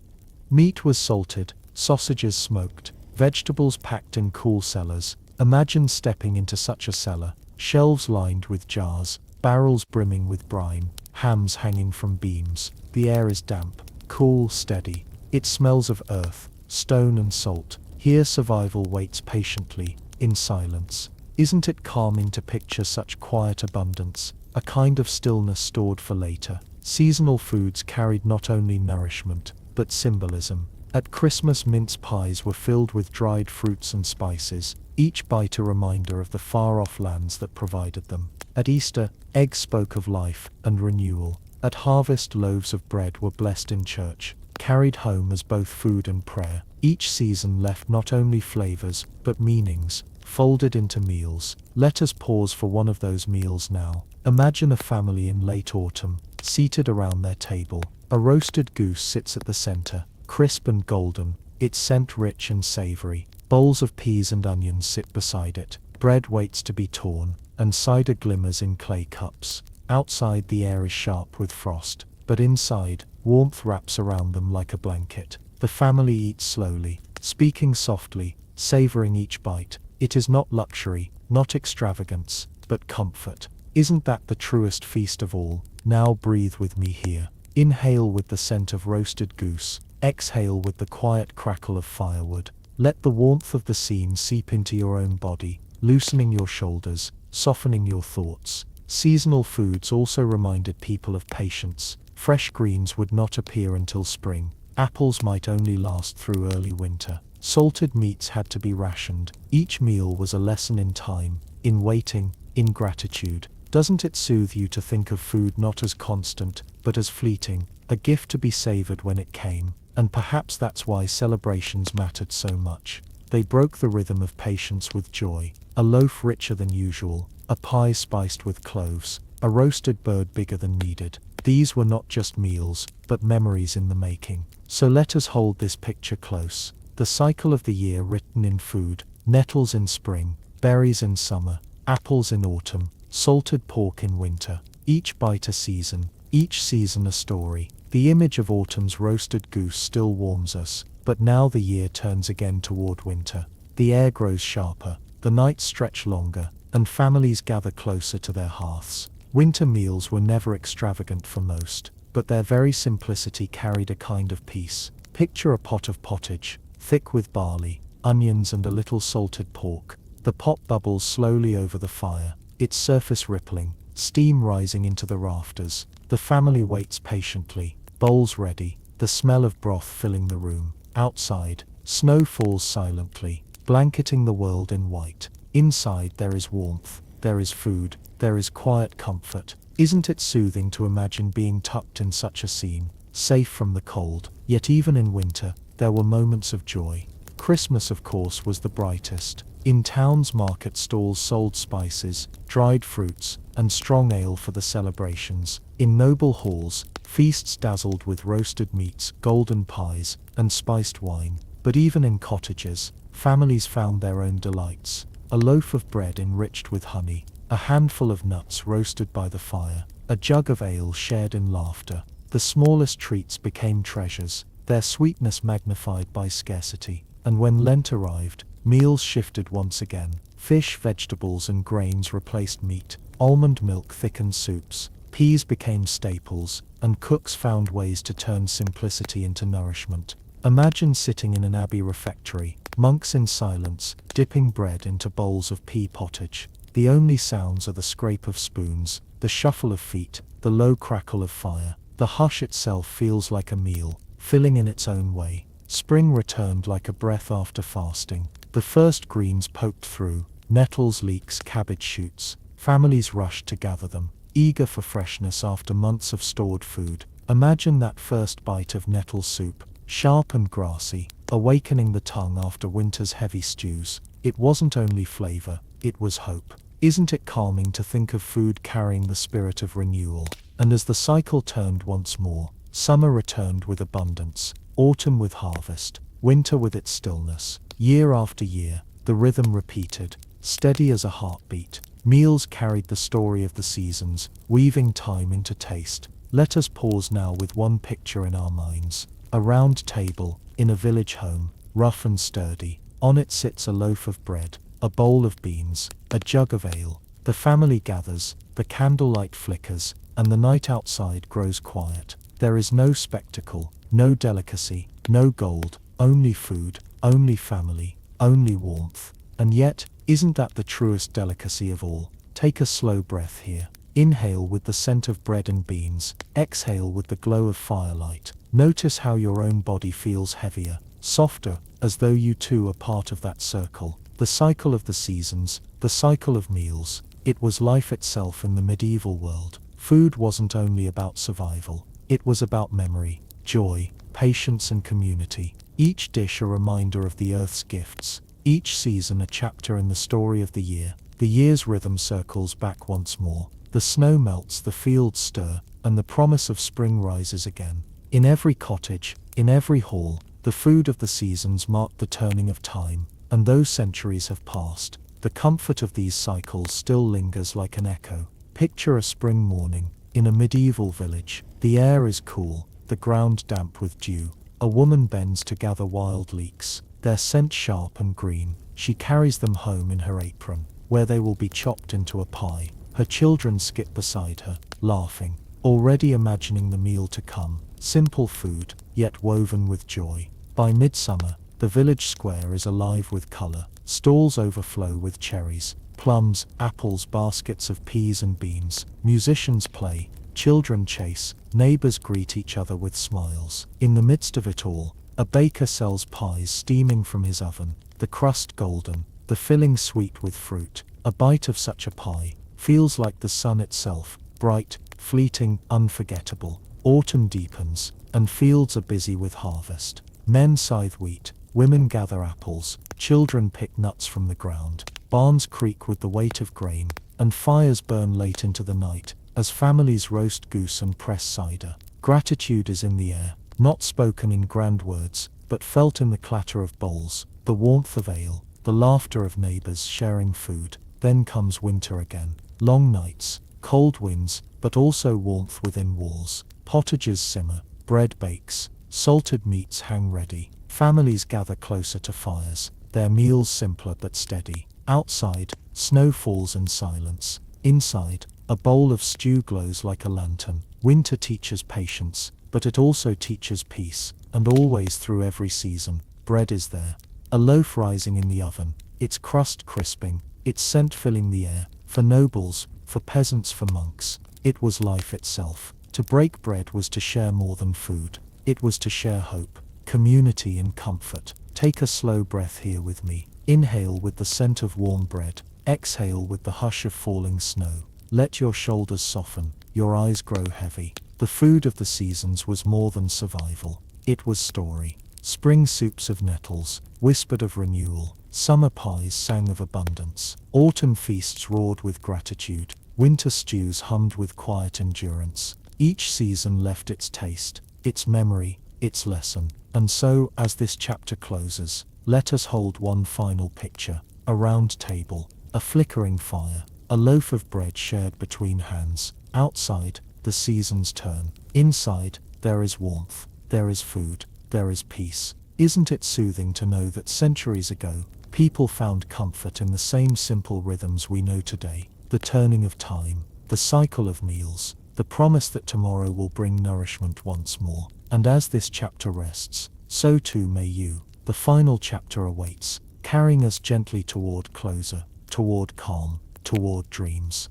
Meat was salted, sausages smoked, vegetables packed in cool cellars. Imagine stepping into such a cellar, shelves lined with jars, barrels brimming with brine, hams hanging from beams. The air is damp, cool, steady. It smells of earth, stone and salt. Here survival waits patiently, in silence. Isn't it calming to picture such quiet abundance, a kind of stillness stored for later? Seasonal foods carried not only nourishment, but symbolism. At Christmas mince pies were filled with dried fruits and spices, each bite a reminder of the far-off lands that provided them. At Easter, eggs spoke of life and renewal. At harvest loaves of bread were blessed in church, carried home as both food and prayer. Each season left not only flavors, but meanings, folded into meals. Let us pause for one of those meals now. Imagine a family in late autumn, seated around their table. A roasted goose sits at the center, crisp and golden, its scent rich and savory. Bowls of peas and onions sit beside it. Bread waits to be torn, and cider glimmers in clay cups. Outside the air is sharp with frost, but inside, warmth wraps around them like a blanket. The family eats slowly, speaking softly, savoring each bite. It is not luxury, not extravagance, but comfort. Isn't that the truest feast of all? Now breathe with me here. Inhale with the scent of roasted goose. Exhale with the quiet crackle of firewood. Let the warmth of the scene seep into your own body, loosening your shoulders, softening your thoughts. Seasonal foods also reminded people of patience. Fresh greens would not appear until spring. Apples might only last through early winter. Salted meats had to be rationed. Each meal was a lesson in time, in waiting, in gratitude. Doesn't it soothe you to think of food not as constant, but as fleeting, a gift to be savored when it came? And perhaps that's why celebrations mattered so much. They broke the rhythm of patience with joy. A loaf richer than usual, a pie spiced with cloves, a roasted bird bigger than needed. These were not just meals, but memories in the making. So let us hold this picture close. The cycle of the year written in food, nettles in spring, berries in summer, apples in autumn, salted pork in winter. Each bite a season, each season a story. The image of autumn's roasted goose still warms us, but now the year turns again toward winter. The air grows sharper, the nights stretch longer, and families gather closer to their hearths. Winter meals were never extravagant for most, but their very simplicity carried a kind of peace. Picture a pot of pottage, thick with barley, onions and a little salted pork. The pot bubbles slowly over the fire, its surface rippling, steam rising into the rafters. The family waits patiently, bowls ready, the smell of broth filling the room. Outside, snow falls silently, blanketing the world in white. Inside there is warmth, there is food, there is quiet comfort. Isn't it soothing to imagine being tucked in such a scene, safe from the cold? Yet even in winter, there were moments of joy. Christmas, of course, was the brightest. In towns, market stalls sold spices, dried fruits, and strong ale for the celebrations. In noble halls, feasts dazzled with roasted meats, golden pies, and spiced wine. But even in cottages, families found their own delights. A loaf of bread enriched with honey, a handful of nuts roasted by the fire, a jug of ale shared in laughter. The smallest treats became treasures, their sweetness magnified by scarcity. And when Lent arrived, meals shifted once again. Fish, vegetables, and grains replaced meat. Almond milk thickened soups. Peas became staples, and cooks found ways to turn simplicity into nourishment. Imagine sitting in an abbey refectory, monks in silence, dipping bread into bowls of pea pottage. The only sounds are the scrape of spoons, the shuffle of feet, the low crackle of fire. The hush itself feels like a meal, filling in its own way. Spring returned like a breath after fasting. The first greens poked through, nettles, leeks, cabbage shoots. Families rushed to gather them, eager for freshness after months of stored food. Imagine that first bite of nettle soup, sharp and grassy, awakening the tongue after winter's heavy stews. It wasn't only flavor, it was hope. Isn't it calming to think of food carrying the spirit of renewal? And as the cycle turned once more, summer returned with abundance, autumn with harvest, winter with its stillness. Year after year, the rhythm repeated, steady as a heartbeat. Meals carried the story of the seasons, weaving time into taste. Let us pause now with one picture in our minds. A round table, in a village home, rough and sturdy. On it sits a loaf of bread, a bowl of beans, a jug of ale. The family gathers, the candlelight flickers, and the night outside grows quiet. There is no spectacle, no delicacy, no gold, only food, only family, only warmth. And yet, isn't that the truest delicacy of all? Take a slow breath here. Inhale with the scent of bread and beans, exhale with the glow of firelight. Notice how your own body feels heavier, softer, as though you too are part of that circle. The cycle of the seasons, the cycle of meals. It was life itself in the medieval world. Food wasn't only about survival, it was about memory, joy, patience and community. Each dish a reminder of the earth's gifts, each season a chapter in the story of the year. The year's rhythm circles back once more. The snow melts, the fields stir, and the promise of spring rises again. In every cottage, in every hall, the food of the seasons marked the turning of time, and though centuries have passed, the comfort of these cycles still lingers like an echo. Picture a spring morning, in a medieval village. The air is cool, the ground damp with dew. A woman bends to gather wild leeks, their scent sharp and green. She carries them home in her apron, where they will be chopped into a pie. Her children skip beside her, laughing, already imagining the meal to come. Simple food, yet woven with joy. By midsummer, the village square is alive with color. Stalls overflow with cherries, plums, apples, baskets of peas and beans. Musicians play, children chase, neighbors greet each other with smiles. In the midst of it all, a baker sells pies steaming from his oven, the crust golden, the filling sweet with fruit. A bite of such a pie feels like the sun itself, bright, fleeting, unforgettable. Autumn deepens, and fields are busy with harvest. Men scythe wheat, women gather apples, children pick nuts from the ground. Barns creak with the weight of grain, and fires burn late into the night, as families roast goose and press cider. Gratitude is in the air, not spoken in grand words, but felt in the clatter of bowls, the warmth of ale, the laughter of neighbors sharing food. Then comes winter again. Long nights, cold winds, but also warmth within walls. Pottages simmer, bread bakes, salted meats hang ready. Families gather closer to fires, their meals simpler but steady. Outside, snow falls in silence. Inside, a bowl of stew glows like a lantern. Winter teaches patience, but it also teaches peace. And always through every season, bread is there. A loaf rising in the oven, its crust crisping, its scent filling the air. For nobles, for peasants, for monks, it was life itself. To break bread was to share more than food. It was to share hope, community and comfort. Take a slow breath here with me. Inhale with the scent of warm bread. Exhale with the hush of falling snow. Let your shoulders soften, your eyes grow heavy. The food of the seasons was more than survival. It was story. Spring soups of nettles whispered of renewal. Summer pies sang of abundance. Autumn feasts roared with gratitude. Winter stews hummed with quiet endurance. Each season left its taste, its memory, its lesson. And so, as this chapter closes, let us hold one final picture. A round table, a flickering fire, a loaf of bread shared between hands. Outside, the seasons turn. Inside, there is warmth, there is food, there is peace. Isn't it soothing to know that centuries ago, people found comfort in the same simple rhythms we know today? The turning of time, the cycle of meals, the promise that tomorrow will bring nourishment once more. And as this chapter rests, so too may you. The final chapter awaits, carrying us gently toward closure, toward calm, toward dreams.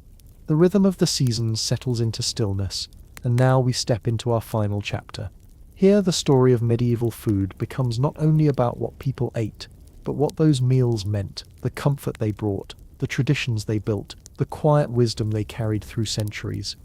The rhythm of the seasons settles into stillness, and now we step into our final chapter. Here the story of medieval food becomes not only about what people ate, but what those meals meant, the comfort they brought, the traditions they built, the quiet wisdom they carried through centuries.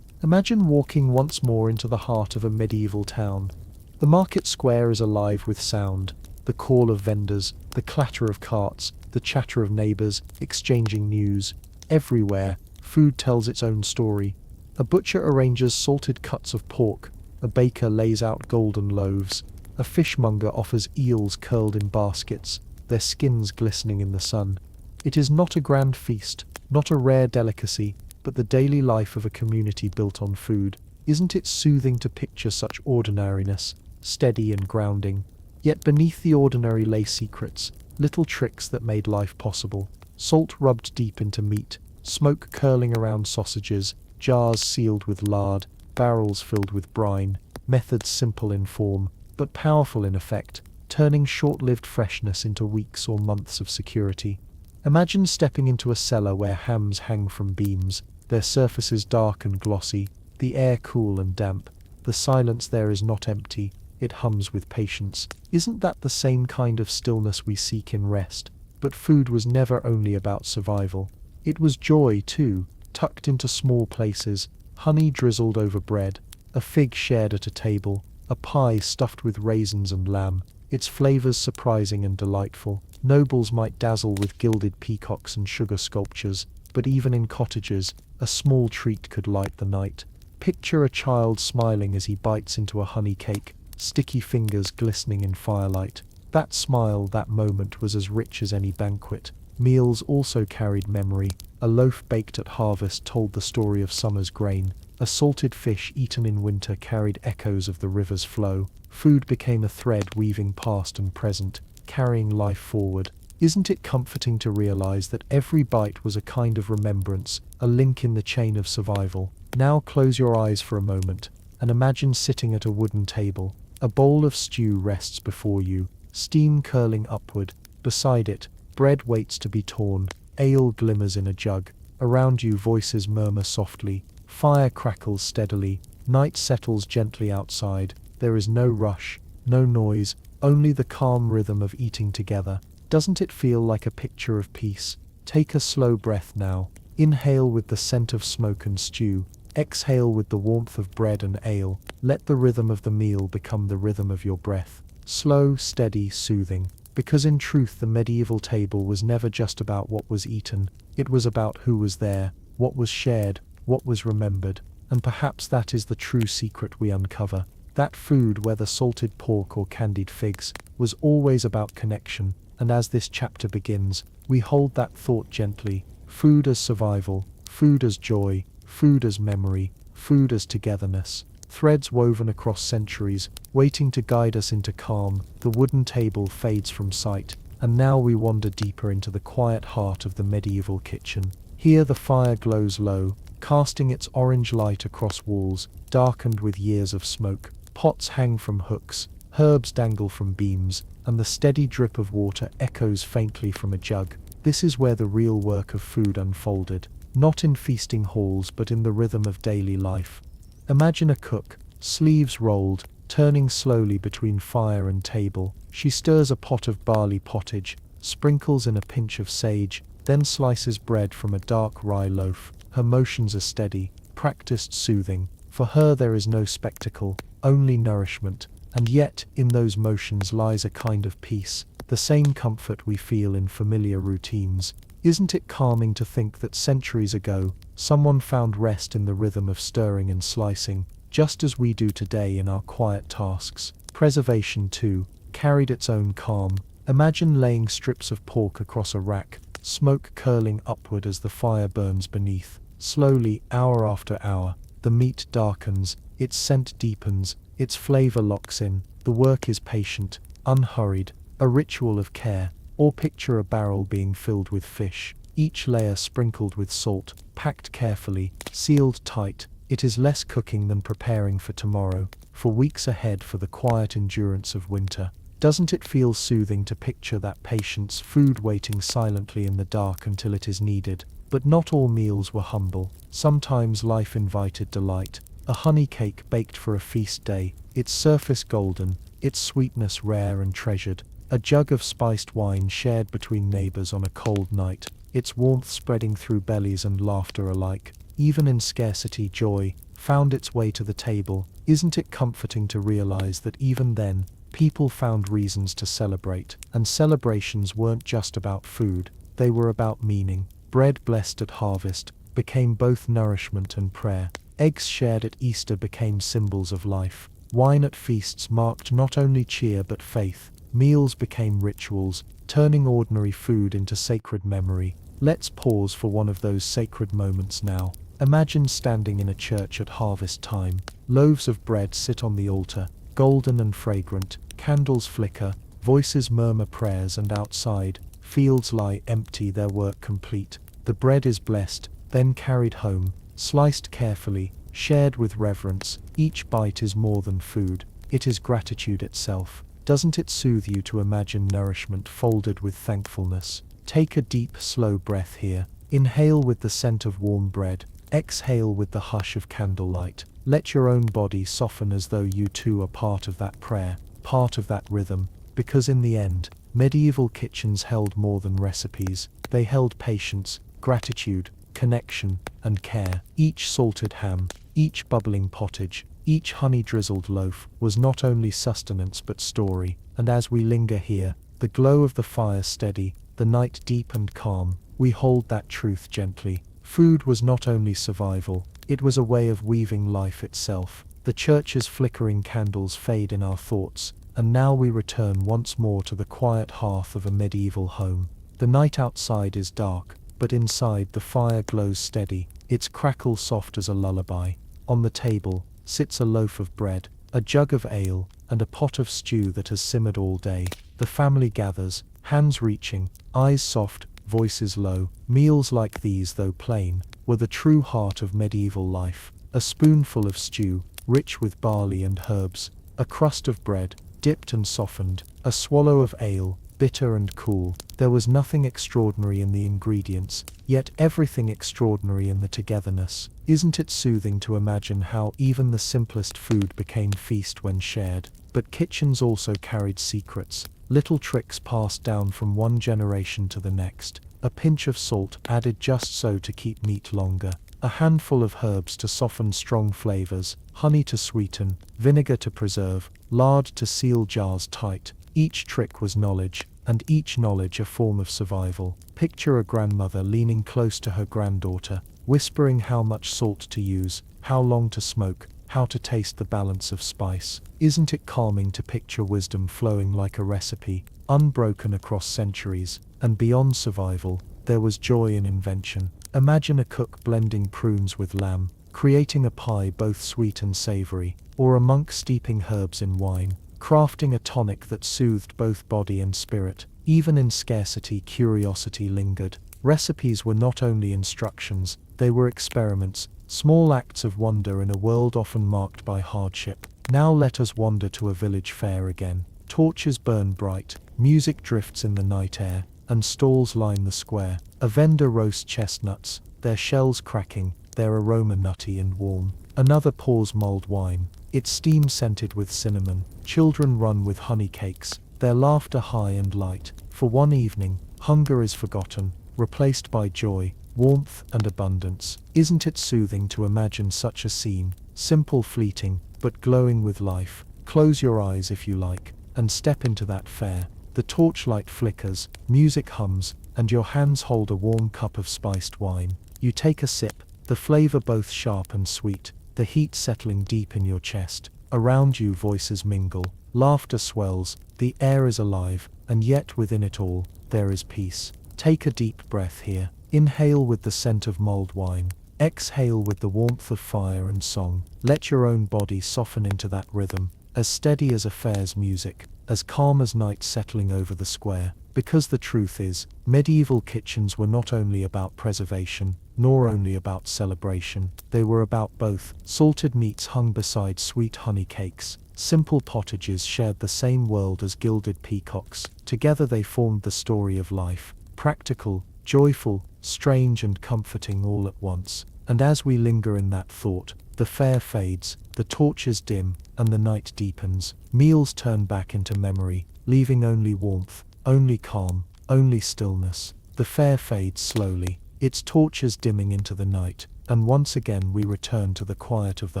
Imagine walking once more into the heart of a medieval town. The market square is alive with sound, the call of vendors, the clatter of carts, the chatter of neighbors, exchanging news. Everywhere, food tells its own story. A butcher arranges salted cuts of pork, a baker lays out golden loaves, a fishmonger offers eels curled in baskets, their skins glistening in the sun. It is not a grand feast, not a rare delicacy, but the daily life of a community built on food. Isn't it soothing to picture such ordinariness, steady and grounding? Yet beneath the ordinary lay secrets, little tricks that made life possible. Salt rubbed deep into meat, smoke curling around sausages, jars sealed with lard, barrels filled with brine, methods simple in form, but powerful in effect, turning short-lived freshness into weeks or months of security. Imagine stepping into a cellar where hams hang from beams, their surfaces dark and glossy, the air cool and damp. The silence there is not empty, it hums with patience. Isn't that the same kind of stillness we seek in rest? But food was never only about survival. It was joy, too, tucked into small places, honey drizzled over bread, a fig shared at a table, a pie stuffed with raisins and lamb, its flavors surprising and delightful. Nobles might dazzle with gilded peacocks and sugar sculptures, but even in cottages, a small treat could light the night. Picture a child smiling as he bites into a honey cake, sticky fingers glistening in firelight. That smile, that moment was as rich as any banquet. Meals also carried memory. A loaf baked at harvest told the story of summer's grain. A salted fish eaten in winter carried echoes of the river's flow. Food became a thread weaving past and present, carrying life forward. Isn't it comforting to realize that every bite was a kind of remembrance, a link in the chain of survival? Now close your eyes for a moment, and imagine sitting at a wooden table. A bowl of stew rests before you, steam curling upward. Beside it, bread waits to be torn, ale glimmers in a jug. Around you voices murmur softly, fire crackles steadily, night settles gently outside. There is no rush, no noise, only the calm rhythm of eating together. Doesn't it feel like a picture of peace? Take a slow breath now. Inhale with the scent of smoke and stew. Exhale with the warmth of bread and ale. Let the rhythm of the meal become the rhythm of your breath. Slow, steady, soothing. Because in truth the medieval table was never just about what was eaten. It was about who was there, what was shared, what was remembered. And perhaps that is the true secret we uncover. That food, whether salted pork or candied figs, was always about connection. And as this chapter begins, we hold that thought gently. Food as survival, food as joy, food as memory, food as togetherness. Threads woven across centuries, waiting to guide us into calm. The wooden table fades from sight, and now we wander deeper into the quiet heart of the medieval kitchen. Here the fire glows low, casting its orange light across walls, darkened with years of smoke. Pots hang from hooks, herbs dangle from beams, and the steady drip of water echoes faintly from a jug. This is where the real work of food unfolded, not in feasting halls but in the rhythm of daily life. Imagine a cook, sleeves rolled, turning slowly between fire and table. She stirs a pot of barley pottage, sprinkles in a pinch of sage, then slices bread from a dark rye loaf. Her motions are steady, practiced, soothing. For her there is no spectacle, only nourishment. And yet, in those motions lies a kind of peace, the same comfort we feel in familiar routines. Isn't it calming to think that centuries ago, someone found rest in the rhythm of stirring and slicing, just as we do today in our quiet tasks? Preservation, too, carried its own calm. Imagine laying strips of pork across a rack, smoke curling upward as the fire burns beneath. Slowly, hour after hour, the meat darkens, its scent deepens, its flavor locks in. The work is patient, unhurried, a ritual of care. Or picture a barrel being filled with fish, each layer sprinkled with salt, packed carefully, sealed tight. It is less cooking than preparing for tomorrow, for weeks ahead, for the quiet endurance of winter. Doesn't it feel soothing to picture that patient's food waiting silently in the dark until it is needed? But not all meals were humble. Sometimes life invited delight. A honey cake baked for a feast day, its surface golden, its sweetness rare and treasured. A jug of spiced wine shared between neighbors on a cold night, its warmth spreading through bellies and laughter alike. Even in scarcity, joy found its way to the table. Isn't it comforting to realize that even then, people found reasons to celebrate, and celebrations weren't just about food, they were about meaning. Bread blessed at harvest became both nourishment and prayer. Eggs shared at Easter became symbols of life. Wine at feasts marked not only cheer but faith. Meals became rituals, turning ordinary food into sacred memory. Let's pause for one of those sacred moments now. Imagine standing in a church at harvest time. Loaves of bread sit on the altar, golden and fragrant. Candles flicker, voices murmur prayers, and outside, fields lie empty, their work complete. The bread is blessed, then carried home, sliced carefully, shared with reverence. Each bite is more than food, it is gratitude itself. Doesn't it soothe you to imagine nourishment folded with thankfulness? Take a deep, slow breath here. Inhale with the scent of warm bread. Exhale with the hush of candlelight. Let your own body soften as though you too are part of that prayer, part of that rhythm. Because in the end, medieval kitchens held more than recipes. They held patience, gratitude, connection, and care. Each salted ham, each bubbling pottage, each honey-drizzled loaf was not only sustenance but story. And as we linger here, the glow of the fire steady, the night deep and calm, we hold that truth gently. Food was not only survival, it was a way of weaving life itself. The church's flickering candles fade in our thoughts, and now we return once more to the quiet hearth of a medieval home. The night outside is dark, but inside the fire glows steady, its crackle soft as a lullaby. On the table sits a loaf of bread, a jug of ale, and a pot of stew that has simmered all day. The family gathers, hands reaching, eyes soft, voices low. Meals like these, though plain, were the true heart of medieval life. A spoonful of stew, rich with barley and herbs, a crust of bread, dipped and softened, a swallow of ale, bitter and cool. There was nothing extraordinary in the ingredients, yet everything extraordinary in the togetherness. Isn't it soothing to imagine how even the simplest food became feast when shared? But kitchens also carried secrets, little tricks passed down from one generation to the next. A pinch of salt added just so to keep meat longer, a handful of herbs to soften strong flavors, honey to sweeten, vinegar to preserve, lard to seal jars tight. Each trick was knowledge, and each knowledge a form of survival. Picture a grandmother leaning close to her granddaughter, whispering how much salt to use, how long to smoke, how to taste the balance of spice. Isn't it calming to picture wisdom flowing like a recipe, unbroken across centuries? And beyond survival, there was joy in invention. Imagine a cook blending prunes with lamb, creating a pie both sweet and savory, or a monk steeping herbs in wine, crafting a tonic that soothed both body and spirit. Even in scarcity, curiosity lingered. Recipes were not only instructions, they were experiments, small acts of wonder in a world often marked by hardship. Now let us wander to a village fair again. Torches burn bright, music drifts in the night air, and stalls line the square. A vendor roasts chestnuts, their shells cracking, their aroma nutty and warm. Another pours mulled wine, its steam scented with cinnamon. Children run with honey cakes, their laughter high and light. For one evening, hunger is forgotten, replaced by joy, warmth, and abundance. Isn't it soothing to imagine such a scene, simple, fleeting, but glowing with life? Close your eyes if you like, and step into that fair. The torchlight flickers, music hums, and your hands hold a warm cup of spiced wine. You take a sip, the flavor both sharp and sweet, the heat settling deep in your chest. Around you voices mingle, laughter swells, the air is alive, and yet within it all, there is peace. Take a deep breath here. Inhale with the scent of mulled wine. Exhale with the warmth of fire and song. Let your own body soften into that rhythm, as steady as a fair's music, as calm as night settling over the square. Because the truth is, medieval kitchens were not only about preservation, nor only about celebration. They were about both. Salted meats hung beside sweet honey cakes. Simple pottages shared the same world as gilded peacocks. Together they formed the story of life, practical, joyful, strange and comforting all at once. And as we linger in that thought, the fare fades, the torches dim, and the night deepens. Meals turn back into memory, leaving only warmth, only calm, only stillness. The fare fades slowly, its torches dimming into the night, and once again we return to the quiet of the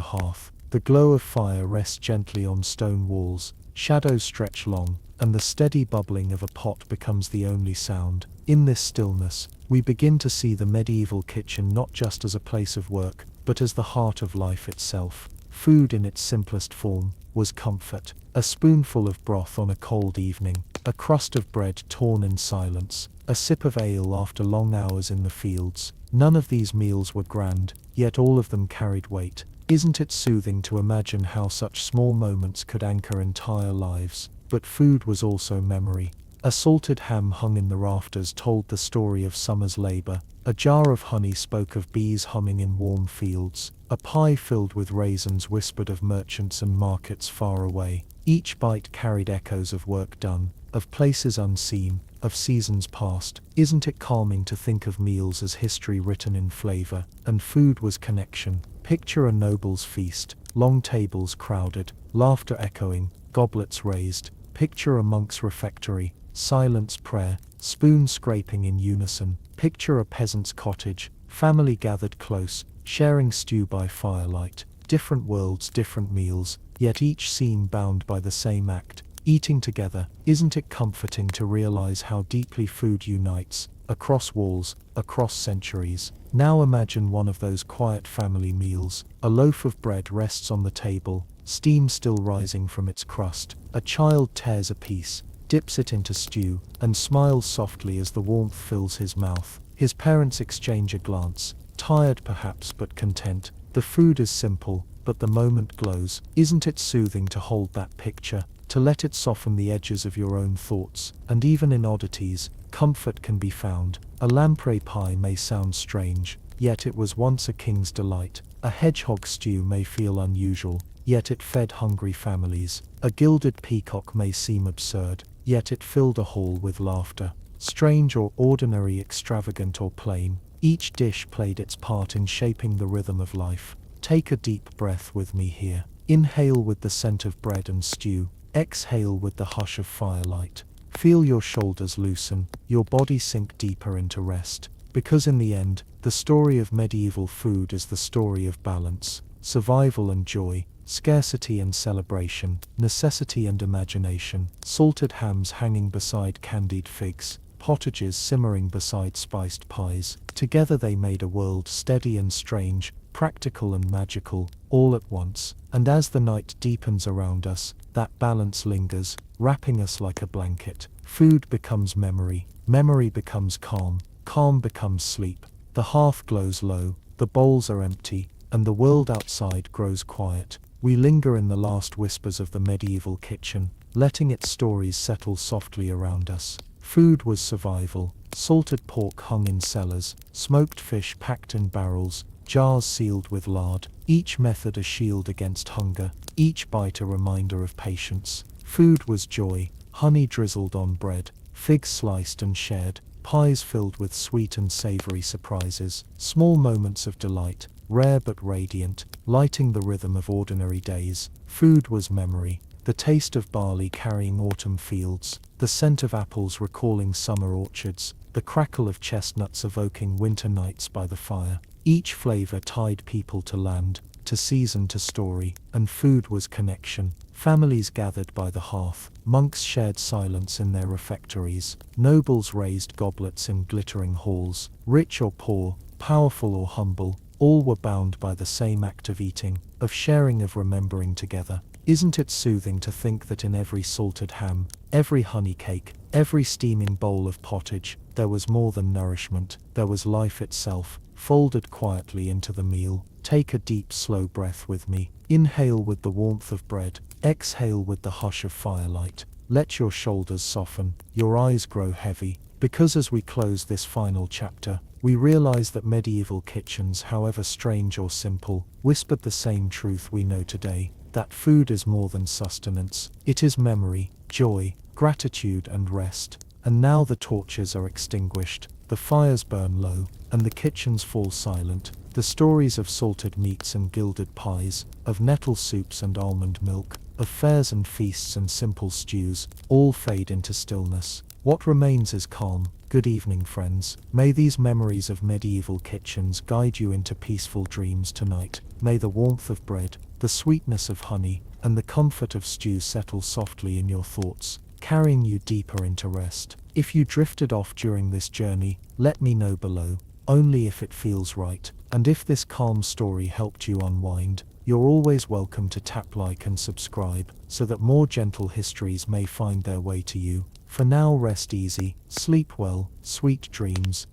hearth. The glow of fire rests gently on stone walls, shadows stretch long, and the steady bubbling of a pot becomes the only sound. In this stillness, we begin to see the medieval kitchen not just as a place of work, but as the heart of life itself. Food in its simplest form was comfort. A spoonful of broth on a cold evening, a crust of bread torn in silence, a sip of ale after long hours in the fields. None of these meals were grand, yet all of them carried weight. Isn't it soothing to imagine how such small moments could anchor entire lives? But food was also memory. A salted ham hung in the rafters told the story of summer's labor. A jar of honey spoke of bees humming in warm fields. A pie filled with raisins whispered of merchants and markets far away. Each bite carried echoes of work done, of places unseen, of seasons past. Isn't it calming to think of meals as history written in flavor? And food was connection. Picture a noble's feast, long tables crowded, laughter echoing, goblets raised. Picture a monk's refectory, silence prayer, spoons scraping in unison. Picture a peasant's cottage, family gathered close, sharing stew by firelight. Different worlds, different meals, yet each scene bound by the same act, eating together. Isn't it comforting to realize how deeply food unites, across walls, across centuries? Now imagine one of those quiet family meals. A loaf of bread rests on the table, steam still rising from its crust. A child tears a piece, dips it into stew, and smiles softly as the warmth fills his mouth. His parents exchange a glance, tired perhaps but content. The food is simple, but the moment glows. Isn't it soothing to hold that picture, to let it soften the edges of your own thoughts? And even in oddities, comfort can be found. A lamprey pie may sound strange, yet it was once a king's delight. A hedgehog stew may feel unusual, yet it fed hungry families. A gilded peacock may seem absurd, yet it filled a hall with laughter. Strange or ordinary, extravagant or plain, each dish played its part in shaping the rhythm of life. Take a deep breath with me here. Inhale with the scent of bread and stew. Exhale with the hush of firelight. Feel your shoulders loosen, your body sink deeper into rest. Because in the end, the story of medieval food is the story of balance, survival and joy, scarcity and celebration, necessity and imagination. Salted hams hanging beside candied figs, pottages simmering beside spiced pies. Together they made a world steady and strange, practical and magical, all at once. And as the night deepens around us, that balance lingers, wrapping us like a blanket. Food becomes memory, memory becomes calm, calm becomes sleep. The hearth glows low, the bowls are empty, and the world outside grows quiet. We linger in the last whispers of the medieval kitchen, letting its stories settle softly around us. Food was survival. Salted pork hung in cellars, smoked fish packed in barrels, jars sealed with lard, each method a shield against hunger, each bite a reminder of patience. Food was joy, honey drizzled on bread, figs sliced and shared, pies filled with sweet and savory surprises, small moments of delight, rare but radiant, lighting the rhythm of ordinary days. Food was memory, the taste of barley carrying autumn fields, the scent of apples recalling summer orchards, the crackle of chestnuts evoking winter nights by the fire. Each flavor tied people to land, to season, to story, and food was connection. Families gathered by the hearth, monks shared silence in their refectories, nobles raised goblets in glittering halls. Rich or poor, powerful or humble, all were bound by the same act of eating, of sharing, of remembering together. Isn't it soothing to think that in every salted ham, every honey cake, every steaming bowl of pottage, there was more than nourishment, there was life itself, folded quietly into the meal? Take a deep, slow breath with me. Inhale with the warmth of bread, exhale with the hush of firelight. Let your shoulders soften, your eyes grow heavy, Because as we close this final chapter, we realize that medieval kitchens, however strange or simple, whispered the same truth we know today, that food is more than sustenance. It is memory, joy, gratitude and rest. And now the torches are extinguished, the fires burn low, and the kitchens fall silent. The stories of salted meats and gilded pies, of nettle soups and almond milk, of fairs and feasts and simple stews, all fade into stillness. What remains is calm. Good evening, friends. May these memories of medieval kitchens guide you into peaceful dreams tonight. May the warmth of bread, the sweetness of honey, and the comfort of stew settle softly in your thoughts, carrying you deeper into rest. If you drifted off during this journey, let me know below, only if it feels right. And if this calm story helped you unwind, you're always welcome to tap like and subscribe, so that more gentle histories may find their way to you. For now, rest easy, sleep well, sweet dreams,